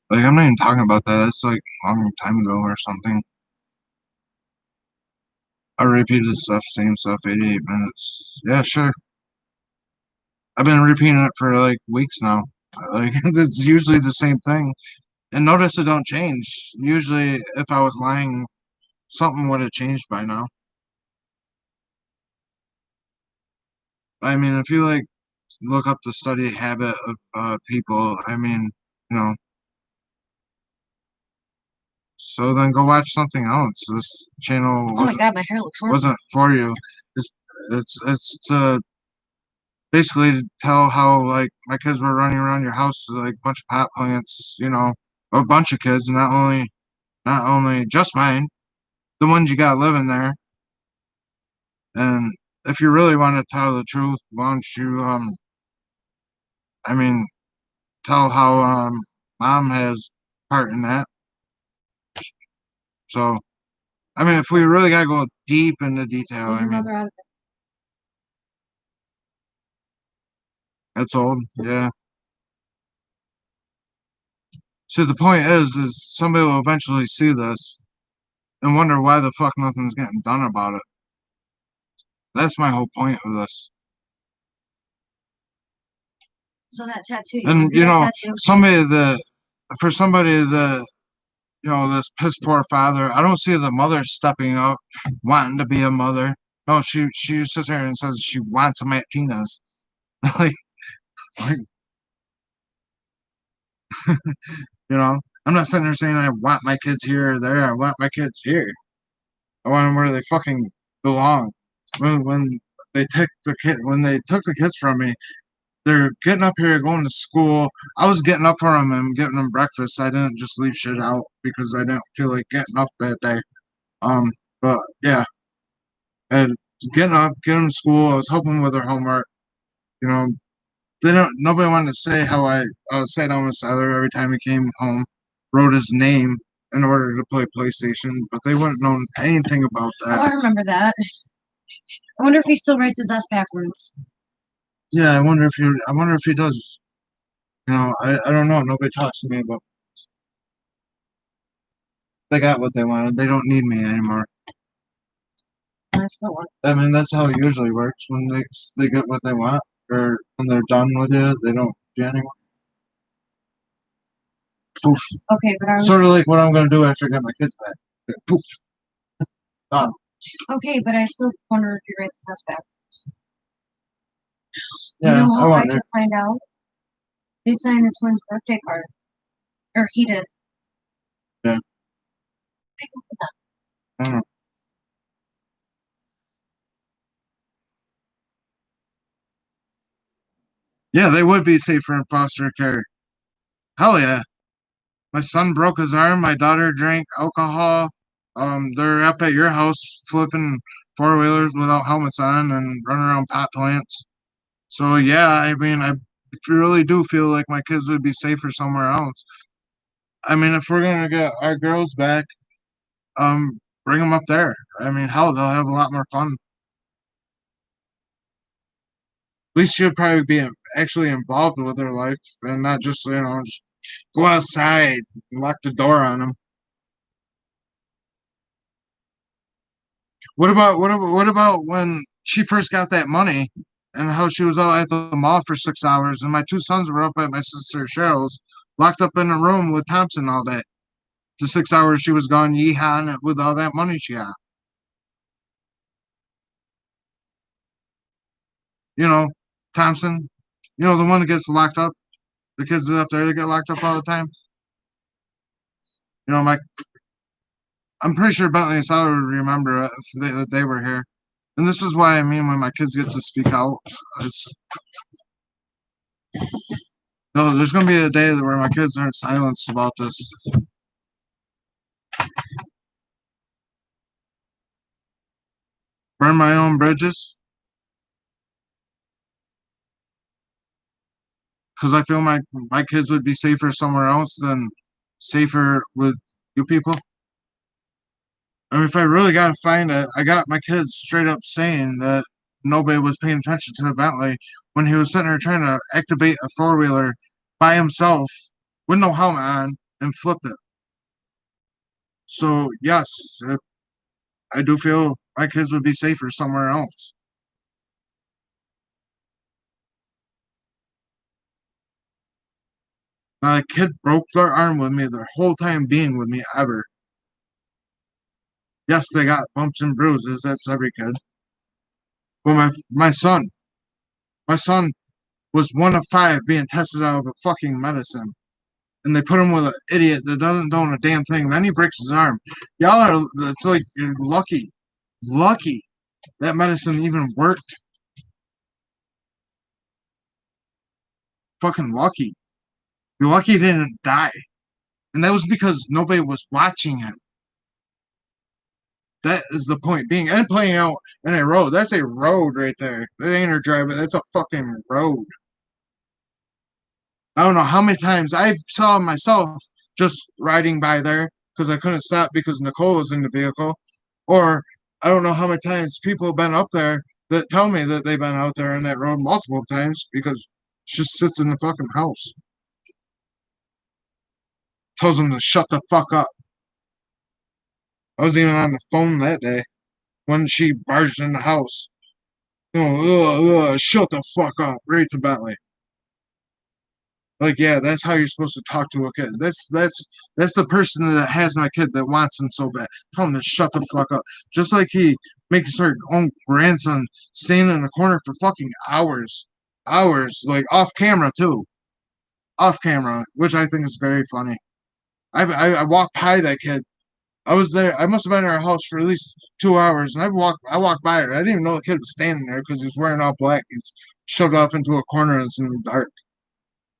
Speaker 2: Like I'm not even talking about that. That's like a long time ago or something. I repeated stuff, same stuff, 88 minutes. Yeah, sure. I've been repeating it for like weeks now. Like it's usually the same thing. And notice it don't change. Usually, if I was lying, something would have changed by now. I mean, if you like look up the study habit of people, I mean, you know, so then go watch something else. This channel
Speaker 1: Oh my god, my hair looks horrible.
Speaker 2: wasn't for you. It's it's to basically to tell how like my kids were running around your house like a bunch of pot plants, a bunch of kids, not only just mine, the ones you got living there. And if you really want to tell the truth, why don't you I mean tell how mom has part in that. So I mean if we really gotta go deep into detail, I mean it's old, yeah. So the point is somebody will eventually see this and wonder why the fuck nothing's getting done about it. That's my whole point of this.
Speaker 1: So that tattoo.
Speaker 2: And for somebody that this piss poor father, I don't see the mother stepping up, wanting to be a mother. No, she sits there and says she wants them at Tina's. like, like I'm not sitting there saying I want my kids here or there. I want my kids here. I want them where they fucking belong. When they took the kids from me, they're getting up here, going to school. I was getting up for them and getting them breakfast. I didn't just leave shit out because I didn't feel like getting up that day. But yeah, and getting up, getting them to school. I was helping with their homework. You know, Nobody wanted to say how I sat down with Tyler every time he came home, wrote his name in order to play PlayStation, but they wouldn't know anything about
Speaker 1: Oh, I
Speaker 2: that.
Speaker 1: remember that. I wonder if he still writes his S backwards.
Speaker 2: Yeah, I wonder if he does. I don't know. Nobody talks to me about. They got what they wanted. They don't need me anymore.
Speaker 1: I still want.
Speaker 2: I mean, that's how it usually works when they get what they want, or when they're done with it, they don't do anymore. Poof.
Speaker 1: Okay, but
Speaker 2: Sort of like what I'm gonna do after I get my kids back. Poof. Done.
Speaker 1: Okay, but I still wonder if he writes his S backwards.
Speaker 2: Yeah,
Speaker 1: You know
Speaker 2: I
Speaker 1: how I
Speaker 2: wonder.
Speaker 1: can find out? They signed the twins' birthday card. Or he did.
Speaker 2: Yeah.
Speaker 1: Take a look at that.
Speaker 2: I don't know. Yeah, they would be safer in foster care. Hell yeah. My son broke his arm. My daughter drank alcohol. They're up at your house flipping four-wheelers without helmets on and running around pot plants. So yeah, I mean, I really do feel like my kids would be safer somewhere else. I mean, if we're gonna get our girls back, bring them up there. I mean, hell, they'll have a lot more fun. At least she'll probably be actually involved with their life and not just just go outside and lock the door on them. What about when she first got that money and how she was out at the mall for 6 hours and my two sons were up at my sister Cheryl's, locked up in a room with Thompson all day. The 6 hours she was gone yeehawing with all that money she got. You know, Thompson, the one that gets locked up, the kids up there that get locked up all the time. My I'm pretty sure Bentley and Sally would remember it if that they were here. And this is why I mean when my kids get to speak out, it's no, there's gonna be a day where my kids aren't silenced about this. Burn my own bridges because I feel my kids would be safer somewhere else than safer with you people. I mean, if I really gotta find it, I got my kids straight up saying that nobody was paying attention to Bentley when he was sitting there trying to activate a four-wheeler by himself with no helmet on and flipped it. So yes, I do feel my kids would be safer somewhere else. My kid broke their arm with me their whole time being with me ever. Yes, they got bumps and bruises. That's every kid. But my son was one of five being tested out of a fucking medicine. And they put him with an idiot that doesn't know a damn thing. Then he breaks his arm. Y'all are, it's like you're lucky that medicine even worked. Fucking lucky. You're lucky he didn't die. And that was because nobody was watching him. That is the point being. And playing out in a road. That's a road right there. That ain't a driveway. That's a fucking road. I don't know how many times I saw myself just riding by there because I couldn't stop because Nicole was in the vehicle. Or I don't know how many times people have been up there that tell me that they've been out there on that road multiple times because she just sits in the fucking house. Tells them to shut the fuck up. I was even on the phone that day when she barged in the house. Shut the fuck up, right to Bentley. Like, yeah, that's how you're supposed to talk to a kid. That's the person that has my kid that wants him so bad. Tell him to shut the fuck up. Just like he makes her own grandson stand in the corner for fucking hours, like off camera too, off camera, which I think is very funny. I walked by that kid. I was there. I must have been in our house for at least 2 hours, and I walked by her. I didn't even know the kid was standing there because he was wearing all black. He's shoved off into a corner and it's in the dark.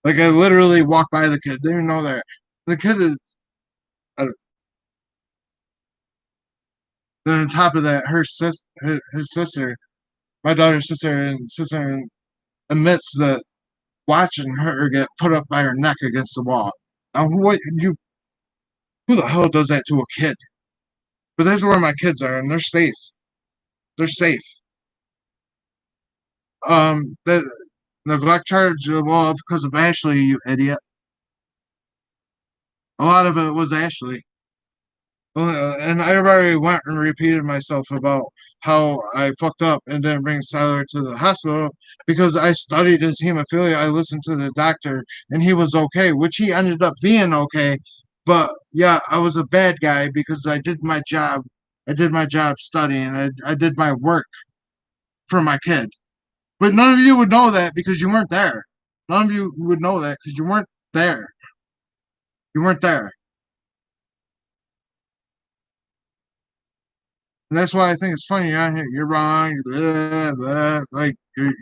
Speaker 2: Like I literally walked by the kid. Didn't even know that the kid is. Then on top of that, his sister, my daughter's sister, admits that watching her get put up by her neck against the wall. Now, who the hell does that to a kid? But that's where my kids are, and they're safe. They're safe. The neglect charge, well, because of Ashley, you idiot. A lot of it was Ashley. And I already went and repeated myself about how I fucked up and didn't bring Tyler to the hospital because I studied his hemophilia. I listened to the doctor and he was okay, which he ended up being okay. But yeah, I was a bad guy because I did my job. I did my job studying. I did my work for my kid. But none of you would know that because you weren't there. None of you would know that because you weren't there. You weren't there. And that's why I think it's funny. You're wrong. Blah, blah, like and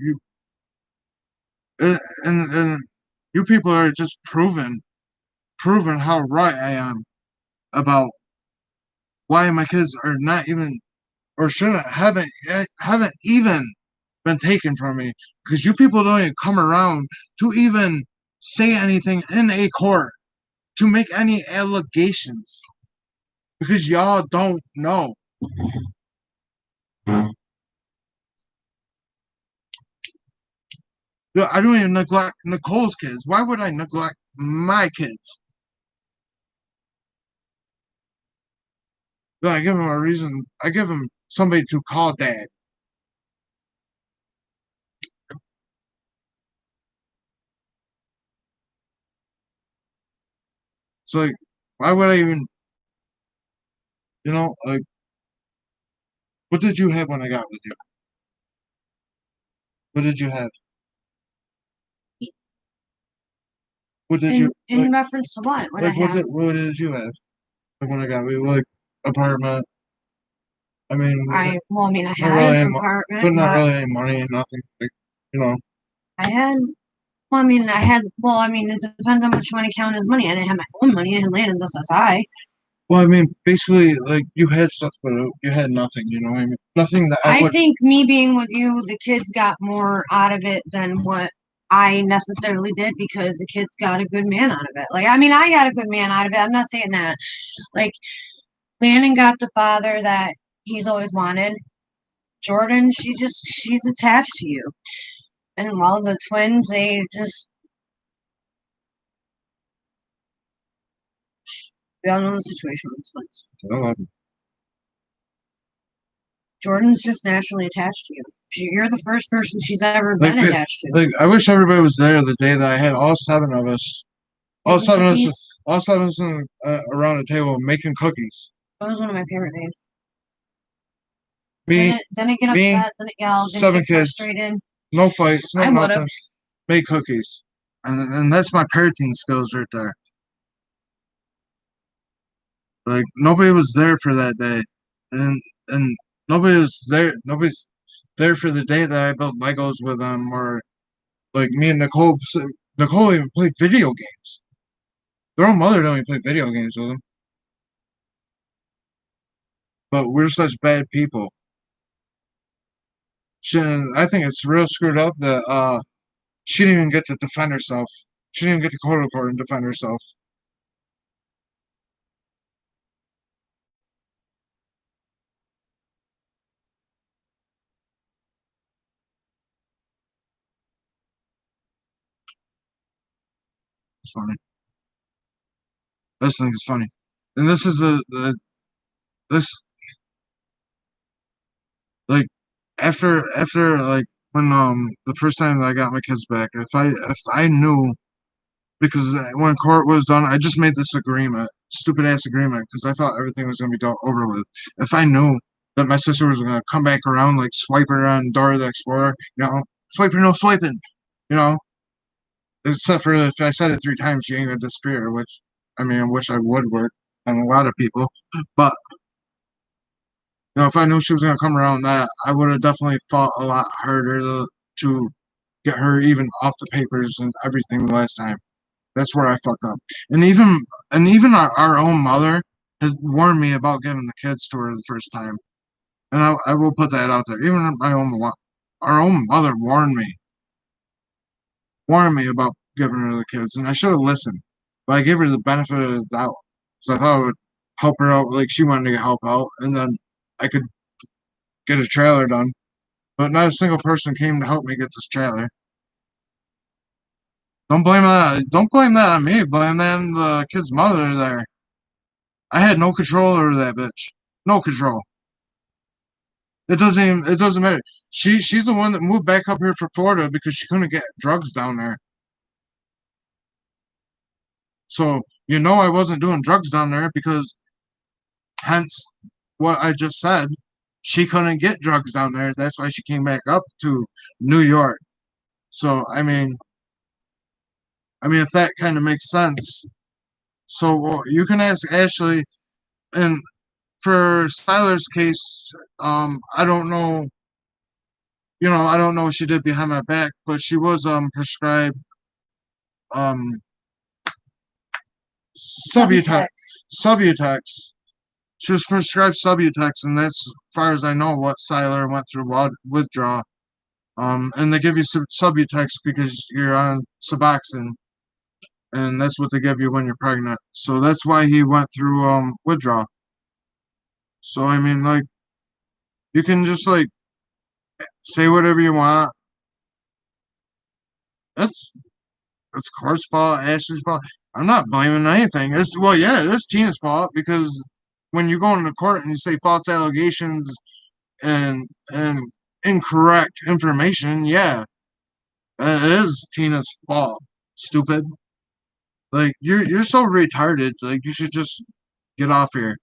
Speaker 2: you people are just proving how right I am about why my kids are not even or shouldn't haven't even been taken from me because you people don't even come around to even say anything in a court to make any allegations because y'all don't know. I don't even neglect Nicole's kids. Why would I neglect my kids? I give them a reason. I give them somebody to call dad. It's like, why would I even, like, what did you have when I got with you? What did you have? What did you
Speaker 1: In
Speaker 2: like?
Speaker 1: reference to what? What I
Speaker 2: Like,
Speaker 1: have?
Speaker 2: what did you have? Like when I got with you, like apartment. I mean,
Speaker 1: Well, I mean, I
Speaker 2: not
Speaker 1: had
Speaker 2: really,
Speaker 1: an apartment,
Speaker 2: but not
Speaker 1: but
Speaker 2: really any money and nothing. Like, you know.
Speaker 1: I had, well, I mean, it depends how much you want to count as money. I didn't have my own money. I had land as SSI.
Speaker 2: Well, I mean, basically, like you had stuff, but you had nothing. You know, what I mean, nothing that I
Speaker 1: I
Speaker 2: would.
Speaker 1: think me being with you, the kids got more out of it than what I necessarily did because the kids got a good man out of it. Like, I mean, I got a good man out of it. I'm not saying that. Like, Landon got the father that he's always wanted. Jordan, she's attached to you. And while the twins, we all know the situation with the twins.
Speaker 2: I love them.
Speaker 1: Jordan's just naturally attached to you. You're the first person she's ever
Speaker 2: Like,
Speaker 1: been attached to.
Speaker 2: like I wish everybody was there the day that I had all seven of us, all
Speaker 1: Making
Speaker 2: seven of us,
Speaker 1: cookies.
Speaker 2: all seven of us around the table making cookies.
Speaker 1: That was one of my favorite days.
Speaker 2: Me,
Speaker 1: Didn't get
Speaker 2: me,
Speaker 1: upset, didn't yell, didn't
Speaker 2: seven
Speaker 1: get
Speaker 2: kids,
Speaker 1: frustrated.
Speaker 2: no fights, no
Speaker 1: I would have.
Speaker 2: nothing. Make cookies, and that's my parenting skills right there. Like nobody was there for that day, and nobody was there. Nobody's there for the day that I built Legos with them, or like me and Nicole. Nicole even played video games. Their own mother don't even play video games with them. But we're such bad people. I think it's real screwed up that she didn't even get to defend herself. She didn't even get to go to court and defend herself. It's funny. I just think it's funny. And this is this like after like when the first time that I got my kids back, if I knew because when court was done, I just made this agreement, stupid ass agreement, because I thought everything was gonna be over with. If I knew that my sister was gonna come back around, like swipe her on Dora the Explorer, swipe her, no swiping, you know, except for if I said it 3 times, she ain't gonna disappear, which I mean, I wish I would work on a lot of people, but if I knew she was gonna come around that, I would have definitely fought a lot harder to get her even off the papers and everything last time. That's where I fucked up. And even our own mother has warned me about giving the kids to her the first time. And I will put that out there. Even our own mother warned me about giving her the kids, and I should have listened. But I gave her the benefit of the doubt because I thought it would help her out. Like she wanted to get help out, and then I could get a trailer done. But not a single person came to help me get this trailer. Don't blame that. Don't blame that on me. Blame that on the kid's mother there. I had no control over that bitch. No control. It doesn't matter. She's the one that moved back up here for Florida because she couldn't get drugs down there. So I wasn't doing drugs down there because hence what I just said. She couldn't get drugs down there. That's why she came back up to New York. So I mean if that kind of makes sense. So you can ask Ashley, and for Skylar's case, I don't know. I don't know what she did behind my back, but she was prescribed um Subutex. Subutex. She was prescribed Subutex, and that's as far as I know what Skylar went through withdrawal. And they give you Subutex because you're on Suboxone, and that's what they give you when you're pregnant. So that's why he went through withdrawal. So I mean, like, you can just like say whatever you want. That's It's Court's fault, Ashley's fault. I'm not blaming anything. Yeah, it is Tina's fault because when you go into court and you say false allegations and incorrect information, yeah, it is Tina's fault. Stupid. Like you're so retarded. Like you should just get off here.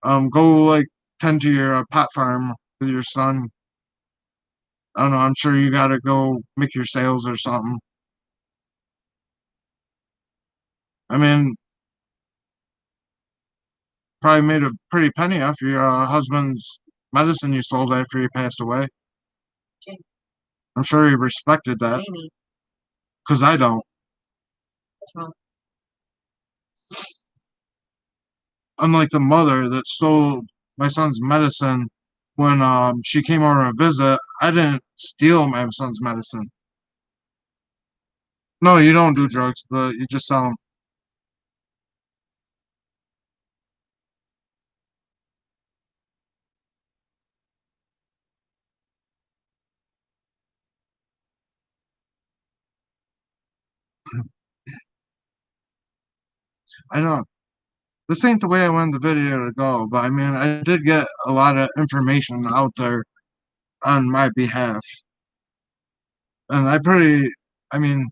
Speaker 2: Go like tend to your pot farm with your son. I don't know. I'm sure you gotta go make your sales or something. I mean, probably made a pretty penny off your husband's medicine you sold after he passed away.
Speaker 1: Jamie.
Speaker 2: I'm sure he respected that.
Speaker 1: Jamie.
Speaker 2: Because I don't.
Speaker 1: What's wrong?
Speaker 2: Unlike the mother that stole my son's medicine when she came over to visit, I didn't steal my son's medicine. No, you don't do drugs, but you just sell them. I know. This ain't the way I wanted the video to go, but I mean, I did get a lot of information out there on my behalf. And I mean,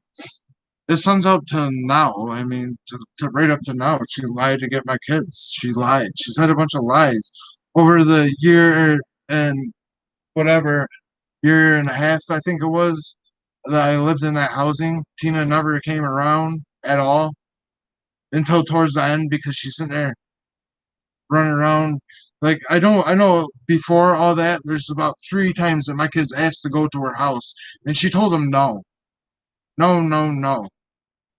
Speaker 2: it suns up to now. I mean, to right up to now, she lied to get my kids. She lied. She's had a bunch of lies over the year and whatever, year and a half, I think it was, that I lived in that housing. Tina never came around at all until towards the end because she's sitting there running around. Like I know before all that, there's about 3 times that my kids asked to go to her house, and she told them no, no, no, no.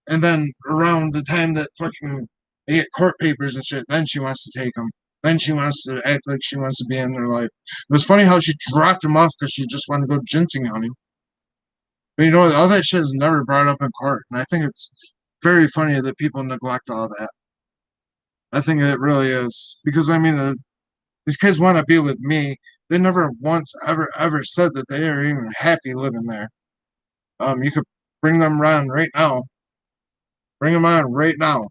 Speaker 2: And then around the time that fucking they get court papers and shit, then she wants to take them. Then she wants to act like she wants to be in their life. It was funny how she dropped him off because she just wanted to go ginseng hunting. But all that shit is never brought up in court, and I think it's very funny that people neglect all that. I think it really is because I mean, these kids want to be with me. They never once ever said that they are even happy living there. You could bring them around right now. Bring them on right now.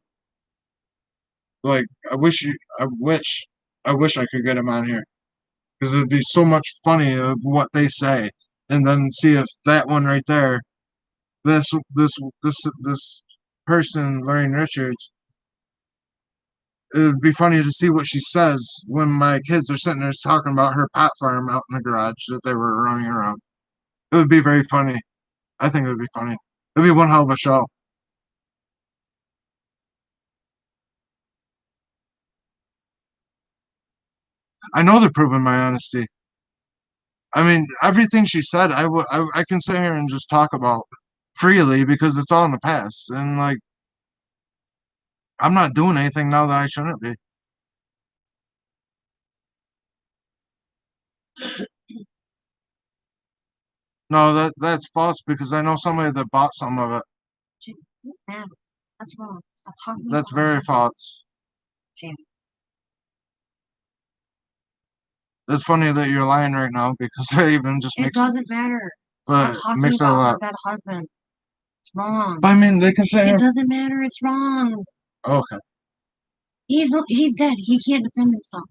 Speaker 2: Like I wish I could get them on here because it'd be so much funny of what they say, and then see if that one right there, this person, Lorraine Richards, it would be funny to see what she says when my kids are sitting there talking about her pot farm out in the garage that they were running around. It would be very funny. I think it would be funny. It'd be one hell of a show. I know they're proving my honesty. I mean, everything she said, I can sit here and just talk about freely because it's all in the past, and like I'm not doing anything now that I shouldn't be. No, that's false because I know somebody that bought some of it.
Speaker 1: Jamie, it doesn't matter. That's wrong. Stop talking
Speaker 2: That's
Speaker 1: about
Speaker 2: very
Speaker 1: that.
Speaker 2: false.
Speaker 1: Jamie.
Speaker 2: It's funny that you're lying right now because I even just
Speaker 1: It
Speaker 2: makes
Speaker 1: doesn't matter. Stop
Speaker 2: but
Speaker 1: talking
Speaker 2: makes it a
Speaker 1: about
Speaker 2: lot.
Speaker 1: that husband. It's wrong.
Speaker 2: But I mean, they can say
Speaker 1: It doesn't matter. It's wrong.
Speaker 2: okay.
Speaker 1: He's dead. He can't defend himself.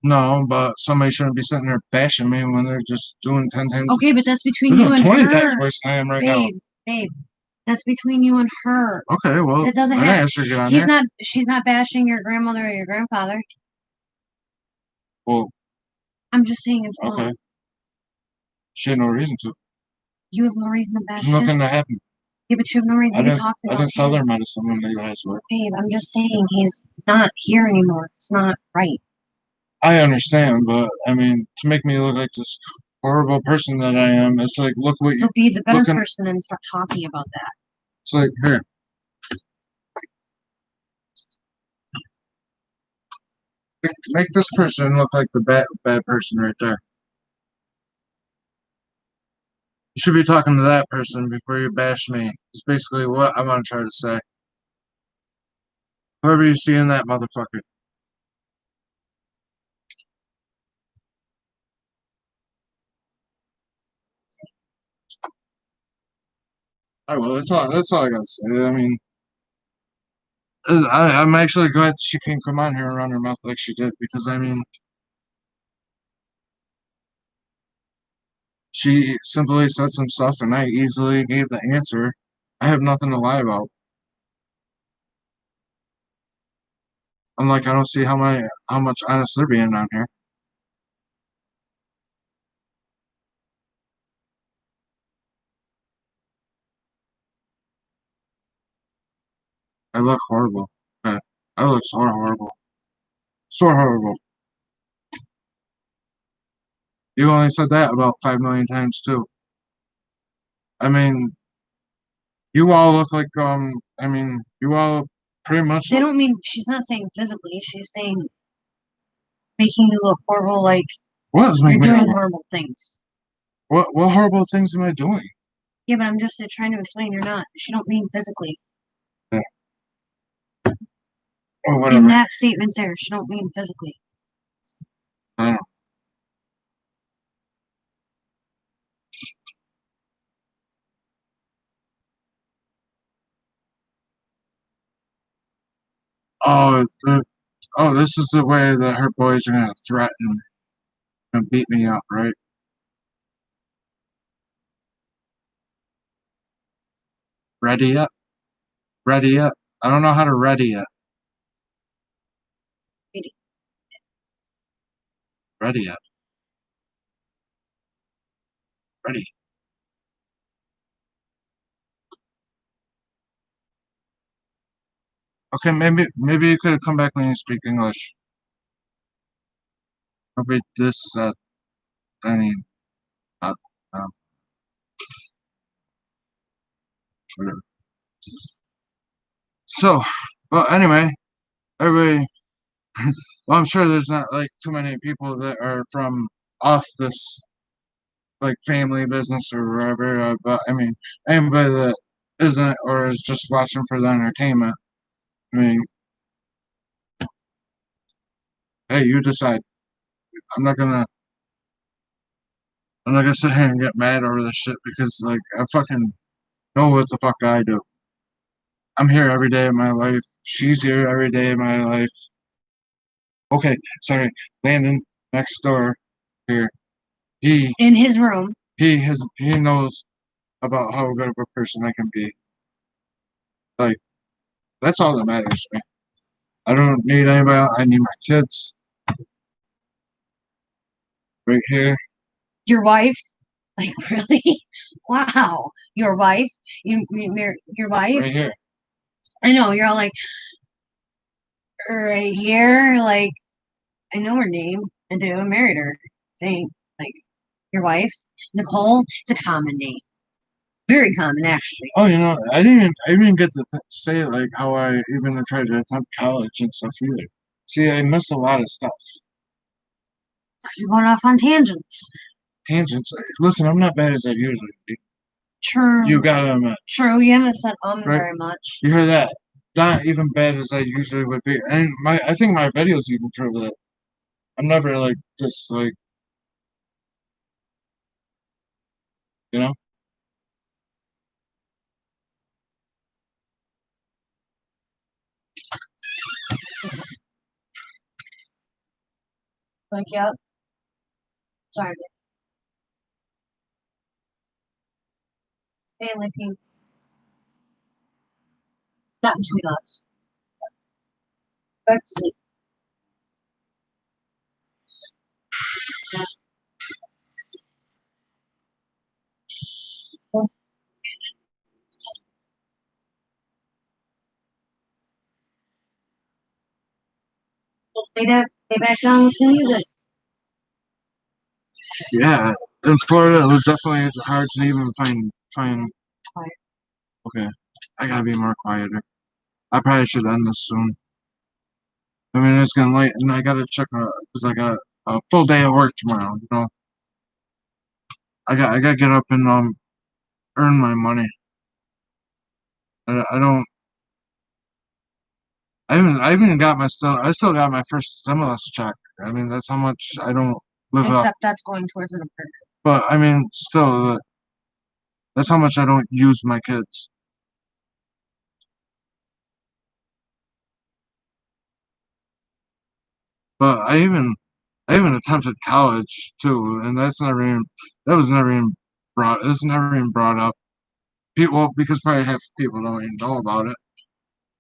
Speaker 2: No, but somebody shouldn't be sitting there bashing me when they're just doing 10 times.
Speaker 1: Okay, but that's between
Speaker 2: They're
Speaker 1: you
Speaker 2: doing
Speaker 1: and
Speaker 2: 20 times
Speaker 1: her.
Speaker 2: worse than I am right now.
Speaker 1: Babe, that's between you and her.
Speaker 2: Okay, well,
Speaker 1: It doesn't
Speaker 2: I didn't
Speaker 1: have.
Speaker 2: ask her to get on
Speaker 1: He's
Speaker 2: there.
Speaker 1: not. She's not bashing your grandmother or your grandfather.
Speaker 2: Well,
Speaker 1: I'm just saying it's
Speaker 2: okay.
Speaker 1: wrong.
Speaker 2: She had no reason to.
Speaker 1: You have no reason to bash
Speaker 2: There's nothing
Speaker 1: him.
Speaker 2: that happened.
Speaker 1: Yeah, but you have no reason
Speaker 2: I
Speaker 1: to be
Speaker 2: didn't.
Speaker 1: talking
Speaker 2: I
Speaker 1: about
Speaker 2: didn't sell
Speaker 1: him.
Speaker 2: their medicine when they last were.
Speaker 1: Babe, I'm just saying he's not here anymore. It's not right.
Speaker 2: I understand, but I mean, to make me look like this horrible person that I am, it's like look what
Speaker 1: So
Speaker 2: you
Speaker 1: be the better
Speaker 2: looking.
Speaker 1: person and stop talking about that.
Speaker 2: It's like here. Make this person look like the bad person right there. You should be talking to that person before you bash me. It's basically what I want to try to say. Whoever you see in that motherfucker. I will. That's all I gotta say. I mean, I'm actually glad she can come on here and run her mouth like she did because I mean, she simply said some stuff and I easily gave the answer. I have nothing to lie about. I'm like, I don't see how much honest they're being on here. I look horrible. Okay. I look so horrible. So horrible. You only said that about 5 million times too. I mean, you all look like I mean, you all pretty much
Speaker 1: They don't mean she's not saying physically. She's saying making you look horrible, like
Speaker 2: what is
Speaker 1: you're
Speaker 2: making me
Speaker 1: doing horrible things.
Speaker 2: what horrible things am I doing?
Speaker 1: Yeah, but I'm just trying to explain. You're not. She don't mean physically.
Speaker 2: Yeah. Or
Speaker 1: In
Speaker 2: whatever.
Speaker 1: that statement there, she don't mean physically.
Speaker 2: I don't know. Oh, this is the way that her boys are gonna threaten and beat me up, right? Ready yet? Ready yet? I don't know how to ready yet.
Speaker 1: Ready.
Speaker 2: Ready yet? Ready. Okay, maybe you could come back when you speak English. Maybe this I mean um, whatever. So, well, anyway, everybody. Well, I'm sure there's not like too many people that are from off this like family business or whatever. But I mean, anybody that isn't or is just watching for the entertainment. I mean, hey, you decide. I'm not gonna. I'm not gonna sit here and get mad over this shit because like I fucking know what the fuck I do. I'm here every day of my life. She's here every day of my life. Okay, sorry, Landon next door here. He
Speaker 1: In his room.
Speaker 2: he knows about how good of a person I can be. Like, that's all that matters to me. I don't need anybody else. I need my kids. Right here.
Speaker 1: Your wife? Like, really? Wow. Your wife? Your wife?
Speaker 2: Right here.
Speaker 1: I know, you're all like, right here. Like, I know her name. I do. I married her. Saying, like, your wife? Nicole? It's a common name. Very common, actually.
Speaker 2: Oh, I didn't get to say like how I even tried to attempt college and stuff either. See, I missed a lot of stuff.
Speaker 1: You're going off on tangents.
Speaker 2: Tangents. Listen, I'm not bad as I usually do.
Speaker 1: True.
Speaker 2: You gotta admit.
Speaker 1: True. You haven't said
Speaker 2: Right.
Speaker 1: very much.
Speaker 2: You hear that? Not even bad as I usually would be. And I think my videos even prove that. I'm never like just like, you know.
Speaker 1: Like, yep. Sorry. Staying with you. Not between us. Let's see. Lay back down with the music.
Speaker 2: Yeah, in Florida, it was definitely hard to even find.
Speaker 1: Quiet.
Speaker 2: Okay, I gotta be more quieter. I probably should end this soon. I mean, it's getting late, and I gotta check because I got a full day of work tomorrow. I gotta get up and earn my money. I don't. I even got I still got my first stimulus check. I mean, that's how much I don't live up.
Speaker 1: Except that's going towards an apartment.
Speaker 2: But I mean, still, that's how much I don't use my kids. But I even attempted college too, and that was never even it's never even brought up. People because probably half people don't even know about it.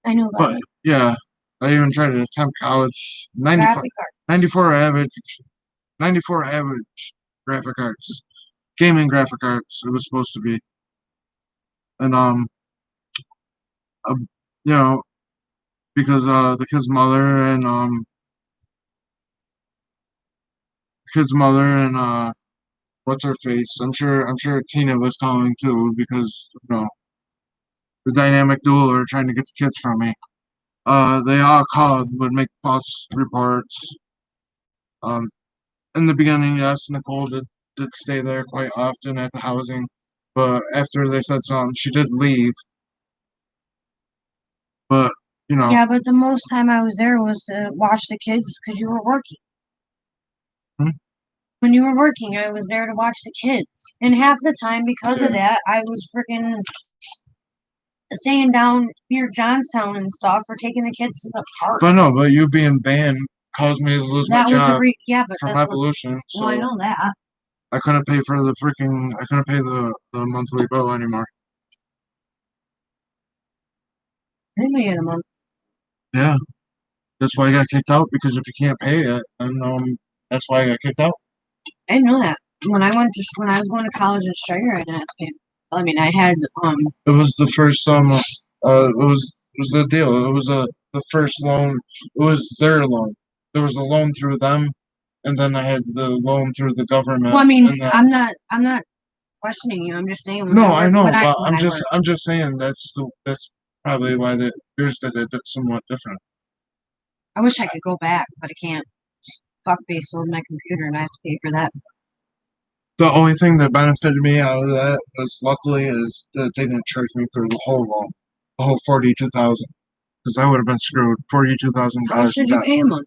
Speaker 1: I know that.
Speaker 2: But yeah, I even tried to attempt college.
Speaker 1: Graphic art.
Speaker 2: 94 average, 94 average graphic arts, gaming graphic arts. It was supposed to be, and uh, you know, because the kid's mother and what's her face? I'm sure Tina was calling too because the dynamic duo are trying to get the kids from me. They all called, would make false reports. Um, in the beginning, yes, Nicole did stay there quite often at the housing, but after they said something, she did leave. But
Speaker 1: Yeah, but the most time I was there was to watch the kids because you were working.
Speaker 2: Hmm?
Speaker 1: When you were working, I was there to watch the kids. And half the time, because of that, I was freaking staying down near Johnstown and stuff or taking the kids to the park.
Speaker 2: But no, but you being banned caused me to lose my job
Speaker 1: but
Speaker 2: from
Speaker 1: that's
Speaker 2: my
Speaker 1: what.
Speaker 2: pollution. So
Speaker 1: Well, I know that.
Speaker 2: I couldn't pay for I couldn't pay the monthly bill anymore.
Speaker 1: I didn't get a month.
Speaker 2: Yeah, that's why I got kicked out because if you can't pay it, then that's why I got kicked out.
Speaker 1: I didn't know that. When I was going to college in Strayer, I didn't have to pay. I mean, I had
Speaker 2: It was the first it was the deal. It was the first loan. It was their loan. There was a loan through them, and then I had the loan through the government.
Speaker 1: Well, I mean,
Speaker 2: and
Speaker 1: I'm not questioning you. I'm just saying.
Speaker 2: No, I know, but
Speaker 1: worked.
Speaker 2: I'm just saying that's probably why yours did it somewhat different.
Speaker 1: I wish I could go back, but I can't. Fuckface sold my computer, and I have to pay for that.
Speaker 2: The only thing that benefited me out of that was luckily is that they didn't charge me for the whole loan, the whole 42,000, because I would have been screwed.
Speaker 1: How much
Speaker 2: $42,000.
Speaker 1: did you pay him on?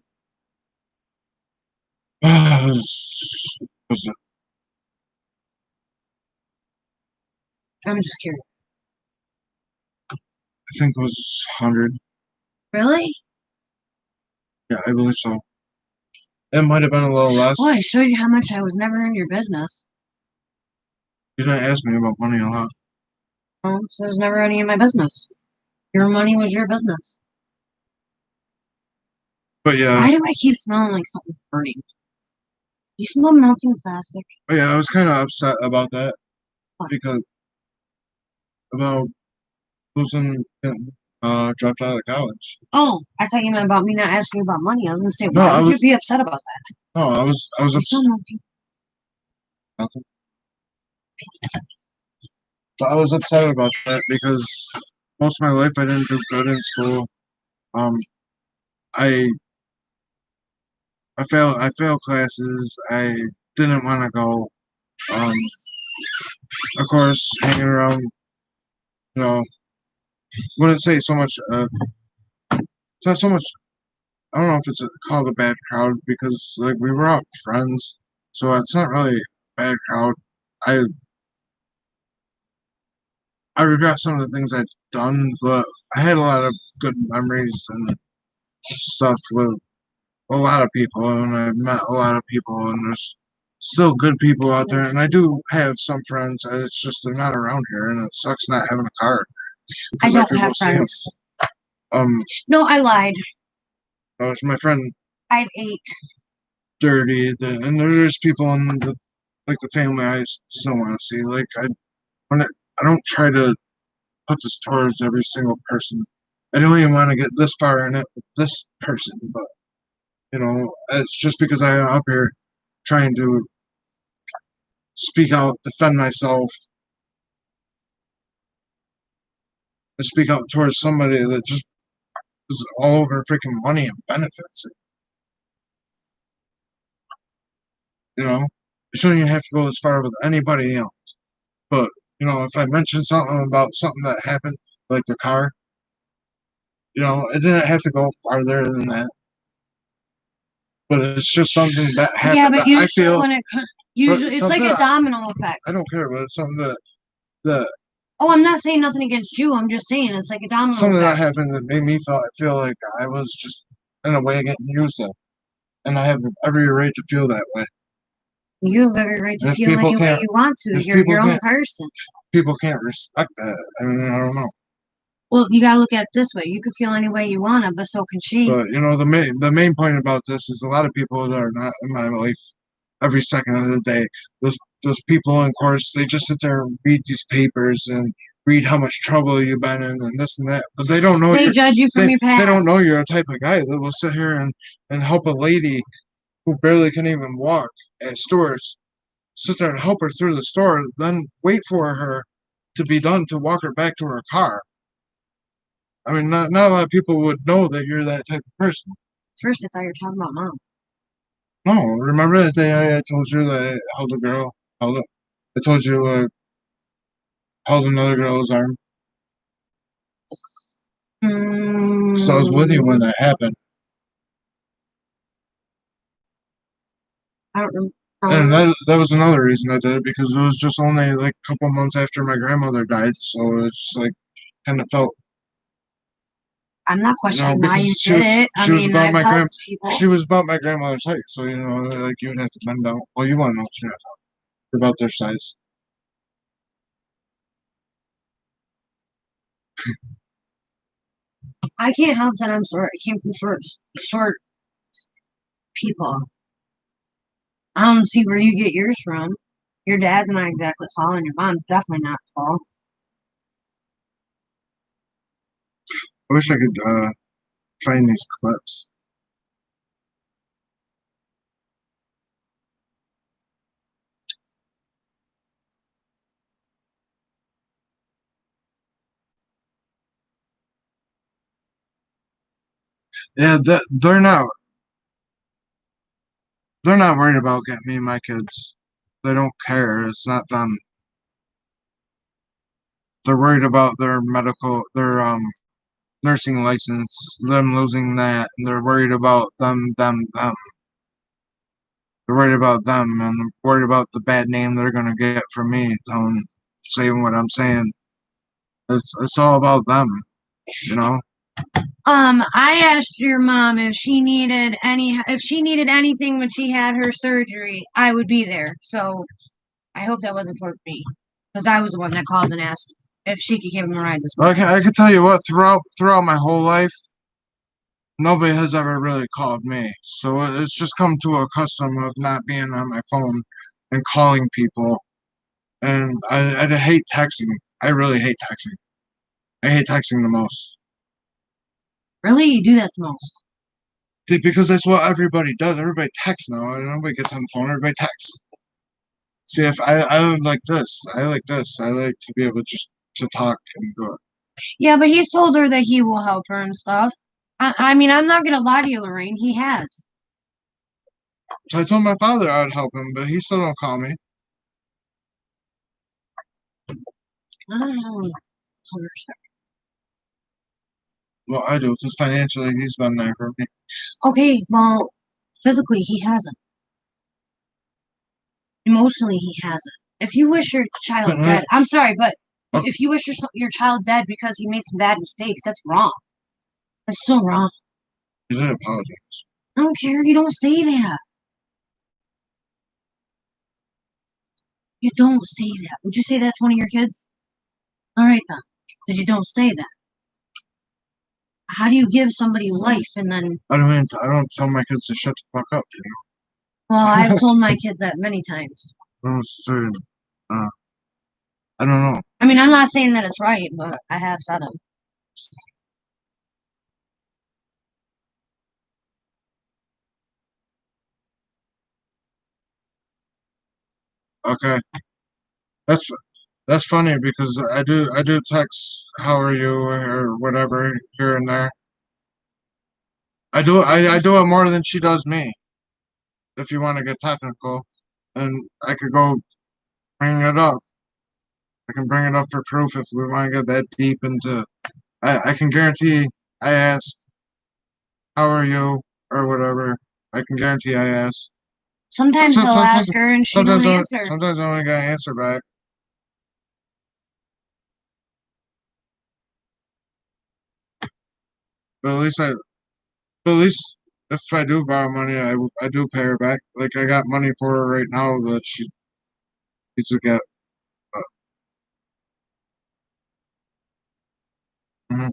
Speaker 2: Was it?
Speaker 1: I'm just curious.
Speaker 2: I think it was 100.
Speaker 1: Really?
Speaker 2: Yeah, I believe so. It might have been a little less.
Speaker 1: Well, I showed you how much I was never in your business.
Speaker 2: You didn't ask me about money a lot.
Speaker 1: So it was never any of my business. Your money was your business.
Speaker 2: But yeah,
Speaker 1: Why do I keep smelling like something's burning? You smell melting plastic.
Speaker 2: I was kind of upset about that
Speaker 1: What?
Speaker 2: because about losing dropped out of college.
Speaker 1: Oh, I thought you meant about me not asking you about money. I was gonna say,
Speaker 2: No,
Speaker 1: why
Speaker 2: I
Speaker 1: would you
Speaker 2: was
Speaker 1: be upset about that?
Speaker 2: no, I was
Speaker 1: You smell
Speaker 2: upset.
Speaker 1: melting.
Speaker 2: Nothing. But I was upset about that because most of my life I didn't do good in school. Um, I I failed classes. I didn't want to go. Um, of course, hanging around, you know, wouldn't say so much. It's not so much. I don't know if it's called a bad crowd because like we were all friends, so it's not really a bad crowd. I I regret some of the things I've done, but I had a lot of good memories and stuff with a lot of people, and I met a lot of people, and there's still good people out there, and I do have some friends. It's just they're not around here, and it sucks not having a car
Speaker 1: I
Speaker 2: because I
Speaker 1: don't
Speaker 2: could go
Speaker 1: have
Speaker 2: see them.
Speaker 1: friends.
Speaker 2: Um,
Speaker 1: No, I lied.
Speaker 2: it's my friend
Speaker 1: I have 8.
Speaker 2: Dirty, and there's people in the like the family I still want to see. Like when I don't try to put this towards every single person. I don't even want to get this far in it with this person, but it's just because I am up here trying to speak out, defend myself, and speak out towards somebody that just is all over freaking money and benefits. It shouldn't even have to go as far with anybody else. But if I mention something about something that happened, like the car, it didn't have to go farther than that. But it's just something that
Speaker 1: Yeah,
Speaker 2: happened
Speaker 1: but
Speaker 2: that I
Speaker 1: usually
Speaker 2: feel.
Speaker 1: when it
Speaker 2: But
Speaker 1: usually it's like
Speaker 2: something
Speaker 1: a domino effect.
Speaker 2: I don't care, but it's something that
Speaker 1: Oh, I'm not saying nothing against you. I'm just saying it's like a domino
Speaker 2: something that
Speaker 1: effect.
Speaker 2: happened that made me feel like I was just in a way getting used up, and I have every right to feel that way.
Speaker 1: You have every right to
Speaker 2: And if
Speaker 1: feel
Speaker 2: people
Speaker 1: any way
Speaker 2: can't,
Speaker 1: you want to.
Speaker 2: if
Speaker 1: You're
Speaker 2: people
Speaker 1: your own
Speaker 2: can't,
Speaker 1: person.
Speaker 2: people can't respect that. I mean, I don't know.
Speaker 1: Well, you gotta look at it this way. You can feel any way you wanna, but so can she.
Speaker 2: But the main point about this is a lot of people that are not in my life every second of the day. Those people in course, they just sit there and read these papers and read how much trouble you've been in and this and that. But they don't know
Speaker 1: They judge you from your
Speaker 2: they don't know
Speaker 1: past.
Speaker 2: you're a type of guy that will sit here and help a lady who barely can even walk at stores, sit there and help her through the store, then wait for her to be done to walk her back to her car. I mean, not a lot of people would know that you're that type of person.
Speaker 1: First, I thought you were talking about mom.
Speaker 2: No, remember that day I told you that I held a girl? I told you held another girl's arm. So I was with you when that happened.
Speaker 1: I don't know.
Speaker 2: And that was another reason I did it because it was just only like a couple months after my grandmother died, so it's just like kind of felt
Speaker 1: I'm not questioning why
Speaker 2: because
Speaker 1: you did it. I
Speaker 2: she was
Speaker 1: mean,
Speaker 2: about
Speaker 1: I've
Speaker 2: my
Speaker 1: helped people.
Speaker 2: she was about my grandmother's height, so like you would have to bend down. Well, you want to know about their size.
Speaker 1: I can't help that I'm short. I came from short people. I don't see where you get yours from. Your dad's not exactly tall, and your mom's definitely not tall.
Speaker 2: I wish I could find these clips. Yeah, they're not worried about getting me and my kids. They don't care. It's not them. They're worried about their nursing license, them losing that, and they're worried about them. They're worried about them, and they're worried about the bad name they're gonna get from me saying what I'm saying. It's all about them, you know.
Speaker 1: I asked your mom if she needed anything when she had her surgery, I would be there. So I hope that wasn't towards me, because I was the one that called and asked. if she could give him a ride this
Speaker 2: I
Speaker 1: morning.
Speaker 2: can tell you what, throughout my whole life, nobody has ever really called me. So it's just come to a custom of not being on my phone and calling people. And I hate texting. I really hate texting. I hate texting the most.
Speaker 1: Really? You do that the most?
Speaker 2: Because that's what everybody does. Everybody texts now. Nobody gets on the phone. Everybody texts. See, if I live like this, I like this. I like to be able just to talk and go.
Speaker 1: Yeah, but he's told her that he will help her and stuff. I mean, I'm not gonna lie to you, Lorraine. He has.
Speaker 2: So I told my father I'd help him, but he still don't call me.
Speaker 1: I don't know.
Speaker 2: Well, I do, because financially he's been there for me.
Speaker 1: Okay, well, physically he hasn't. Emotionally he hasn't. If you wish your child
Speaker 2: But
Speaker 1: dead, I'm sorry, but
Speaker 2: Okay.
Speaker 1: if you wish your child dead because he made some bad mistakes, that's wrong. That's so wrong.
Speaker 2: He did apologize.
Speaker 1: I don't care. You don't say that. You don't say that. Would you say that's one of your kids? All right then, because you don't say that. How do you give somebody life and then?
Speaker 2: I don't tell my kids to shut the fuck up.
Speaker 1: Well, I've told my kids that many times.
Speaker 2: So, uh, I don't know.
Speaker 1: I mean, I'm not saying that it's right, but I have said them.
Speaker 2: Okay, that's that's funny because I do text how are you or whatever here and there. I do it more than she does me. If you want to get technical, and I could go bring it up. I can bring it up for proof if we want to get that deep into. I can guarantee I asked how are you or whatever. I can guarantee I asked.
Speaker 1: Sometimes he'll
Speaker 2: Sometimes,
Speaker 1: ask her and she don't answer.
Speaker 2: sometimes I only got an answer back. But at least if I do borrow money, I do pay her back. Like I got money for her right now that she needs to get. Uh, mhm.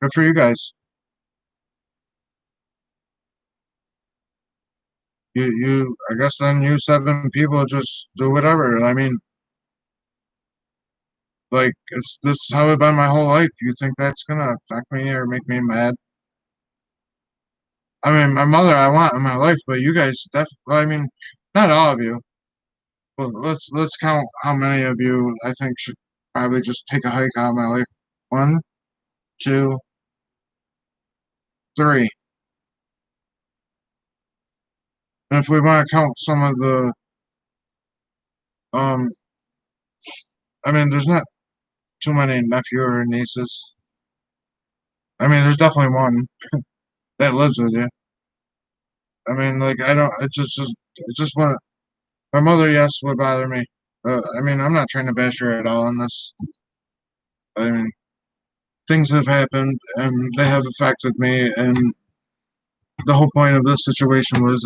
Speaker 2: Good for you guys. I guess then you 7 people just do whatever. I mean, like this is how I've been my whole life. You think that's gonna affect me or make me mad? I mean, my mother I want in my life, but you guys, well, I mean, not all of you. Well, let's count how many of you I think should probably just take a hike out of my life. One, two, three. And if we want to count some of the, um, I mean, there's not too many nephew or nieces. I mean, there's definitely one that lives with you. I mean, like I don't. It just want my mother. Yes, would bother me. I mean, I'm not trying to bash her at all on this. I mean, things have happened and they have affected me, and the whole point of this situation was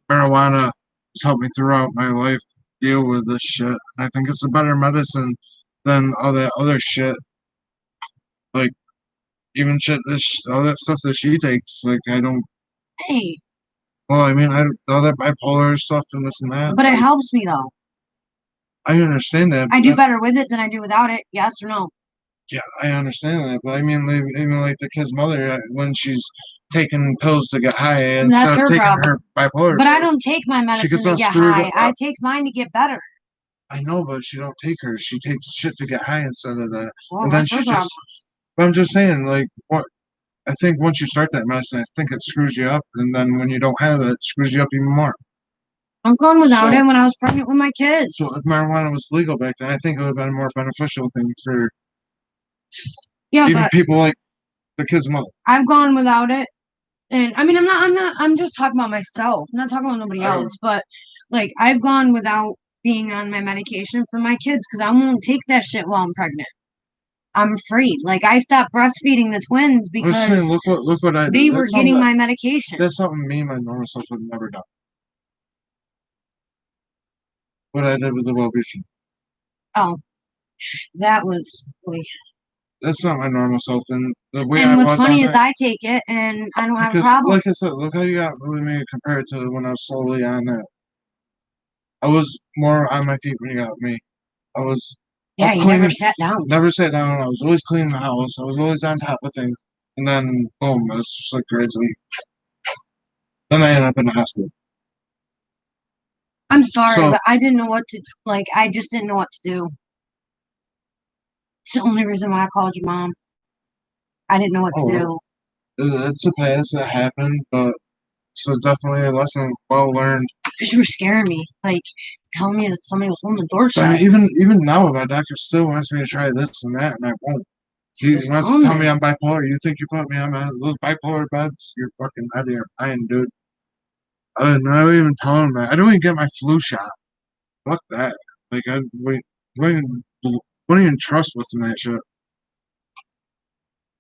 Speaker 2: marijuana has helped me throughout my life deal with this shit. I think it's a better medicine than all that other shit. Like even shit, all that stuff that she takes. Like I don't.
Speaker 1: Hey,
Speaker 2: Well, I mean, all that bipolar stuff and this and that.
Speaker 1: but it
Speaker 2: Like,
Speaker 1: helps me though.
Speaker 2: I understand that.
Speaker 1: I do better with it than I do without it. Yes or no?
Speaker 2: Yeah, I understand that. But I mean, like, even like the kid's mother, when she's taking pills to get high instead
Speaker 1: That's
Speaker 2: of
Speaker 1: her
Speaker 2: taking
Speaker 1: problem.
Speaker 2: her bipolar
Speaker 1: But I
Speaker 2: pills,
Speaker 1: don't take my
Speaker 2: she
Speaker 1: medicine
Speaker 2: gets
Speaker 1: to
Speaker 2: all
Speaker 1: get
Speaker 2: screwed
Speaker 1: high. I
Speaker 2: up.
Speaker 1: take mine to get better.
Speaker 2: I know, but she don't take her. She takes shit to get high instead of that.
Speaker 1: Well,
Speaker 2: And then
Speaker 1: that's her
Speaker 2: she
Speaker 1: problem.
Speaker 2: just. But I'm just saying, like, what I think once you start that medicine, I think it screws you up, and then when you don't have it, it screws you up even more.
Speaker 1: I'm going without
Speaker 2: So,
Speaker 1: it when I was pregnant with my kids.
Speaker 2: so if marijuana was legal back then, I think it would have been a more beneficial thing for
Speaker 1: Yeah,
Speaker 2: even
Speaker 1: but
Speaker 2: people like the kid's mother.
Speaker 1: I've gone without it. And I mean, I'm just talking about myself. I'm not talking about nobody
Speaker 2: I don't.
Speaker 1: else. But like, I've gone without being on my medication for my kids because I won't take that shit while I'm pregnant. I'm afraid. Like, I stopped breastfeeding the twins
Speaker 2: I'm just saying,
Speaker 1: because
Speaker 2: look what I
Speaker 1: they
Speaker 2: did.
Speaker 1: were
Speaker 2: That's something
Speaker 1: getting my medication.
Speaker 2: that's something me and my normal self would never done. What I did with the Wellbutrin.
Speaker 1: Oh, that was.
Speaker 2: That's not my normal self, and the way I
Speaker 1: And what's
Speaker 2: was on
Speaker 1: funny is
Speaker 2: it,
Speaker 1: I take it and I don't have a
Speaker 2: because,
Speaker 1: problem.
Speaker 2: like I said, look how you got with me compared to when I was slowly on it. I was more on my feet when you got with me. I was up
Speaker 1: Yeah, you never
Speaker 2: cleaning,
Speaker 1: sat down.
Speaker 2: never sat down. I was always cleaning the house. I was always on top of things, and then boom, it's just like crazy. Then I ended up in the hospital.
Speaker 1: I'm sorry,
Speaker 2: So,
Speaker 1: but I didn't know what to like. I just didn't know what to do. It's the only reason why I called your mom. I didn't know what to
Speaker 2: oh,
Speaker 1: do
Speaker 2: it's a past that happened, but so definitely a lesson well learned.
Speaker 1: because you were scaring me, like telling me that somebody was holding the door
Speaker 2: I
Speaker 1: shut.
Speaker 2: mean, even now, my doctor still wants me to try this and that, and I won't. He
Speaker 1: Just
Speaker 2: wants
Speaker 1: tell
Speaker 2: to tell me
Speaker 1: me.
Speaker 2: I'm bipolar. You think you put me on those bipolar beds? You're fucking out of your mind, dude. I don't even tell him that. I don't even get my flu shot. Fuck that. Like, wouldn't even trust what's in that shit.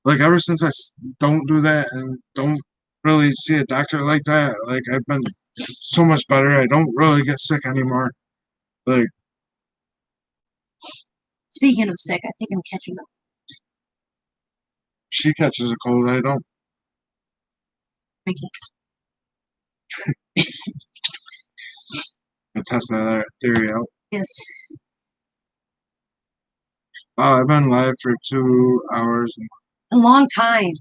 Speaker 2: Like, ever since don't do that and don't really see a doctor like that, like, I've been so much better. I don't really get sick anymore. Like,
Speaker 1: Speaking of sick, I think I'm catching up.
Speaker 2: she catches a cold. I don't.
Speaker 1: I guess.
Speaker 2: I test that theory out.
Speaker 1: Yes,
Speaker 2: I've been live for 2 hours.
Speaker 1: a long time.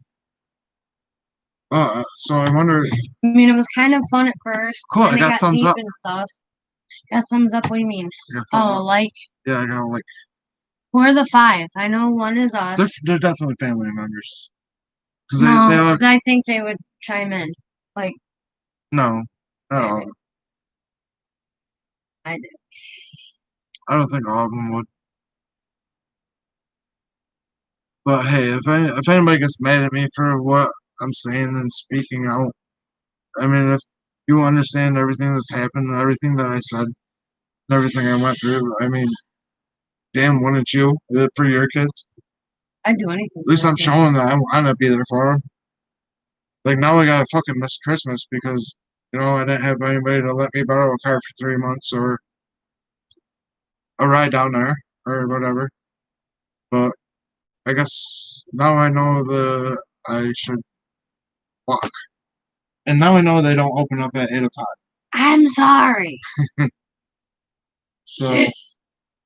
Speaker 2: So I wonder.
Speaker 1: I mean, it was kind of fun at first,
Speaker 2: Cool, I
Speaker 1: and it
Speaker 2: got
Speaker 1: got
Speaker 2: thumbs
Speaker 1: deep
Speaker 2: up.
Speaker 1: and stuff. Got thumbs up. What do you mean?
Speaker 2: I got thumbs
Speaker 1: Oh,
Speaker 2: up.
Speaker 1: like
Speaker 2: Yeah, I got like
Speaker 1: who are the five? I know one is us.
Speaker 2: they're definitely family members because they
Speaker 1: No,
Speaker 2: all
Speaker 1: because I think they would chime in. Like
Speaker 2: no, not all.
Speaker 1: I did.
Speaker 2: I don't think all of them would. But hey, if anybody gets mad at me for what I'm saying and speaking out, I mean, if you understand everything that's happened and everything that I said and everything I went through, I mean, damn, wouldn't you for your kids?
Speaker 1: I'd do anything
Speaker 2: At least
Speaker 1: for
Speaker 2: I'm
Speaker 1: a kid.
Speaker 2: showing that I'm gonna be there for them. Like now I gotta fucking miss Christmas because I didn't have anybody to let me borrow a car for 3 months or a ride down there or whatever. But I guess now I know I should walk. And now I know they don't open up at 8 o'clock.
Speaker 1: I'm sorry.
Speaker 2: So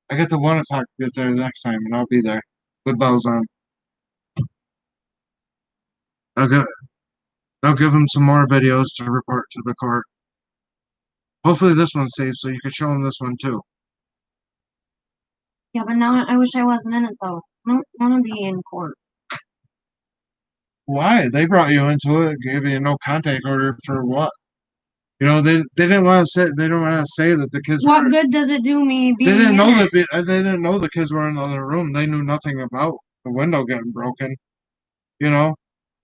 Speaker 2: I get to 1 o'clock to get there next time and I'll be there with bells on. Okay. I'll give them some more videos to report to the court. Hopefully this one's safe so you can show them this one too.
Speaker 1: Yeah, but now I wish I wasn't in it though. I don't want to be in court.
Speaker 2: Why? They brought you into it, gave you no contact order for what? They didn't want to say that the kids
Speaker 1: What
Speaker 2: were.
Speaker 1: good does it do me
Speaker 2: They
Speaker 1: being
Speaker 2: didn't
Speaker 1: in
Speaker 2: know
Speaker 1: it?
Speaker 2: they didn't know the kids were in the other room. They knew nothing about the window getting broken. You know,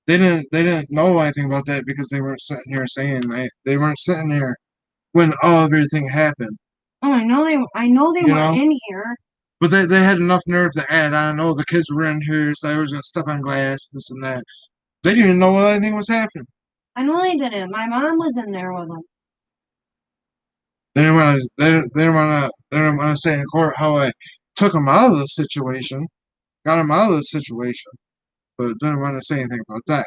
Speaker 2: they didn't know anything about that because they weren't sitting here saying they weren't sitting here when all of everything happened.
Speaker 1: Oh, I know they
Speaker 2: You
Speaker 1: weren't
Speaker 2: know,
Speaker 1: in here.
Speaker 2: but they had enough nerve to add on. Oh, the kids were in here, so I was gonna step on glass, this and that. They didn't even know anything was happening.
Speaker 1: I know they didn't. My mom was in there with them.
Speaker 2: They didn't want to. They didn't want to say in court how I took them out of the situation, got them out of the situation, but didn't want to say anything about that.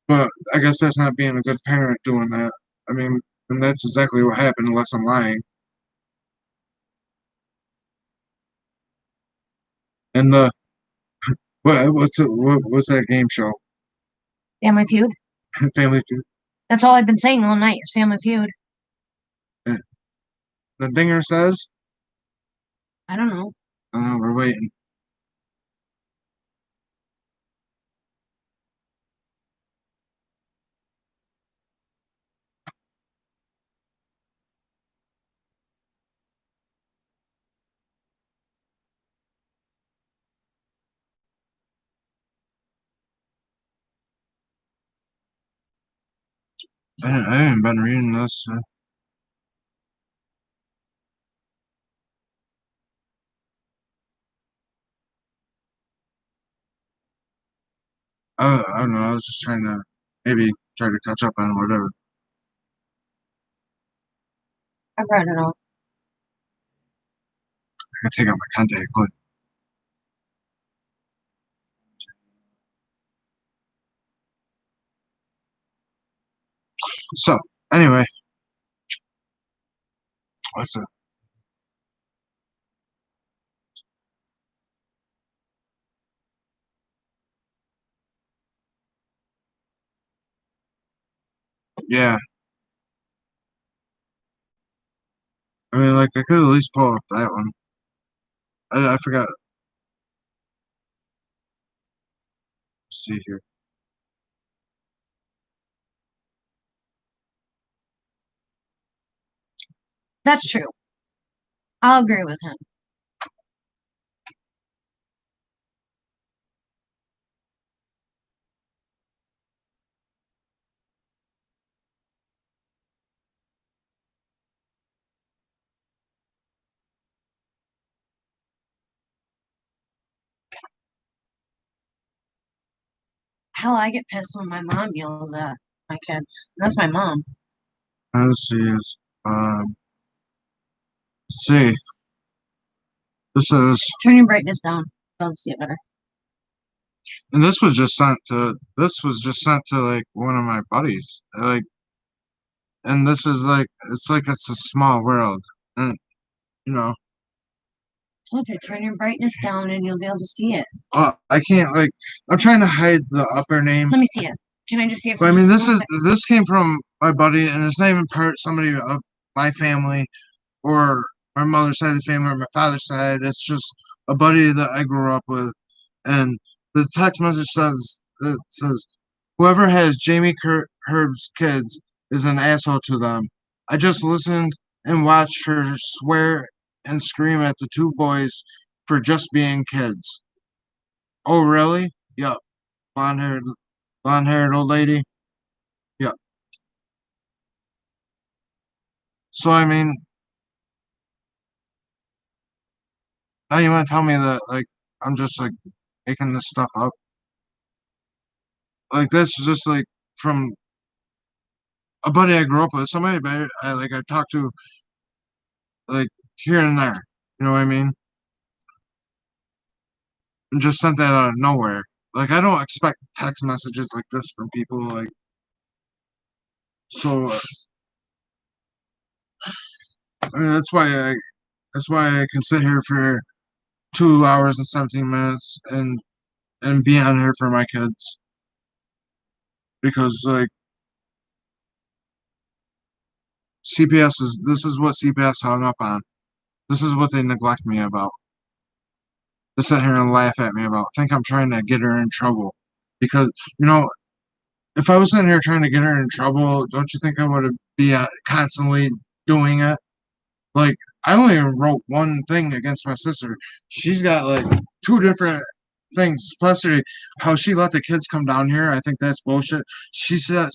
Speaker 2: But I guess that's not being a good parent doing that. I mean, and that's exactly what happened, unless I'm lying. And what's that game show?
Speaker 1: Family Feud.
Speaker 2: Family Feud.
Speaker 1: That's all I've been saying all night is Family Feud.
Speaker 2: The dinger says,
Speaker 1: I don't know.
Speaker 2: we're waiting. I haven't been reading this. I don't know. I was just trying to maybe try to catch up on whatever.
Speaker 1: I've read it all.
Speaker 2: I take out my contact. Good. So anyway, what's it? Yeah, I mean, like I could at least pull up that one. I forgot. Let's see here.
Speaker 1: That's true. I'll agree with him. Hell, I get pissed when my mom yells at my kids. That's my mom.
Speaker 2: Let's see. Let's see. This is,
Speaker 1: Turn your brightness down. I'll see it better.
Speaker 2: and this was just sent to like one of my buddies. Like, and this is like, it's a small world, and you know,
Speaker 1: Told you, turn your brightness down and you'll be able to see it.
Speaker 2: I can't like, I'm trying to hide the upper name.
Speaker 1: Let me see it. Can I just see it for
Speaker 2: But I mean,
Speaker 1: just one second?
Speaker 2: this came from my buddy, and it's not even part somebody of my family or my mother's side of the family or my father's side. It's just a buddy that I grew up with, and the text message says, "Whoever has Herb's kids is an asshole to them. I just listened and watched her swear and scream at the two boys for just being kids." Oh, really? Yup. Blonde-haired, blonde-haired old lady. Yup. So I mean, now you want to tell me that like I'm just like making this stuff up? Like this is just like from a buddy I grew up with, somebody better I talked to like here and there. You know what I mean? And just sent that out of nowhere. Like I don't expect text messages like this from people. Like so, I mean, that's why I can sit here for 2 hours and 17 minutes and be on here for my kids because like CPS is this is what CPS hung up on. This is what they neglect me about. They sit here and laugh at me about. Think I'm trying to get her in trouble because you know if I was sitting here trying to get her in trouble, don't you think I would be constantly doing it? Like I only wrote one thing against my sister. She's got like two different things. Especially how she let the kids come down here. I think that's bullshit. She said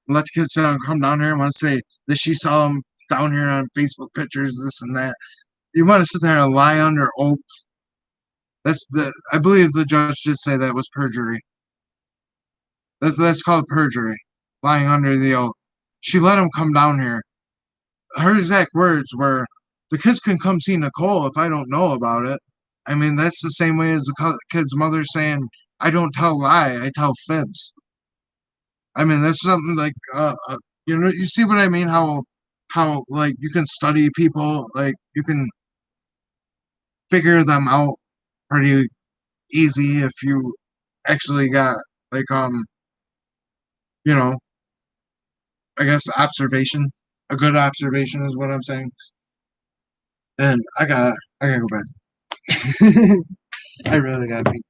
Speaker 2: let the kids come down here and want to say that she saw them down here on Facebook pictures, this and that. You want to sit there and lie under oath? I believe the judge did say that was perjury. That's called perjury, lying under the oath. She let him come down here. Her exact words were, "The kids can come see Nicole if I don't know about it." I mean, that's the same way as the kid's mother saying, "I don't tell lie, I tell fibs." I mean, that's something like, you know, you see what I mean? How like you can study people, like you can figure them out pretty easy if you actually got like you know, I guess observation. A good observation is what I'm saying. And I gotta go back. I really gotta be.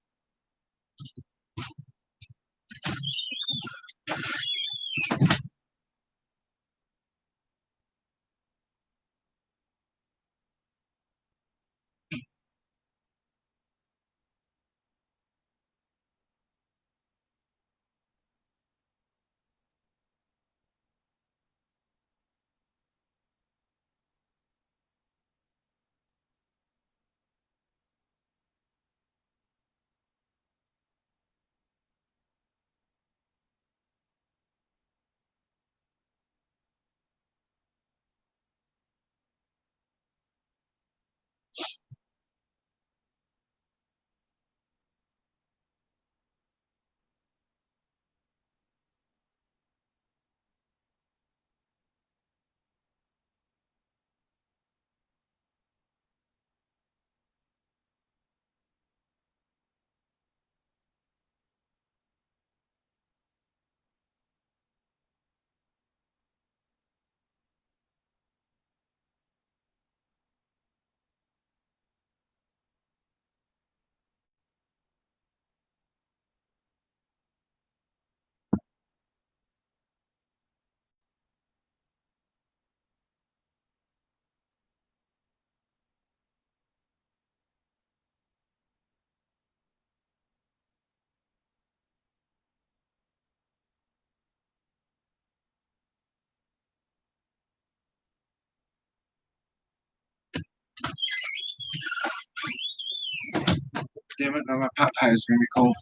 Speaker 2: damn it, now my pot pie is gonna be cold.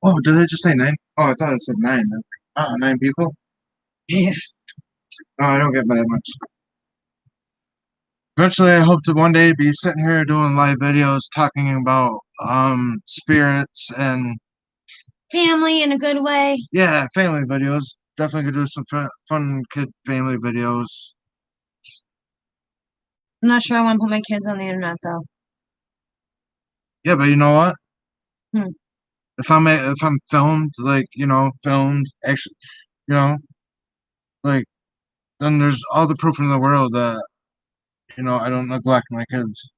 Speaker 2: Oh, did I just say 9? Oh, I thought it said 9. 9 people?
Speaker 1: Yeah.
Speaker 2: No, I don't get that much. Eventually, I hope to one day be sitting here doing live videos talking about spirits and
Speaker 1: Family in a good way.
Speaker 2: yeah, family videos. Definitely could do some fun kid family videos.
Speaker 1: I'm not sure I want to put my kids on the internet though.
Speaker 2: Yeah, but you know what?
Speaker 1: Hmm.
Speaker 2: If I'm filmed, like filmed, actually, you know, like then there's all the proof in the world that I don't neglect my kids.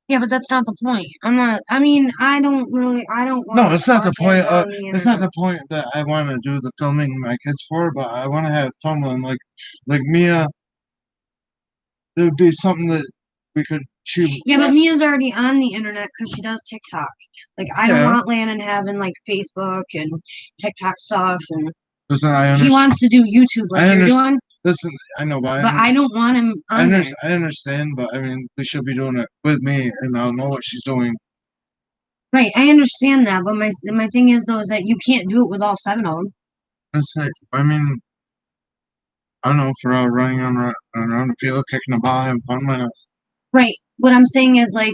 Speaker 1: Yeah, but that's not the point. I'm not. I mean, I don't
Speaker 2: No,
Speaker 1: want
Speaker 2: it's not
Speaker 1: our
Speaker 2: the point.
Speaker 1: kids on the
Speaker 2: It's not
Speaker 1: internet.
Speaker 2: the point that I want to do the filming my kids for, but I want to have fun with them. Like Mia, it would be something that we could shoot.
Speaker 1: Yeah, but Mia's already on the internet because she does TikTok. Like, I don't
Speaker 2: Yeah,
Speaker 1: want Landon having like Facebook and TikTok stuff, and
Speaker 2: listen, I
Speaker 1: he
Speaker 2: understand.
Speaker 1: wants to do YouTube like
Speaker 2: I
Speaker 1: you're
Speaker 2: understand.
Speaker 1: doing.
Speaker 2: Listen, I know,
Speaker 1: But I don't want him on there.
Speaker 2: I understand, but I mean, they should be doing it with me, and I'll know what she's doing.
Speaker 1: Right, I understand that, but my thing is though is that you can't do it with all 7 of them.
Speaker 2: It's like, I mean, I don't know, for all running around the field, kicking the ball, having fun with it.
Speaker 1: Right. What I'm saying is like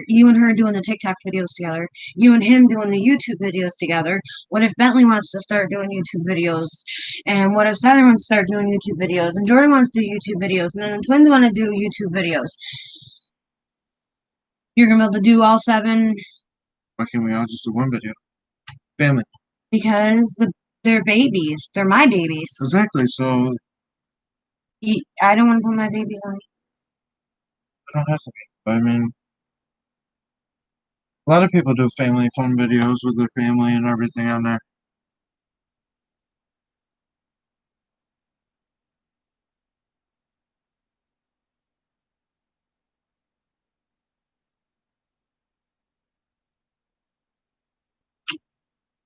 Speaker 1: you and her doing the TikTok videos together, you and him doing the YouTube videos together. What if Bentley wants to start doing YouTube videos? And what if Southern wants to start doing YouTube videos? And Jordan wants to do YouTube videos, and then the twins want to do YouTube videos. You're gonna be able to do all 7
Speaker 2: Why can't we all just do one video? Family.
Speaker 1: because they're babies. They're my babies.
Speaker 2: Exactly. So
Speaker 1: I don't want to put my babies on.
Speaker 2: I don't have to be. But I mean, a lot of people do family fun videos with their family and everything on there.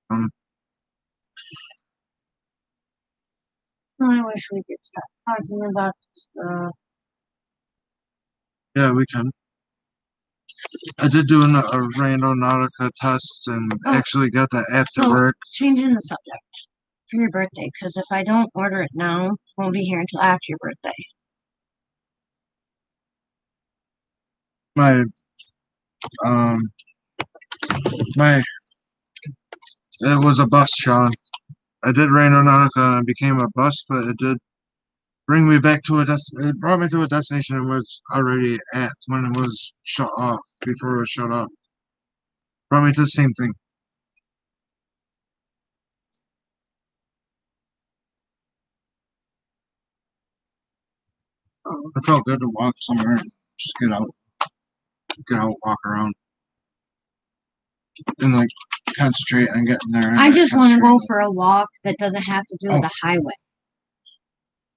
Speaker 2: Um,
Speaker 1: I wish we could stop talking about stuff.
Speaker 2: yeah, we can. I did do a Random Nautica test and actually got that after work.
Speaker 1: Changing the subject for your birthday, because if I don't order it now, it won't be here until after your birthday.
Speaker 2: My um my it was a bus, Sean. I did Random Nautica and became a bus, but it did bring me back to it brought me to a destination I was already at when it was shut off, before it was shut off. Brought me to the same thing. It felt good to walk somewhere and just get out, walk around, and like concentrate on getting there.
Speaker 1: I just want to go for a walk that doesn't have to do with the highway.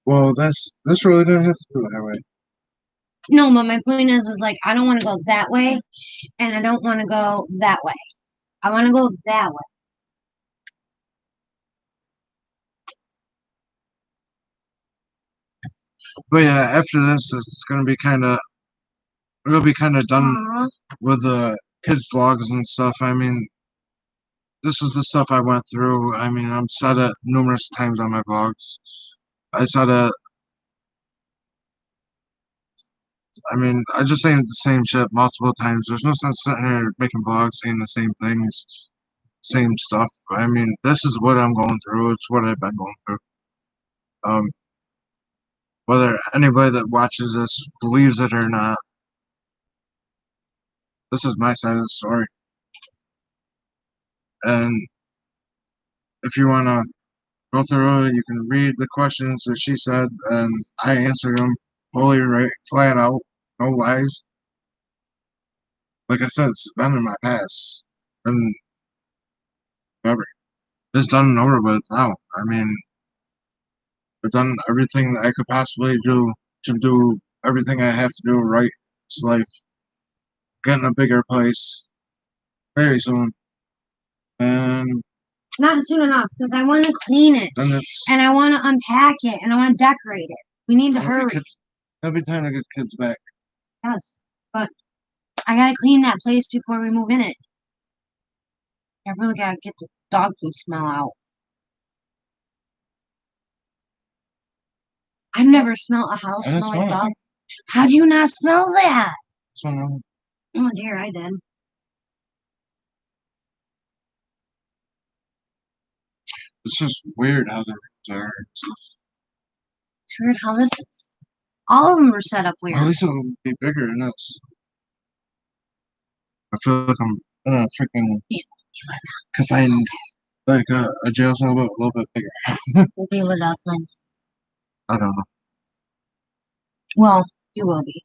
Speaker 2: Well, this really doesn't have to do with the highway.
Speaker 1: No, but my point is like I don't want to go that way, and I don't want to go that way. I want to go that way.
Speaker 2: But yeah, after this, it'll be kind of done
Speaker 1: Aww.
Speaker 2: with the kids vlogs and stuff. I mean, this is the stuff I went through. I mean, I've said it numerous times on my vlogs. I said it. I mean, I just saying the same shit multiple times. There's no sense sitting here making vlogs saying the same things, same stuff. I mean, this is what I'm going through. It's what I've been going through. Um, whether anybody that watches this believes it or not, this is my side of the story. And if you want to go through it, you can read the questions that she said, and I answered them fully, right, flat out, no lies. Like I said, it's been in my past, and whatever. It's done and over with now. I mean, I've done everything that I could possibly do to do everything I have to do right. It's life. Getting a bigger place very soon, and
Speaker 1: Not soon enough because I want to clean it
Speaker 2: then it's
Speaker 1: and I want to unpack it and I want to decorate it. We need to hurry.
Speaker 2: it'll be time to get kids back.
Speaker 1: Yes, but I gotta clean that place before we move in it. I really gotta get the dog food smell out. I've never smelled a house
Speaker 2: I didn't
Speaker 1: smell like
Speaker 2: smell it.
Speaker 1: dog. How'd you not smell that?
Speaker 2: So,
Speaker 1: Oh dear, I did.
Speaker 2: it's just weird how the rooms are.
Speaker 1: It's weird how this is. All of them are set up
Speaker 2: At
Speaker 1: weird.
Speaker 2: least it'll be bigger than this. I feel like I'm in a freaking confined, like a jail cell, but a little bit bigger.
Speaker 1: We'll be with us then.
Speaker 2: I don't know.
Speaker 1: Well, you will be.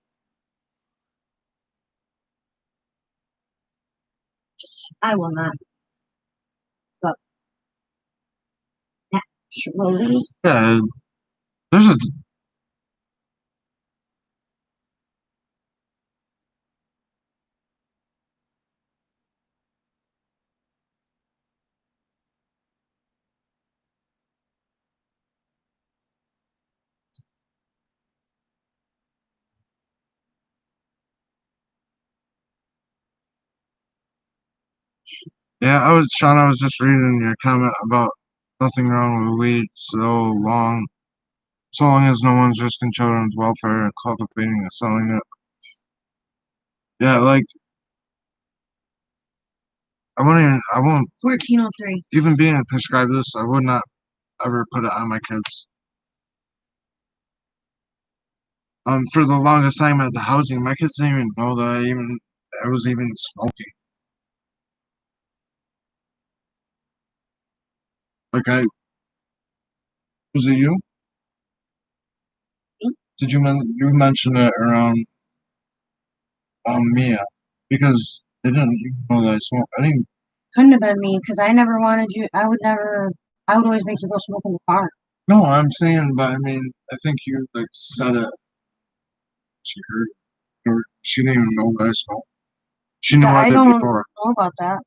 Speaker 1: I will not. So, naturally.
Speaker 2: Yeah, there's a yeah. Sean. I was just reading your comment about nothing wrong with weed so long as no one's risking children's welfare and cultivating and selling it. Yeah, like I won't
Speaker 1: 1403.
Speaker 2: even being prescribed this. I would not ever put it on my kids. For the longest time at the housing, my kids didn't even know that I was even smoking. Like was it you? Did you mention it around Mia? Because they didn't even know that I smoked. I didn't.
Speaker 1: Couldn't have been me because I never wanted you. I would never. I would always make you go smoke in the car.
Speaker 2: No, I'm saying, but I mean, I think you like said it. She heard, or she didn't even know that I smoked. She knew I
Speaker 1: I
Speaker 2: did
Speaker 1: don't
Speaker 2: before.
Speaker 1: know about that.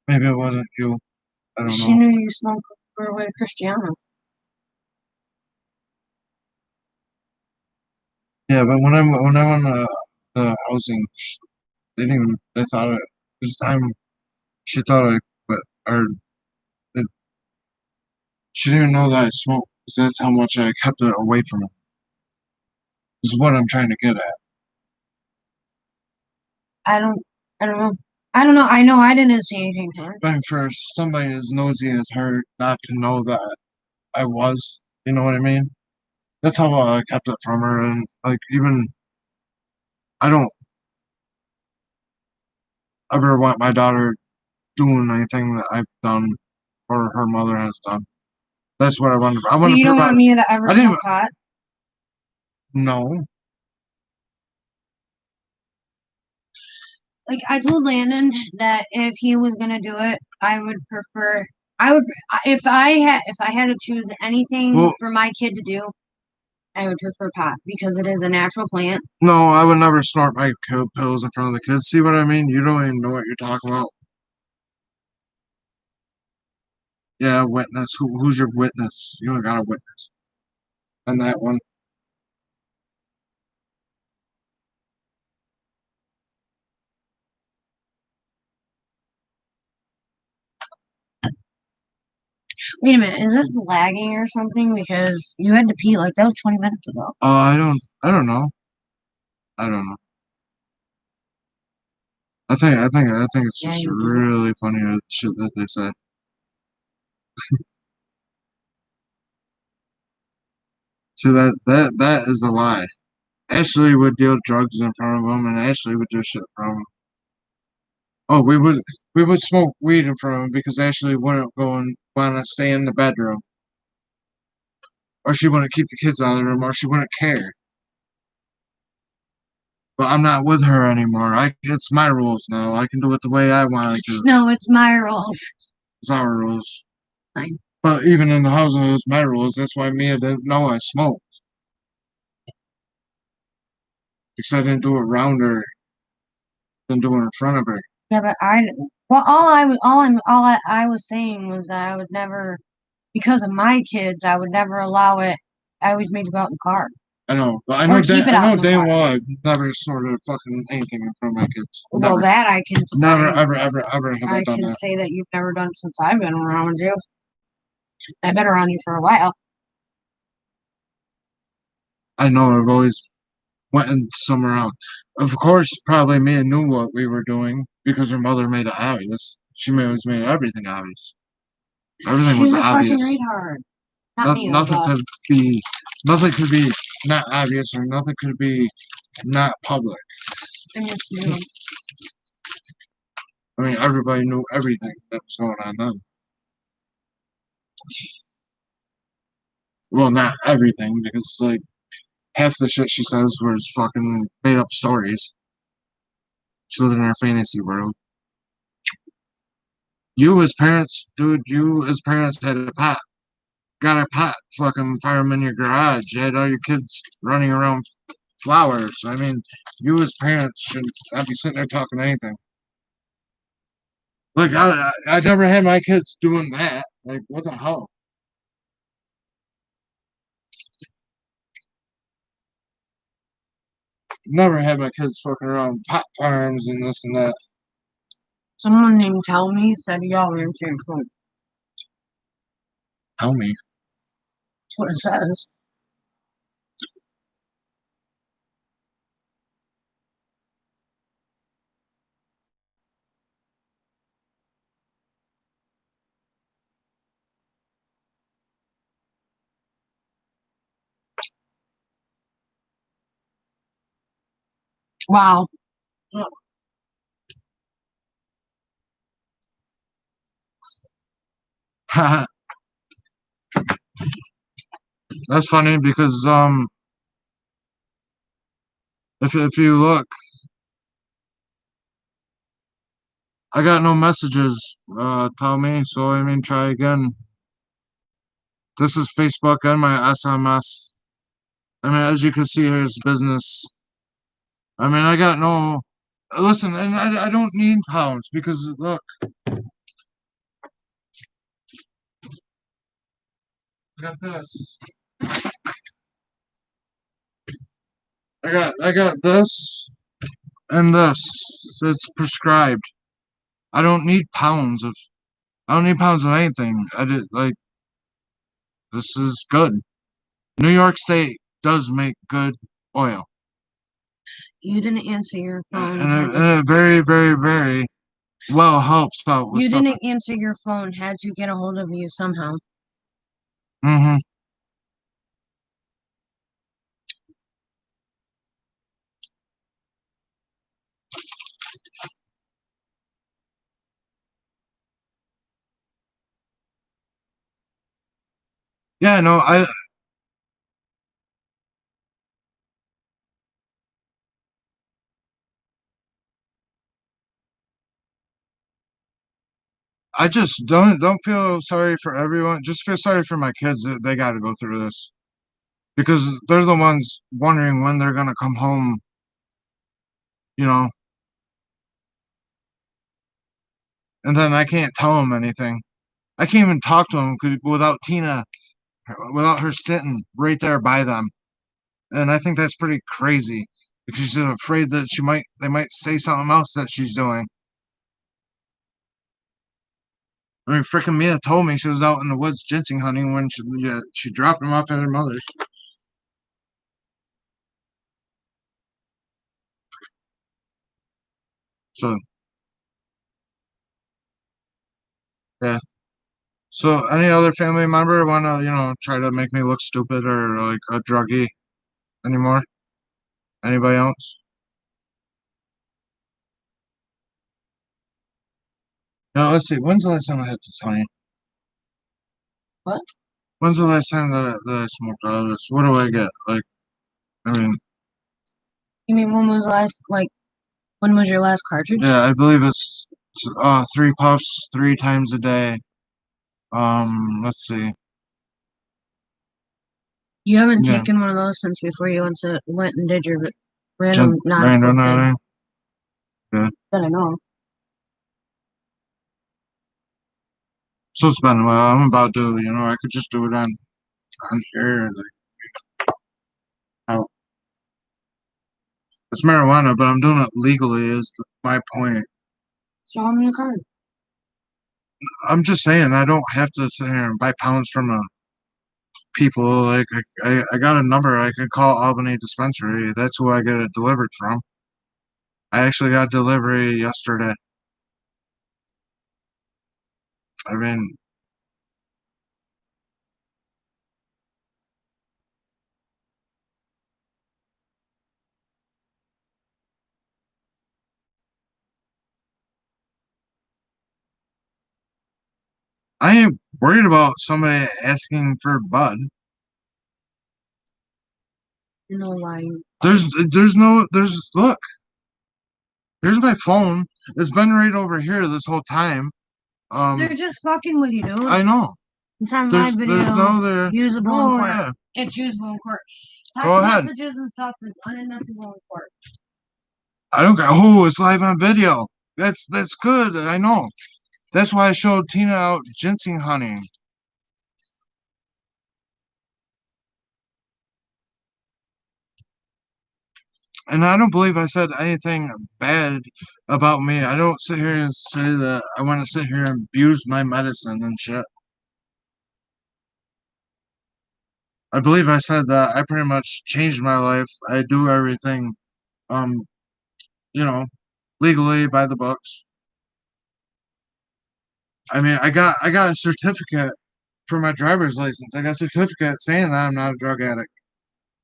Speaker 2: Maybe it wasn't you. I don't
Speaker 1: She
Speaker 2: know.
Speaker 1: knew you smoked with Cristiano.
Speaker 2: Yeah, but when I went to the housing, they didn't even. They thought it. This time she thought I quit, or it, she didn't even know that I smoked. 'Cause that's how much I kept it away from her. This is what I'm trying to get at.
Speaker 1: I don't. I don't know. I don't know. I know I didn't say anything to her.
Speaker 2: But for somebody as nosy as her not to know that I was, you know what I mean? That's how I kept it from her, and like even I don't ever want my daughter doing anything that I've done or her mother has done. That's what I want to. I
Speaker 1: So
Speaker 2: want to
Speaker 1: you don't
Speaker 2: provide.
Speaker 1: want me to ever
Speaker 2: I didn't.
Speaker 1: smoke pot?
Speaker 2: No.
Speaker 1: Like I told Landon that if he was gonna do it, I would prefer. I would if I had to choose anything
Speaker 2: Well,
Speaker 1: for my kid to do, I would prefer pot because it is a natural plant.
Speaker 2: no, I would never snort my pills in front of the kids. See what I mean? You don't even know what you're talking about. Yeah, witness. Who's your witness? You don't got a witness on that one.
Speaker 1: Wait a minute, is this lagging or something? Because you had to pee like that was 20 minutes ago.
Speaker 2: I don't know. I don't know. I think it's
Speaker 1: Yeah,
Speaker 2: just
Speaker 1: you do.
Speaker 2: really funny the shit that they say. See that is a lie. Ashley would deal drugs in front of them, and Ashley would do shit from them. Oh, we would smoke weed in front of them because Ashley wouldn't go and want to stay in the bedroom, or she wouldn't keep the kids out of the room, or she wouldn't care. But I'm not with her anymore. It's my rules now. I can do it the way I want to do.
Speaker 1: No, it's my rules.
Speaker 2: It's our rules.
Speaker 1: Fine.
Speaker 2: But even in the house, it was my rules. That's why Mia didn't know I smoked. Because I didn't do it around her, didn't do it in front of her.
Speaker 1: Yeah, but I was saying was that I would never, because of my kids, I would never allow it. I always made you go out in the car.
Speaker 2: I know, but
Speaker 1: Or keep it
Speaker 2: I
Speaker 1: out
Speaker 2: know
Speaker 1: in the
Speaker 2: damn
Speaker 1: car.
Speaker 2: well I've never snorted fucking anything in front of my kids.
Speaker 1: Well,
Speaker 2: Never,
Speaker 1: that I can
Speaker 2: never,
Speaker 1: I,
Speaker 2: ever have I
Speaker 1: I
Speaker 2: done
Speaker 1: can
Speaker 2: that.
Speaker 1: say that you've never done since I've been around you. I've been around you for a while.
Speaker 2: I know I've always went in somewhere else. Of course, probably Mia knew what we were doing because her mother made it obvious. She always made everything obvious. Everything was
Speaker 1: She's a fucking
Speaker 2: obvious.
Speaker 1: retard. Not me,
Speaker 2: Nothing
Speaker 1: but
Speaker 2: could be, nothing could be not obvious, or nothing could be not public.
Speaker 1: I just knew.
Speaker 2: I mean, everybody knew everything that was going on then. Well, not everything, because like half the shit she says was fucking made up stories. She lived in her fantasy world. You as parents, dude, you as parents had a pot. Got a pot fucking farm in your garage. You had all your kids running around flowers. I mean, you as parents should not be sitting there talking anything. Like, I never had my kids doing that. Like, what the hell? Never had my kids fucking around pot farms and this and that.
Speaker 1: Someone named Tell Me said y'all were into your phone.
Speaker 2: Tell me.
Speaker 1: That's what it says. Wow.
Speaker 2: That's funny because if you look, I got no messages. Tell me. So I mean, try again. This is Facebook and my SMS. I mean, as you can see, here's business. I mean, I got no. Listen, and I don't need pounds because look, I got this. I got this and this. So it's prescribed. I don't need pounds of. I don't need pounds of anything. I did like this is good. New York State does make good oil,
Speaker 1: You didn't answer your phone.
Speaker 2: and it very, very, very well helps out with
Speaker 1: You
Speaker 2: stuff.
Speaker 1: didn't answer your phone. How'd you get a hold of you somehow?
Speaker 2: Mm-hmm. Yeah, no, I just don't feel sorry for everyone. Just feel sorry for my kids that they got to go through this because they're the ones wondering when they're gonna come home. You know, and then I can't tell them anything. I can't even talk to them without Tina, without her sitting right there by them. And I think that's pretty crazy because she's afraid that they might say something else that she's doing. I mean, freaking Mia told me she was out in the woods ginseng hunting when she dropped him off at her mother's. So yeah. So any other family member want to try to make me look stupid or like a druggie anymore? Anybody else? No, let's see. When's the last time I had this honey?
Speaker 1: What?
Speaker 2: When's the last time that I smoked out of this? What do I get? Like, I mean,
Speaker 1: You mean when was your last cartridge?
Speaker 2: yeah, I believe it's 3 puffs 3 times a day. Let's see.
Speaker 1: You haven't
Speaker 2: Yeah,
Speaker 1: taken one of those since before you went and did your random nautical
Speaker 2: random
Speaker 1: thing
Speaker 2: outing. Yeah.
Speaker 1: that I know.
Speaker 2: So it's been a while. I'm about to, I could just do it on here. Like, how It's marijuana, but I'm doing it legally. Is my point.
Speaker 1: Show him your card.
Speaker 2: I'm just saying I don't have to sit here and buy pounds from people. Like I got a number. I can call Albany Dispensary. That's who I get it delivered from. I actually got delivery yesterday. I mean, I ain't worried about somebody asking for bud.
Speaker 1: You know why?
Speaker 2: Look, here's my phone. It's been right over here this whole time.
Speaker 1: They're just fucking with you, dude.
Speaker 2: I know.
Speaker 1: It's on live video.
Speaker 2: There's no there.
Speaker 1: Usable in court.
Speaker 2: Yeah.
Speaker 1: It's usable in court.
Speaker 2: Go ahead.
Speaker 1: Messages and stuff is unadmissible in court.
Speaker 2: I don't care. Oh, it's live on video. That's good. I know. That's why I showed Tina out ginseng hunting. And I don't believe I said anything bad about me. I don't sit here and say that I want to sit here and abuse my medicine and shit. I believe I said that I pretty much changed my life. I do everything, um, you know, legally by the books. I mean, I got a certificate for my driver's license. I got a certificate saying that I'm not a drug addict,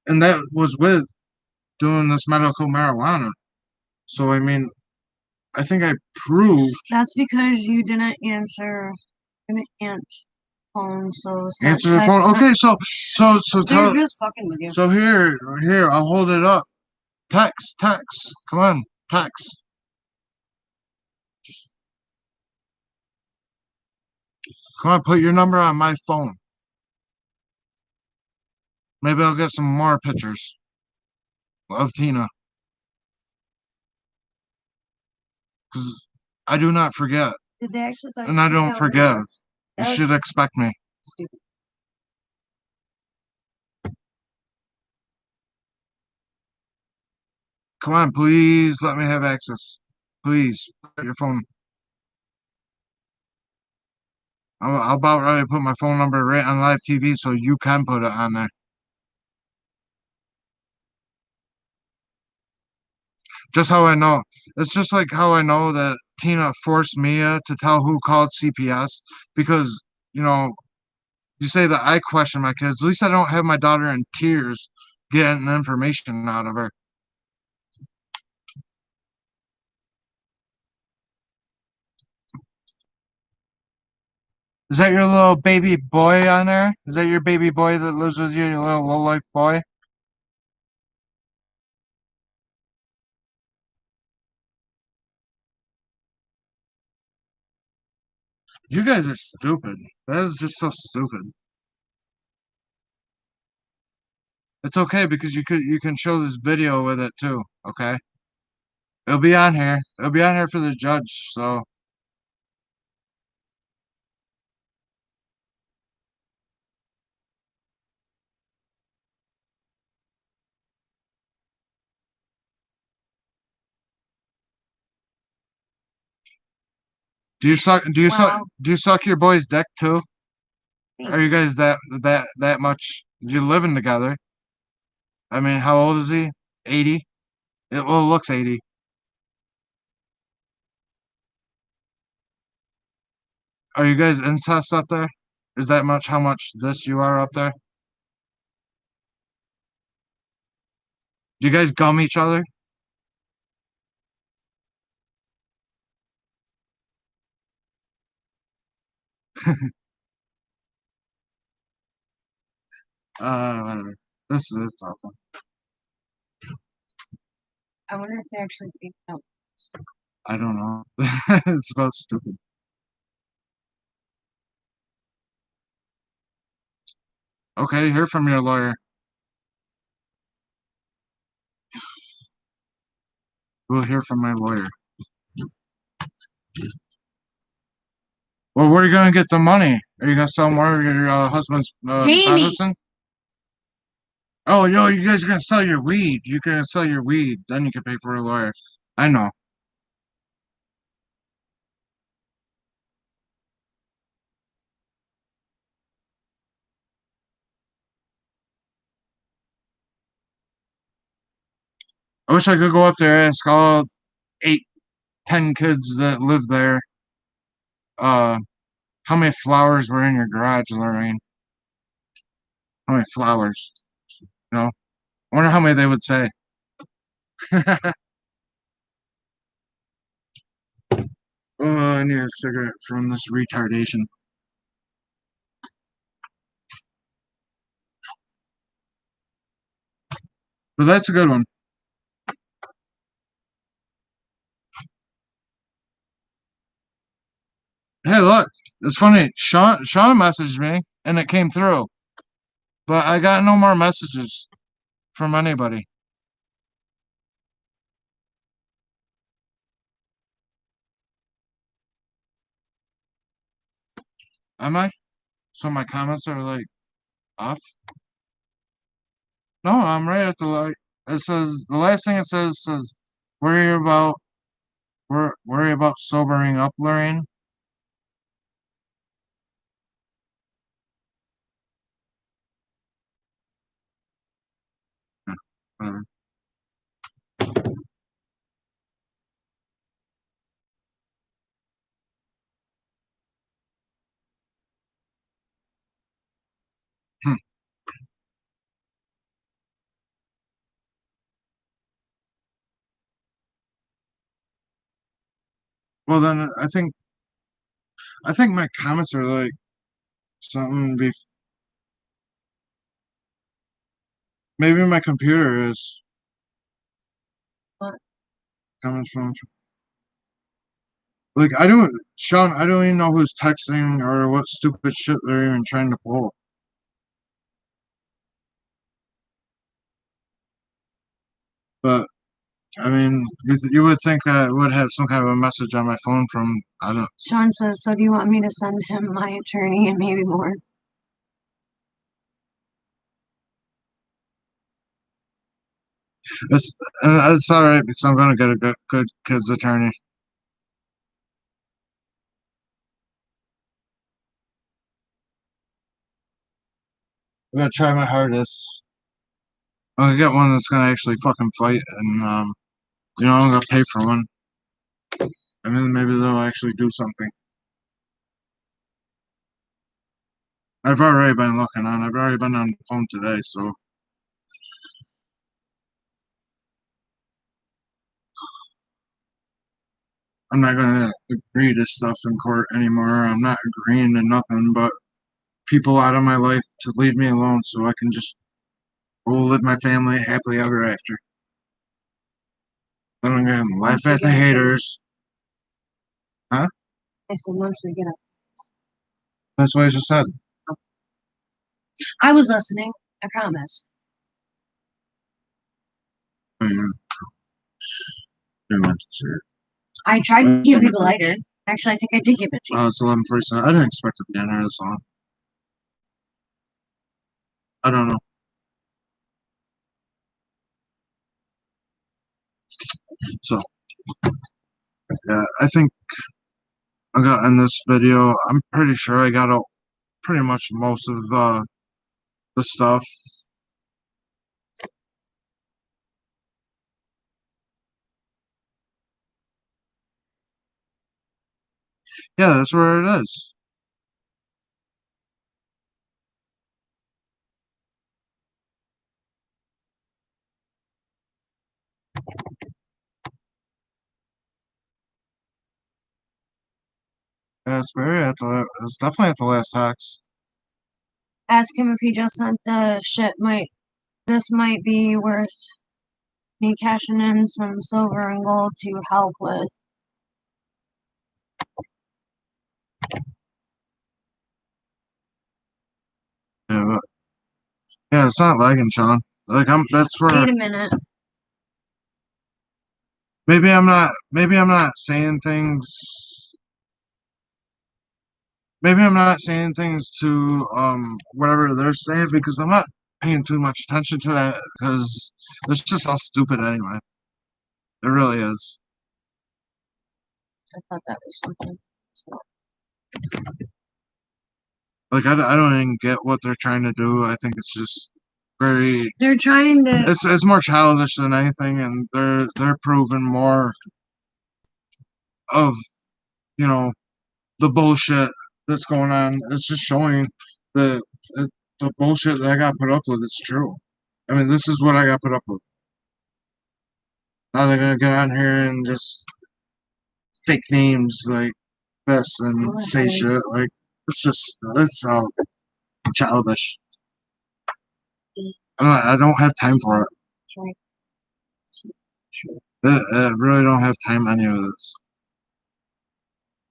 Speaker 2: and that was with doing this medical marijuana. So I mean, I think I proved.
Speaker 1: That's because you didn't answer. Phone. So
Speaker 2: Answer the phone. Okay, so
Speaker 1: they're just fucking with you.
Speaker 2: So here, I'll hold it up. Text. Come on, text. Come on, put your number on my phone. Maybe I'll get some more pictures of Tina. Because I do not forget.
Speaker 1: Did they actually tell you?
Speaker 2: And I don't forgive. You should expect me.
Speaker 1: Stupid.
Speaker 2: Come on, please let me have access. Please, put your phone. I'm about ready to put my phone number right on live TV so you can put it on there. Just how I know. It's just like how I know that Tina forced Mia to tell who called CPS because, you say that I question my kids. At least I don't have my daughter in tears getting information out of her. Is that your little baby boy on there? Is that your baby boy that lives with you, your little low-life boy? You guys are stupid. That is just so stupid. It's okay because you can show this video with it too, okay? It'll be on here. It'll be on here for the judge, so do you suck your boy's dick too? Are you guys that much you living together? I mean, how old is he? 80? It looks 80. Are you guys incest up there? Is that much how much this you are up there? Do you guys gum each other? Whatever. It's awful.
Speaker 1: I wonder if they actually think no.
Speaker 2: I don't know. It's about stupid. Okay, hear from your lawyer. We'll hear from my lawyer. Well, where are you gonna get the money? Are you gonna sell more of your husband's
Speaker 1: Jamie.
Speaker 2: medicine? Oh, yo, you guys are gonna sell your weed. You're gonna sell your weed, then you can pay for a lawyer. I know. I wish I could go up there and ask all 8, 10 kids that live there, uh, how many flowers were in your garage, Lorraine? How many flowers? You know? I wonder how many they would say. Oh, I need a cigarette from this retardation. But that's a good one. Hey, look, it's funny. Sean messaged me and it came through, but I got no more messages from anybody. Am I? So my comments are like off? No, I'm right at the light. It says the last thing it says worry about worry about sobering up, Lorraine. Whatever. Hmm. Well then, I think my comments are like something. Maybe my computer is
Speaker 1: What?
Speaker 2: coming from. Like I don't, Sean. I don't even know who's texting or what stupid shit they're even trying to pull. But I mean, you would think I would have some kind of a message on my phone from I don't.
Speaker 1: Sean says, so do you want me to send him my attorney and maybe more?
Speaker 2: It's it's all right because I'm gonna get a good kids attorney. I'm gonna try my hardest. I'm gonna get one that's gonna actually fucking fight, and I'm gonna pay for one, and then maybe they'll actually do something. I've already been looking on. I've already been on the phone today, so I'm not gonna agree to stuff in court anymore. I'm not agreeing to nothing but people out of my life to leave me alone so I can just go live my family happily ever after. Then I'm gonna laugh at the haters. Huh?
Speaker 1: I said, once we get up.
Speaker 2: That's what I just said.
Speaker 1: I was listening, I promise.
Speaker 2: Mm, I meant to say it.
Speaker 1: I tried to give you the lighter. Actually, I think I did give it to you.
Speaker 2: It's 11:47. I didn't expect it to be in here this long. I don't know. So yeah, I think I'm gonna end this video. I'm pretty sure I got out pretty much most of the stuff. Yeah, that's where it is. Yeah, it's definitely at the last tax.
Speaker 1: Ask him if he just sent the shit. This might be worth me cashing in some silver and gold to help with.
Speaker 2: Yeah, but yeah, it's not lagging, Sean. Like that's where
Speaker 1: Wait a minute.
Speaker 2: maybe I'm not saying things. Maybe I'm not saying things to whatever they're saying because I'm not paying too much attention to that because it's just all stupid anyway. It really is.
Speaker 1: I thought that was something. It's not.
Speaker 2: Like I don't even get what they're trying to do. I think it's just very.
Speaker 1: They're trying to.
Speaker 2: It's more childish than anything, and they're proving more of you know the bullshit that's going on. It's just showing the the bullshit that I got put up with. It's true. I mean, this is what I got put up with. Now they're gonna get on here and just fake names like this and say shit like it's childish. I don't have time for it. I really don't have time any of this.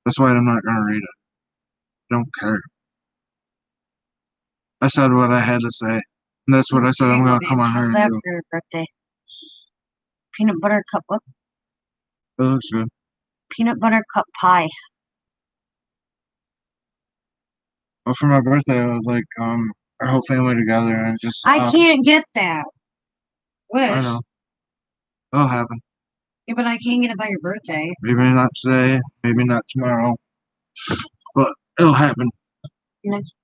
Speaker 2: That's why I'm not gonna read it. Don't care. I said what I had to say. And that's what I said I'm gonna come on here
Speaker 1: How's
Speaker 2: and
Speaker 1: that
Speaker 2: do.
Speaker 1: for your birthday? Peanut butter cup what?
Speaker 2: It looks good.
Speaker 1: Peanut butter cup pie.
Speaker 2: Well, for my birthday, I would like our whole family together and just.
Speaker 1: I can't get that. Wish.
Speaker 2: I know. It'll happen.
Speaker 1: Yeah, but I can't get it by your birthday.
Speaker 2: Maybe not today. Maybe not tomorrow. But it'll happen.
Speaker 1: Next.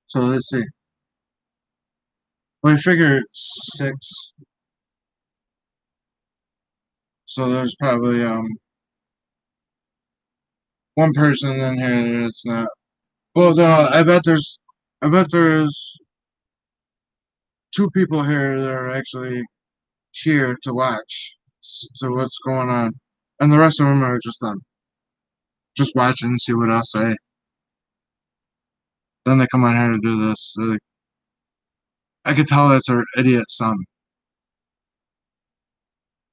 Speaker 2: So let's see. We figure 6. So there's probably one person in here that's not. Well, no, I bet there's 2 people here that are actually here to watch. So what's going on, and the rest of them are just them, just watching, see what I'll say. Then they come on here to do this. I could tell that's our idiot son.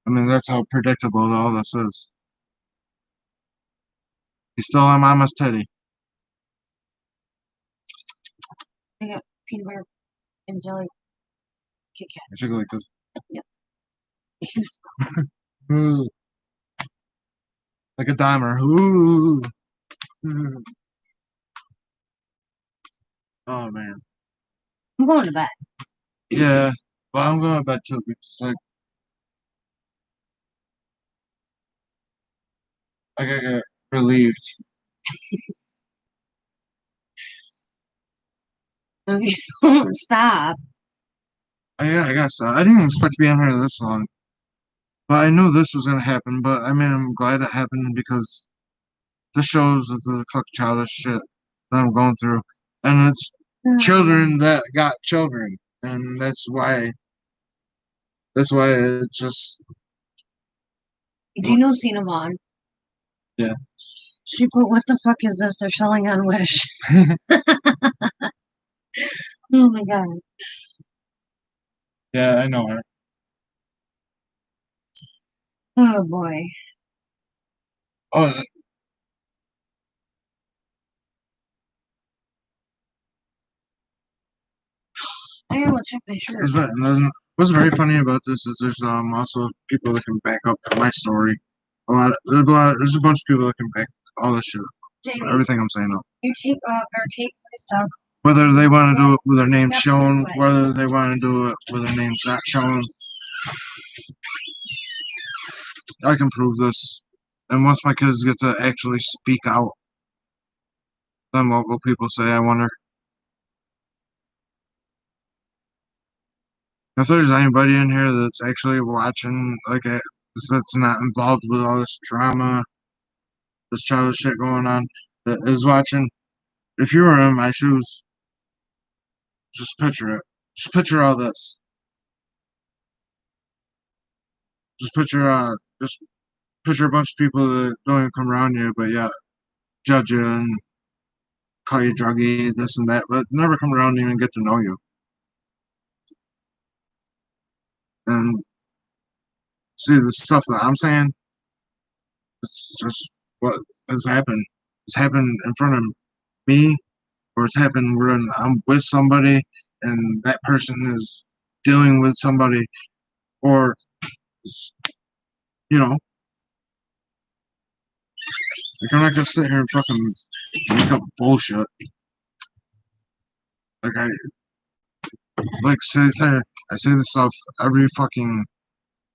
Speaker 2: I mean, that's how predictable all this is. He's still on Mama's teddy.
Speaker 1: I got peanut butter and jelly Kit Kat.
Speaker 2: I should go like this.
Speaker 1: Yep.
Speaker 2: Ooh. Like a dimer. Ooh. Oh man.
Speaker 1: I'm going to bed.
Speaker 2: Yeah. Well, I'm going to bed too because like I gotta get relieved.
Speaker 1: Stop.
Speaker 2: I guess I didn't even expect to be on here this long, but I knew this was gonna happen. But I mean, I'm glad it happened because this shows the fuck childish shit that I'm going through, and it's children that got children, and that's why. That's why it just.
Speaker 1: Do you know Cinnabon?
Speaker 2: Yeah.
Speaker 1: She put, what the fuck is this? They're selling on Wish. Oh my god.
Speaker 2: Yeah, I know her.
Speaker 1: Oh boy.
Speaker 2: Oh,
Speaker 1: I gotta go check my shirt.
Speaker 2: what's very funny about this is there's also people that can back up my story. There's a bunch of people that can back all this shit.
Speaker 1: Jamie,
Speaker 2: Everything I'm saying up.
Speaker 1: you take off or take my stuff.
Speaker 2: Whether they want to do it with their name shown, whether they want to do it with their names not shown, I can prove this. And once my kids get to actually speak out, then what will people say? I wonder. If there's anybody in here that's actually watching, like that's not involved with all this drama, this childish shit going on, that is watching, if you were in my shoes, just picture it. Just picture all this. Just picture a bunch of people that don't even come around you, but yeah, judge you and call you druggy, this and that, but never come around and even get to know you. And see the stuff that I'm saying, it's just what has happened. It's happened in front of me, or it's happened when I'm with somebody and that person is dealing with somebody, or You know, like I'm not gonna sit here and fucking make up bullshit. Like I say this stuff every fucking.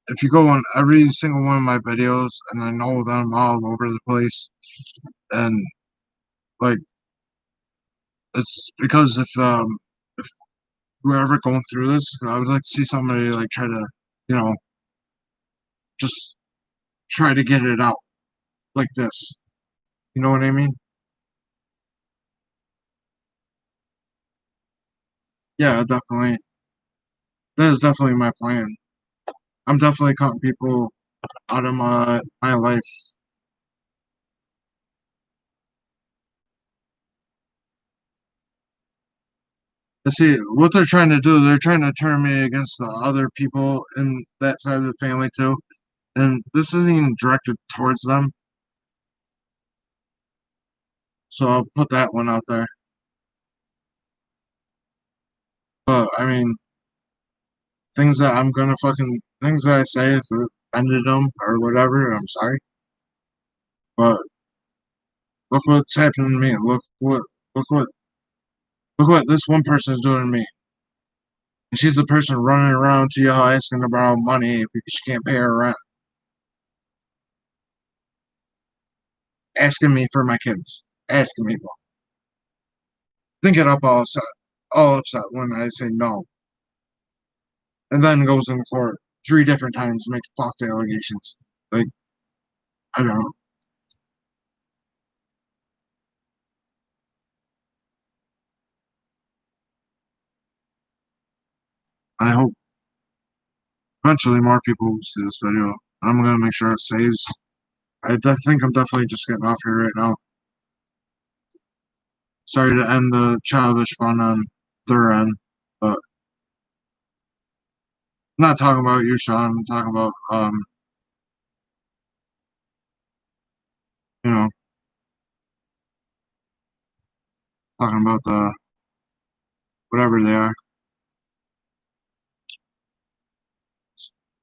Speaker 2: If you go on every single one of my videos, and I know them all over the place, and like it's because if we're ever going through this, I would like to see somebody like try to, you know, just try to get it out like this. You know what I mean? Yeah, definitely. That is definitely my plan. I'm definitely cutting people out of my life. But see, what they're trying to do, they're trying to turn me against the other people in that side of the family too. And this isn't even directed towards them. So I'll put that one out there. But I mean, things that I say if it offended them or whatever, I'm sorry. But look what's happening to me. Look what look what this one person is doing to me. And she's the person running around to y'all asking to borrow money because she can't pay her rent. Asking me for my kids. Asking me for. Then get up all upset when I say no. And then goes in court 3 different times to make false allegations. Like, I don't know. I hope eventually more people will see this video. I'm gonna make sure it saves. Think I'm definitely just getting off here right now. Sorry to end the childish fun on their end, but I'm not talking about you, Sean. I'm talking about you know, talking about the whatever they are.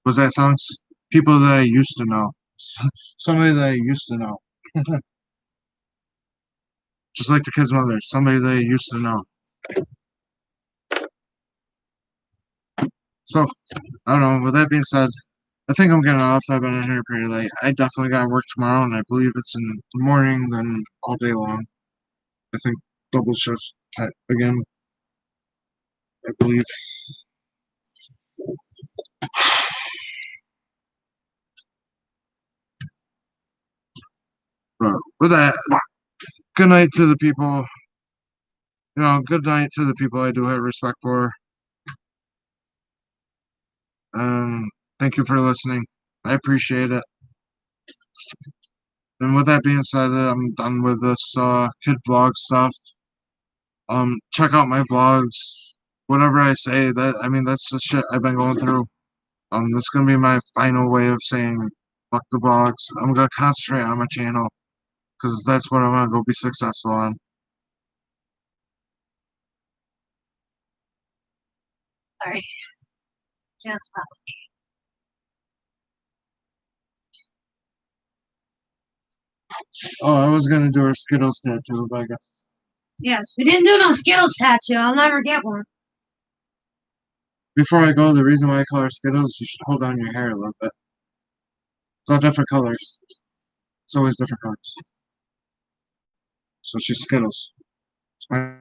Speaker 2: Was that sounds people that I used to know. Somebody that I used to know. Just like the kid's mother. Somebody that I used to know. So I don't know. With that being said, I think I'm getting off. I've been in here pretty late. I definitely got to work tomorrow, and I believe it's in the morning, then all day long. I think double shifts again. I believe. But with that, good night to the people. Good night to the people I do have respect for. Thank you for listening. I appreciate it. And with that being said, I'm done with this kid vlog stuff. Check out my vlogs. Whatever I say, that's the shit I've been going through. That's gonna be my final way of saying fuck the vlogs. I'm gonna concentrate on my channel because that's what I want to go be successful on.
Speaker 1: Sorry. Just
Speaker 2: Oh, I was gonna do a Skittles tattoo, but I guess.
Speaker 1: yes, we didn't do no Skittles tattoo. I'll never get one.
Speaker 2: Before I go, the reason why I call her Skittles, you should hold down your hair a little bit. It's all different colors. It's always different colors. So she's Skittles. It's my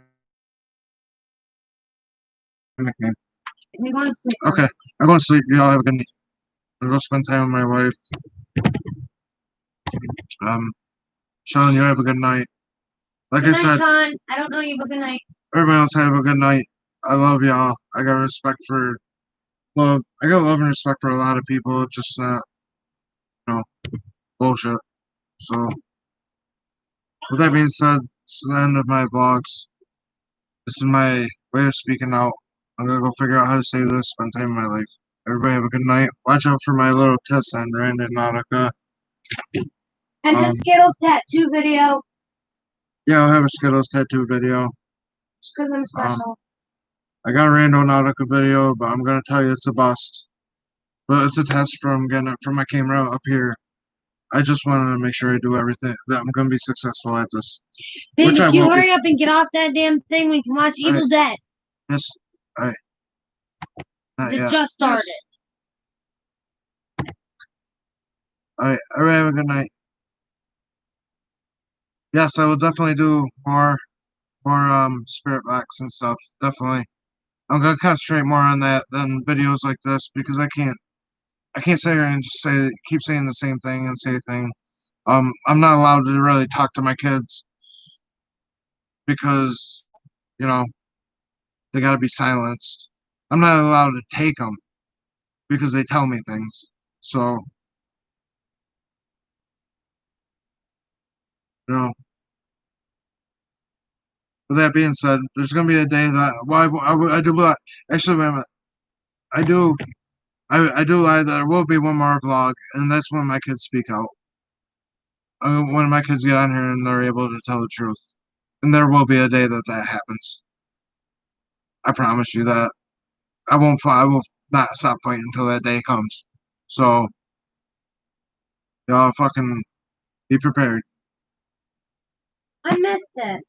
Speaker 2: nickname.
Speaker 1: We want to sleep.
Speaker 2: Okay, I'm going to sleep. Y'all have a good night. I'm going to spend time with my wife. Sean, you have a good night. Like
Speaker 1: Good
Speaker 2: I
Speaker 1: night,
Speaker 2: said,
Speaker 1: Sean. I don't know you, but good night.
Speaker 2: everybody else have a good night. I love y'all. I got respect for love. I got love and respect for a lot of people. Just not, bullshit. So, with that being said, this is the end of my vlogs. This is my way of speaking out. I'm gonna go figure out how to say this, spend time in my life. Everybody have a good night. Watch out for my little test on Random Nautica.
Speaker 1: And the Skittles tattoo video.
Speaker 2: Yeah, I'll have a Skittles tattoo video.
Speaker 1: Because I'm special.
Speaker 2: I got a Random Nautica video, but I'm gonna tell you it's a bust. But it's a test from getting it from my camera up here. I just want to make sure I do everything that I'm going to be successful at this.
Speaker 1: Babe,
Speaker 2: Which I
Speaker 1: if you
Speaker 2: will be.
Speaker 1: hurry up and get off that damn thing, we can watch Evil Dead.
Speaker 2: Yes, I.
Speaker 1: It just started.
Speaker 2: All right, everybody have a good night. Yes, I will definitely do more spirit box and stuff. Definitely. I'm gonna concentrate more on that than videos like this because I can't sit here and just keep saying the same thing and say thing. I'm not allowed to really talk to my kids because, you know, they gotta be silenced. I'm not allowed to take them because they tell me things. So, you know, with that being said, there's gonna be a day that I do lie. Actually, wait a minute. I do lie that there will be one more vlog, and that's when my kids speak out. When my kids get on here and they're able to tell the truth, and there will be a day that that happens. I promise you that. I won't. I will not stop fighting until that day comes. So, y'all fucking be prepared.
Speaker 1: I missed it.